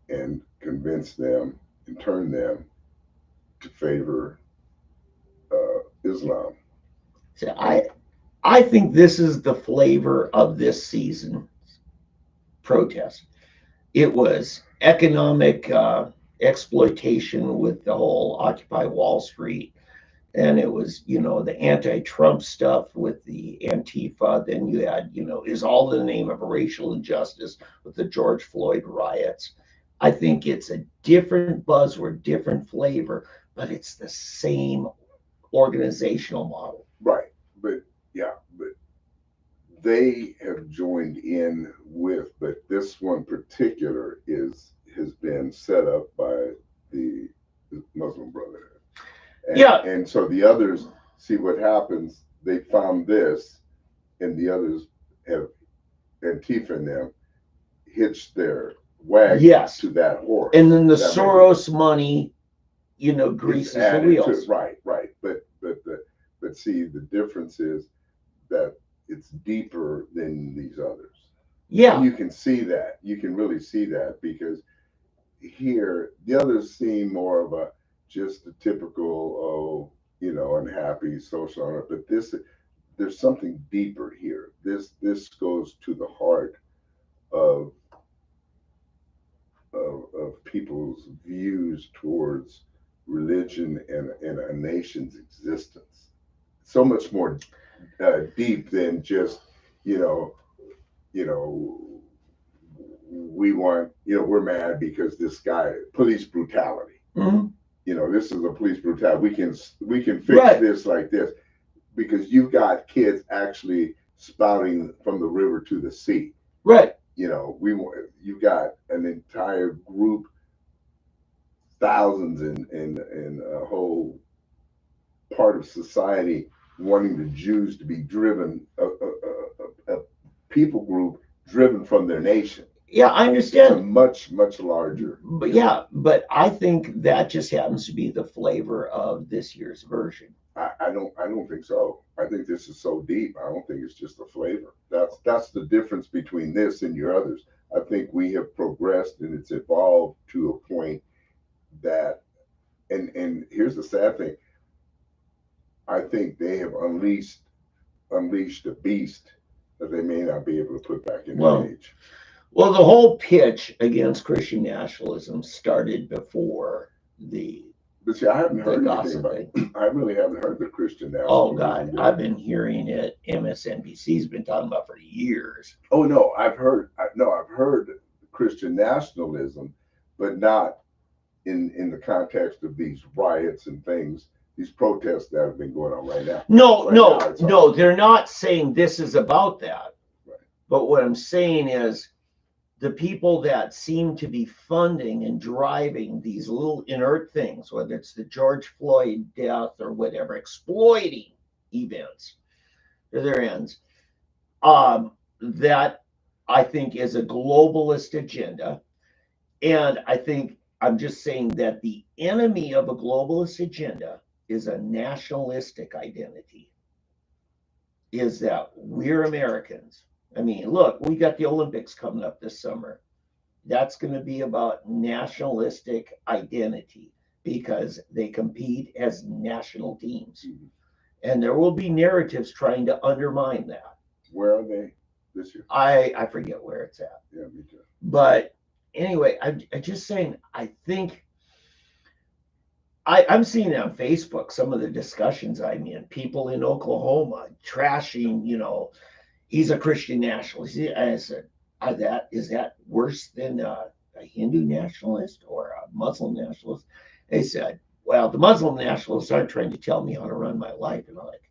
and convince them and turn them to favor Islam. So I think this is the flavor of this season protest. It was economic exploitation with the whole Occupy Wall Street. And it was, the anti-Trump stuff with the Antifa. Then you had, is all in the name of racial injustice with the George Floyd riots. I think it's a different buzzword, different flavor, but it's the same organizational model. Right. But they have joined in with, but this one particular has been set up by the Muslim Brotherhood. And so the others see what happens. They found this, and the others have Antifa and them hitched their wagon to that horse. And then the Soros money, greases the wheels. Right. But see, the difference is that it's deeper than these others. Yeah. And you can see that. You can really see that because here the others seem more of just a typical, unhappy social owner. But there's something deeper here. This goes to the heart of people's views towards religion and a nation's existence. So much more deep than just, we want, we're mad because this guy, police brutality. Mm-hmm. This is a police brutality. We can fix this like this, because you've got kids actually spouting from the river to the sea. Right. You got an entire group, thousands in a whole part of society wanting the Jews to be driven, a people group driven from their nation. Yeah, I understand. It's a much, much larger. But I think that just happens to be the flavor of this year's version. I don't think so. I think this is so deep. I don't think it's just a flavor. That's the difference between this and your others. I think we have progressed and it's evolved to a point that, and here's the sad thing. I think they have unleashed a beast that they may not be able to put back in the cage. Well, the whole pitch against Christian nationalism started before the. But see, I haven't heard anything about it. I really haven't heard the Christian nationalism. Oh God, I've been hearing it. MSNBC's been talking about for years. Oh no, I've heard Christian nationalism, but not in the context of these riots and things, these protests that have been going on right now. No, they're not saying this is about that. Right. But what I'm saying is, the people that seem to be funding and driving these little inert things, whether it's the George Floyd death or whatever, exploiting events to their ends, that I think is a globalist agenda. And I'm just saying that the enemy of a globalist agenda is a nationalistic identity, is that we're Americans. I mean, look, we got the Olympics coming up this summer. That's going to be about nationalistic identity because they compete as national teams. Mm-hmm. And there will be narratives trying to undermine that. Where are they this year? I forget where it's at. Yeah, me too. But anyway, I'm just saying, I think I'm seeing on Facebook some of the discussions I'm in, people in Oklahoma trashing, he's a Christian nationalist. I said, is that worse than a Hindu nationalist or a Muslim nationalist? They said, well, the Muslim nationalists aren't trying to tell me how to run my life. And I'm like,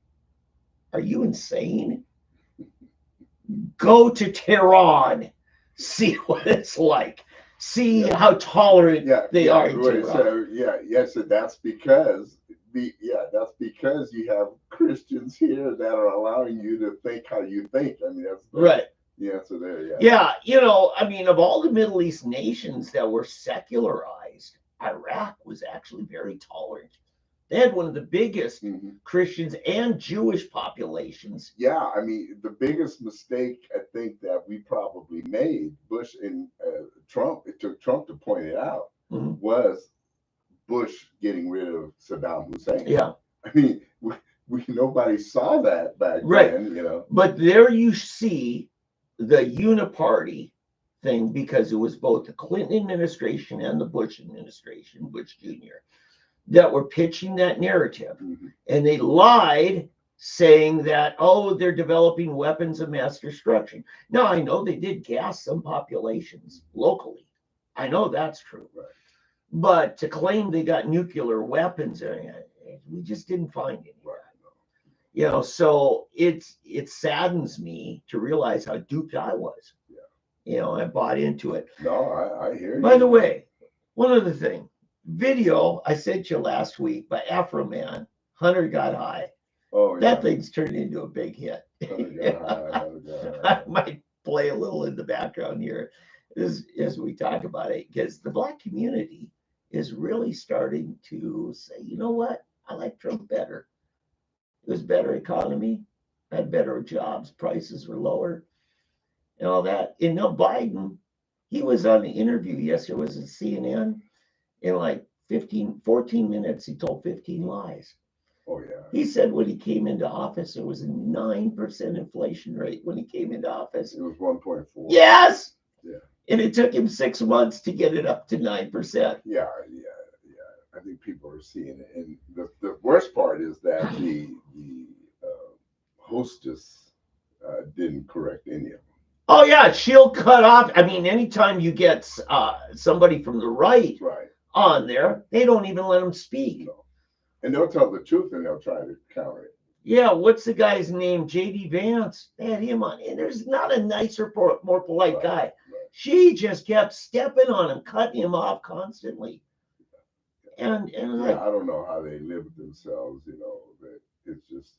are you insane? Go to Tehran, see what it's like. See how tolerant they are in Tehran. So that's because you have Christians here that are allowing you to think how you think. I mean, that's right. The answer there. Yeah. I mean, of all the Middle East nations that were secularized, Iraq was actually very tolerant. They had one of the biggest Christians and Jewish populations. Yeah, I mean, the biggest mistake I think that we probably made, Bush and Trump, it took Trump to point it out, was Bush getting rid of Saddam Hussein. Yeah. I mean, nobody saw that back Right. then, you know. But there you see the uniparty thing, because it was both the Clinton administration and the Bush administration, Bush Jr., that were pitching that narrative. Mm-hmm. And they lied, saying that, oh, they're developing weapons of mass destruction. Now, I know they did gas some populations locally. I know that's true. Right. But to claim they got nuclear weapons, we just didn't find any. Right. You know, so it saddens me to realize how duped I was. Yeah. You know, I bought into it. No, I hear you. By the way, one other thing, video I sent you last week by Afro Man, Hunter Got High. Oh, yeah. That thing's turned into a big hit. Hunter got high. I might play a little in the background here as we talk about it, because the Black community is really starting to say, you know what, I like Trump better. It was better economy, had better jobs, prices were lower, and all that. And now Biden, he was on the interview yesterday, was at CNN, in like 14 minutes, he told 15 lies. Oh, yeah. He said when he came into office, there was a 9% inflation rate when he came into office. It was 1.4. Yes! Yeah. And it took him 6 months to get it up to 9%. Yeah. I think people are seeing it. And the worst part is that the hostess didn't correct any of them. Oh, yeah, she'll cut off. I mean, anytime you get somebody from the right on there, they don't even let them speak. No. And they'll tell the truth and they'll try to counter it. Yeah, what's the guy's name? J.D. Vance. They had him on. And there's not a nicer, more polite guy. Right. She just kept stepping on him, cutting him off constantly. And yeah, like, I don't know how they live with themselves, you know, that it's just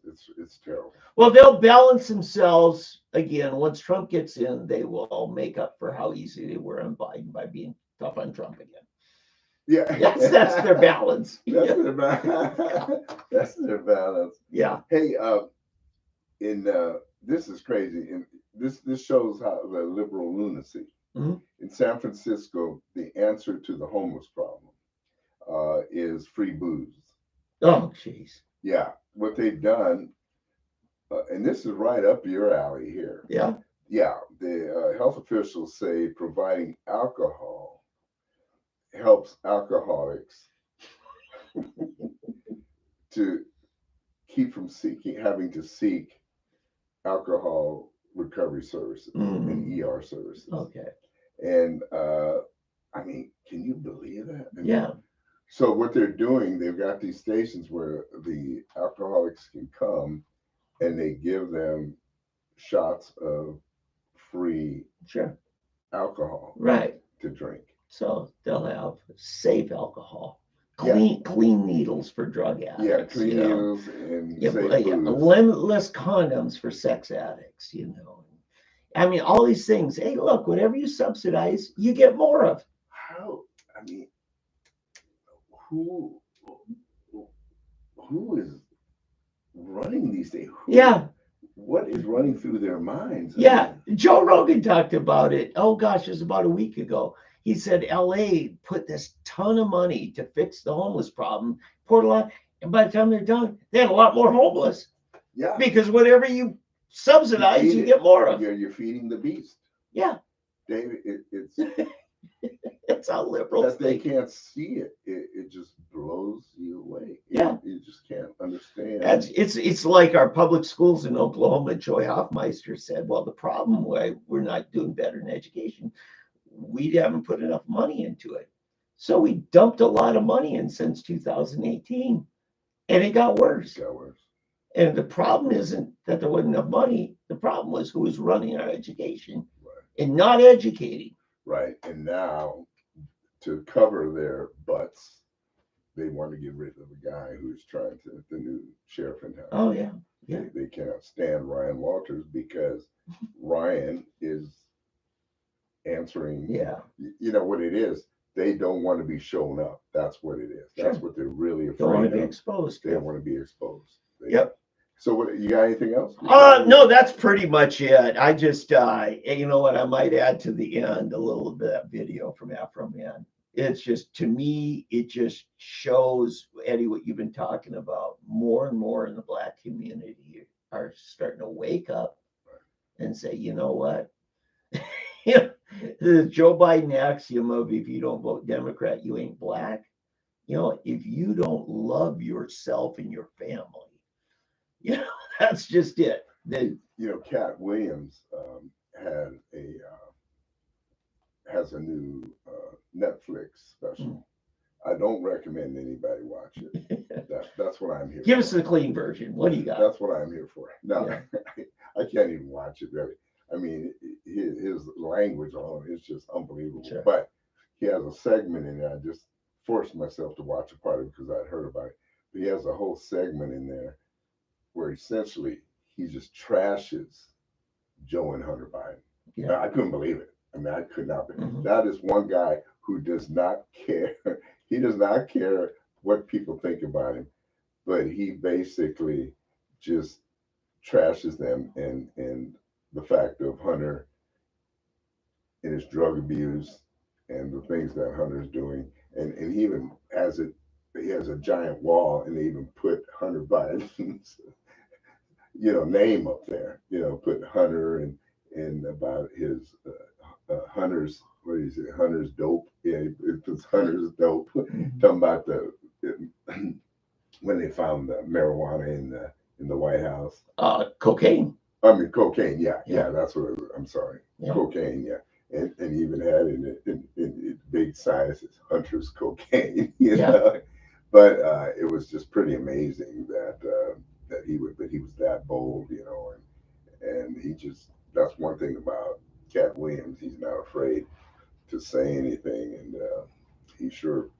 it's terrible. Well, they'll balance themselves again. Once Trump gets in, they will make up for how easy they were on Biden by being tough on Trump again. Yeah, that's their balance. That's their balance. Yeah. Hey, this is crazy, and this shows how the liberal lunacy. Mm-hmm. In San Francisco, the answer to the homeless problem is free booze. Oh, jeez. Yeah, what they've done, and this is right up your alley here. Yeah. Yeah, the health officials say providing alcohol helps alcoholics to keep from having to seek alcohol recovery services and ER services. Okay. And I mean, can you believe that? Yeah. So what they're doing, they've got these stations where the alcoholics can come and they give them shots of free alcohol to drink. So they'll have safe alcohol, clean needles for drug addicts. Yeah, clean needles and safe booze. Limitless condoms for sex addicts, you know. I mean, all these things. Hey, look, whatever you subsidize, you get more of. How? I mean, who is running these things? What is running through their minds? Yeah, Joe Rogan talked about it. Oh gosh, it was about a week ago. He said LA put this ton of money to fix the homeless problem, poured a lot, and by the time they're done, they had a lot more homeless. Yeah, because whatever you subsidize, you get more of. You're feeding the beast. Yeah, David, it's it's how liberals think. They can't see it. It just blows you away. You just can't understand. It's like our public schools in Oklahoma. Joy Hoffmeister said, well, the problem why we're not doing better in education, we haven't put enough money into it. So we dumped a lot of money in since 2018, and it got worse. And the problem isn't that there wasn't enough money. The problem was who was running our education and not educating. Right. And now, to cover their butts, they want to get rid of the guy who's trying to, the new sheriff in town. Oh, yeah. They cannot stand Ryan Walters because Ryan is answering. Yeah. You know what it is? They don't want to be shown up. That's what it is. That's what they're really afraid of. Don't want to be exposed. They want to be exposed. Yep. So what, you got anything else? No, that's pretty much it. I just, you know what, I might add to the end a little bit of video from Afro Man. It's just, to me, it just shows, Eddie, what you've been talking about. More and more in the Black community are starting to wake up and say, you know what? The Joe Biden axiom of, if you don't vote Democrat, you ain't Black. If you don't love yourself and your family, that's just it. Cat Williams has a new Netflix special. I don't recommend anybody watch it. That's what I'm here Give for. us the clean version. What do you got? That's what I'm here for. No, I can't even watch it, really. I mean, his language on it is just unbelievable. Sure. But he has a segment in there. I just forced myself to watch a part of it because I'd heard about it. But he has a whole segment in there where essentially he just trashes Joe and Hunter Biden. Yeah. I couldn't believe it. I mean, I could not. That is one guy who does not care. He does not care what people think about him, but he basically just trashes them and the fact of Hunter and his drug abuse and the things that Hunter's doing. And he even has it. He has a giant wall, and they even put Hunter Biden's name up there. Put Hunter and about his Hunter's, what is it? Hunter's dope. Yeah, it was Hunter's dope. Talking about when they found the marijuana in the White House. Cocaine. I mean, cocaine. Yeah, that's what it was. I'm sorry. Yeah. Cocaine. Yeah. And even had in big sizes Hunter's cocaine. You know? But it was just pretty amazing that he was that bold, and he just, that's one thing about Cat Williams. He's not afraid to say anything, and he sure.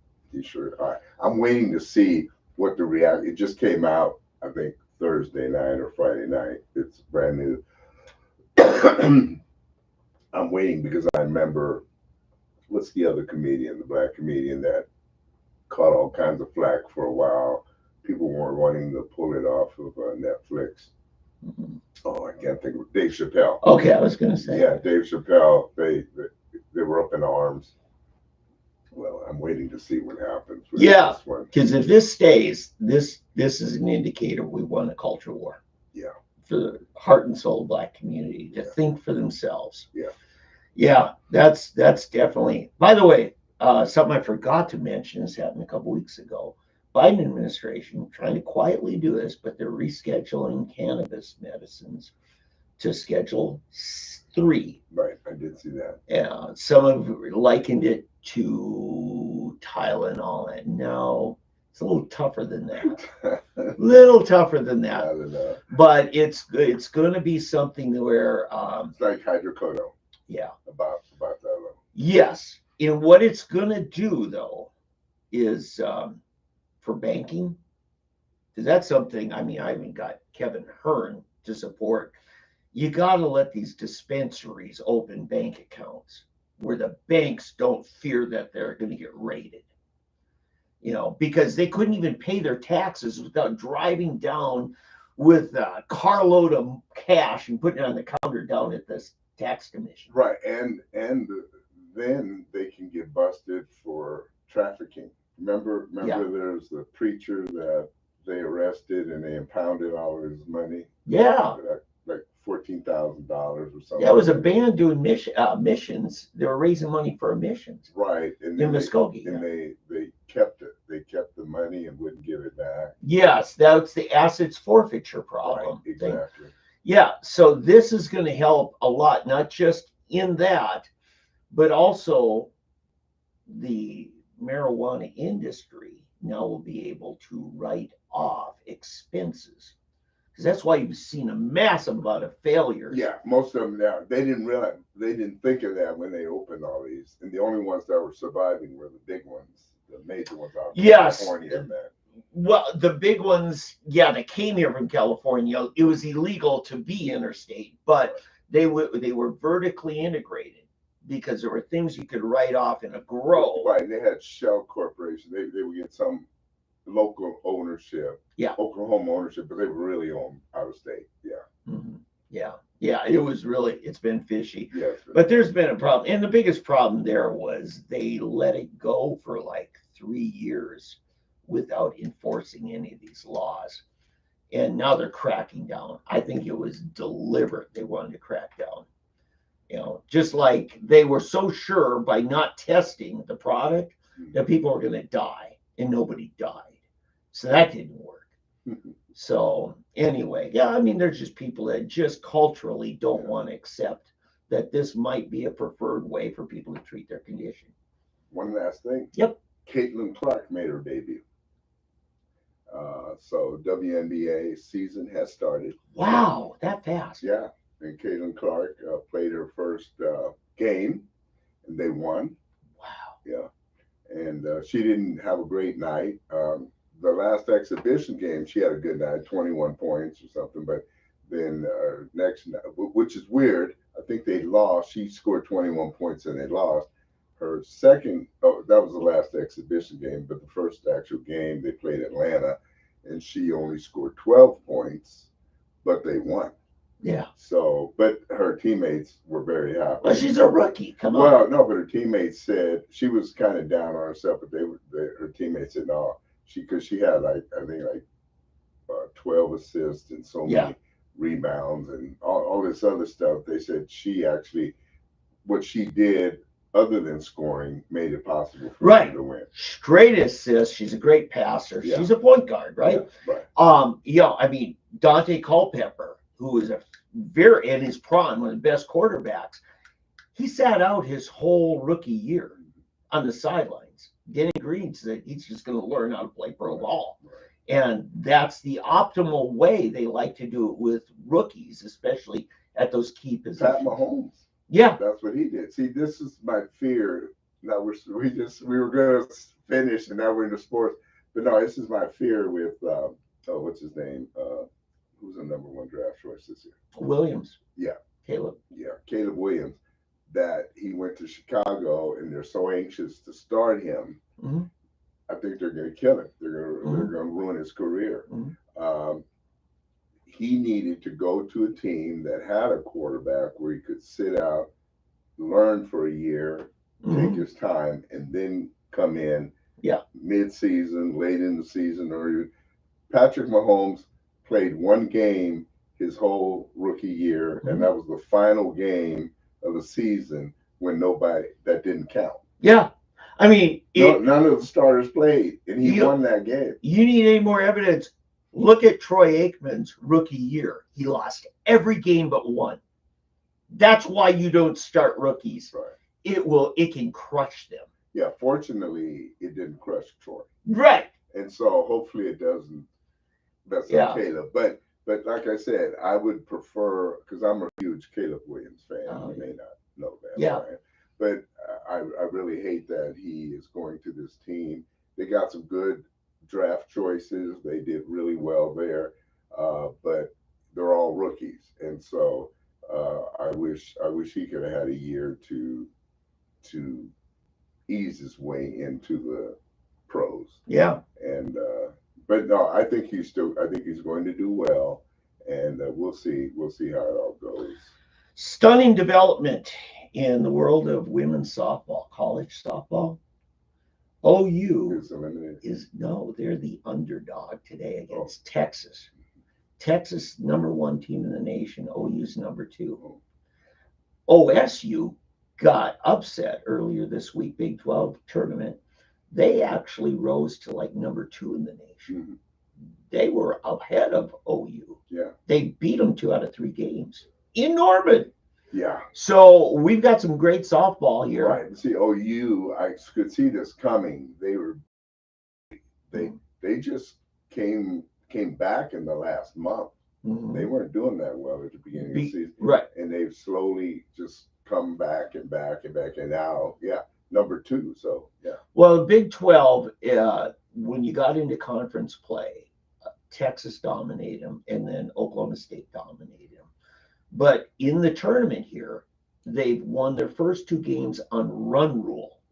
I'm waiting to see what the reaction. It just came out, I think, Thursday night or Friday night. It's brand new. I'm waiting because I remember, what's the other comedian, the Black comedian that caught all kinds of flack for a while. People weren't wanting to pull it off of Netflix. Oh, I can't think of it. Dave Chappelle. Okay, I was going to say. Yeah, Dave Chappelle. They were up in arms. Well, I'm waiting to see what happens with this one. Because if this stays, this is an indicator we won a culture war. Yeah. For the heart and soul of Black community to think for themselves. Yeah. Yeah, that's definitely. By the way, something I forgot to mention, this happened a couple weeks ago. Biden administration trying to quietly do this, but they're rescheduling cannabis medicines to Schedule 3. Right, I did see that. Yeah, some have likened it to Tylenol, and no, it's a little tougher than that. Little tougher than that. I don't know. But it's going to be something where it's like hydrocodone. Yeah. About that level. Yes, and what it's going to do though is for banking, because that's something. I mean, I even got Kevin Hearn to support. You got to let these dispensaries open bank accounts where the banks don't fear that they're going to get raided. Because they couldn't even pay their taxes without driving down with a carload of cash and putting it on the counter down at the tax commission. Right, and then they can get busted for trafficking. Remember, there's the preacher that they arrested and they impounded all of his money. Yeah. Like $14,000 or something. That was a band doing missions. They were raising money for missions. Right. And in Muskogee. And they kept it. They kept the money and wouldn't give it back. Yes, that's the assets forfeiture problem. Right, exactly. Yeah, so this is going to help a lot, not just in that, but also the marijuana industry now will be able to write off expenses. Because that's why you've seen a massive amount of failures. Yeah, most of them now, they didn't think of that when they opened all these. And the only ones that were surviving were the big ones, the major ones out of California and that. Well, the big ones, they came here from California. It was illegal to be interstate, but they were vertically integrated because there were things you could write off in a grow. Right, they had shell corporations. They would get some local ownership, Oklahoma ownership, but they were really owned out of state. Yeah. Mm-hmm. Yeah. Yeah, it was really, it's been fishy. Yes. But there's been a problem. And the biggest problem there was they let it go for like 3 years without enforcing any of these laws. And now they're cracking down. I think it was deliberate. They wanted to crack down. Just like they were so sure by not testing the product that people were going to die, and nobody died. So that didn't work. So anyway, yeah, I mean, there's just people that just culturally don't want to accept that this might be a preferred way for people to treat their condition. One last thing. Yep. Caitlin Clark made her debut. So WNBA season has started. Wow, that fast. Yeah, and Caitlin Clark played her first game, and they won. Wow. Yeah, and she didn't have a great night. The last exhibition game, she had a good night, 21 points or something. But then next night, which is weird, I think they lost. She scored 21 points and they lost. Her second, that was the last exhibition game, but the first actual game they played Atlanta, and she only scored 12 points, but they won. Yeah. So, but her teammates were very happy. Well, she's a rookie. Come on. Well, no, but her teammates said she was kind of down on herself, but her teammates said no, because she had like, I think like 12 assists and so many rebounds and all this other stuff. They said she actually, what she did other than scoring made it possible for her to win. Straight assist. She's a great passer. Yeah. She's a point guard, right? Yeah, right. I mean, Dante Culpepper, who is in his prime, one of the best quarterbacks, he sat out his whole rookie year on the sidelines. Denny Green said he's just going to learn how to play pro ball. Right. And that's the optimal way they like to do it with rookies, especially at those key positions. Pat Mahomes. Yeah. That's what he did. See, this is my fear. Now we were going to finish, and now we're into sports. But no, this is my fear with what's his name? Who's the number one draft choice this year? Williams. Yeah. Caleb. Yeah, Caleb Williams. That he went to Chicago, and they're so anxious to start him. Mm-hmm. I think they're going to kill him. They're going to ruin his career. Mm-hmm. He needed to go to a team that had a quarterback where he could sit out, learn for a year, take his time, and then come in mid-season, late in the season. Or Patrick Mahomes played one game his whole rookie year, and that was the final game of the season when that didn't count. Yeah. I mean, none of the starters played, and he won that game. You need any more evidence? Look at Troy Aikman's rookie year. He lost every game but one. That's why you don't start rookies. Right. It can crush them. Yeah, fortunately, it didn't crush Troy. Right. And so hopefully it doesn't mess up Caleb. But like I said, I would prefer, because I'm a huge Caleb Williams fan. You may not know that. Yeah. Right? But I really hate that he is going to this team. They got some good draft choices. They did really well there, but they're all rookies, and so I wish he could have had a year to ease his way into the pros. Yeah. And but no, I think he's going to do well, and we'll see how it all goes. Stunning development in the world of women's softball, college softball. OU they're the underdog today against Texas. Texas, #1 team in the nation. OU's #2. OSU got upset earlier this week, Big 12 tournament. They actually rose to like #2 in the nation. They were ahead of OU. Yeah. They beat them 2 out of 3 games in Norman. Yeah. So we've got some great softball here. Right. See, OU, I could see this coming. They just came back in the last month. They weren't doing that well at the beginning of the season. Right. And they've slowly just come back and back and back. And now, #2. So, yeah. Well, Big 12, when you got into conference play, Texas dominated them, and then Oklahoma State dominated them. But in the tournament here, they've won their first 2 games on run rule.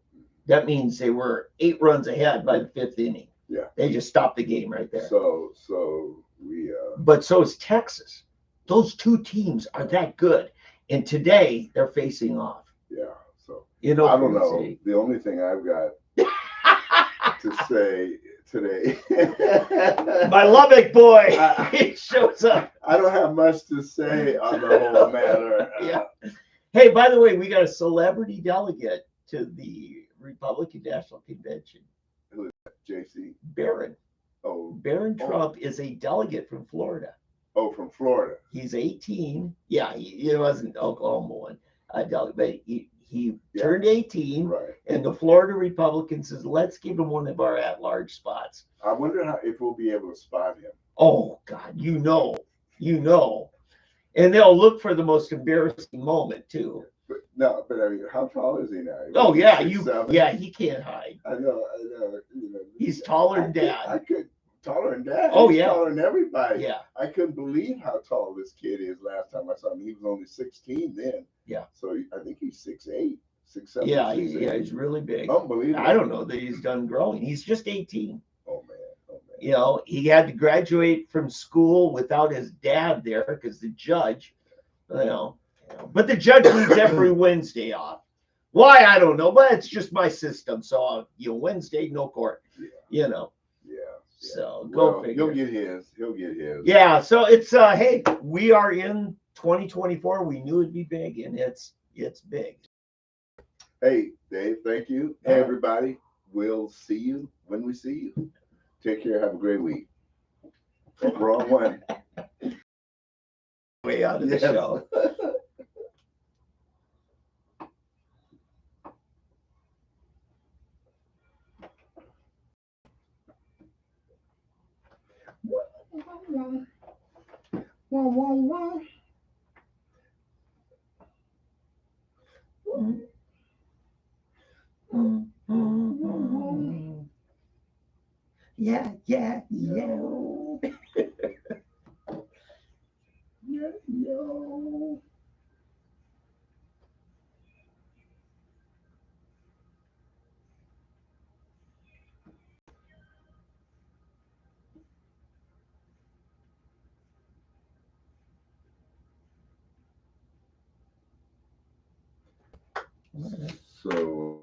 That means they were 8 runs ahead by the 5th inning. Yeah. They just stopped the game right there. So we. But so is Texas. Those two teams are that good. And today they're facing off. Yeah. So You know, I don't know. The only thing I've got to say today, my Lubbock boy, he shows up. I don't have much to say on the whole matter. Yeah. Hey, by the way, we got a celebrity delegate to the Republican National Convention. Who is that? JC? Barron. Oh. Barron Trump is a delegate from Florida. Oh, from Florida. He's 18. Yeah, he wasn't Oklahoma one, delegate, but he turned 18. Right. And the Florida Republican says, let's give him one of our at-large spots. I wonder if we'll be able to spot him. Oh, God, you know. And they'll look for the most embarrassing moment, too. But I mean, how tall is he now? Oh, yeah, he can't hide. I know. He's taller than Dad. Taller than Dad? Oh, He's yeah. Taller than everybody. Yeah. I couldn't believe how tall this kid is last time I saw him. He was only 16 then. Yeah. So I think he's 6'8", 6'7". Yeah, he's really big. Unbelievable. I don't know that he's done growing. He's just 18. Oh, man. You know, he had to graduate from school without his dad there because the judge, but the judge needs every Wednesday off. Why? I don't know, but it's just my system. So, Wednesday, no court, Yeah. So go figure. He'll get his. Yeah. So it's, hey, we are in 2024. We knew it'd be big, and it's big. Hey, Dave, thank you. Hey, everybody. We'll see you when we see you. Take care. Have a great week. Oh, wrong one. Way out of the show. Yeah. So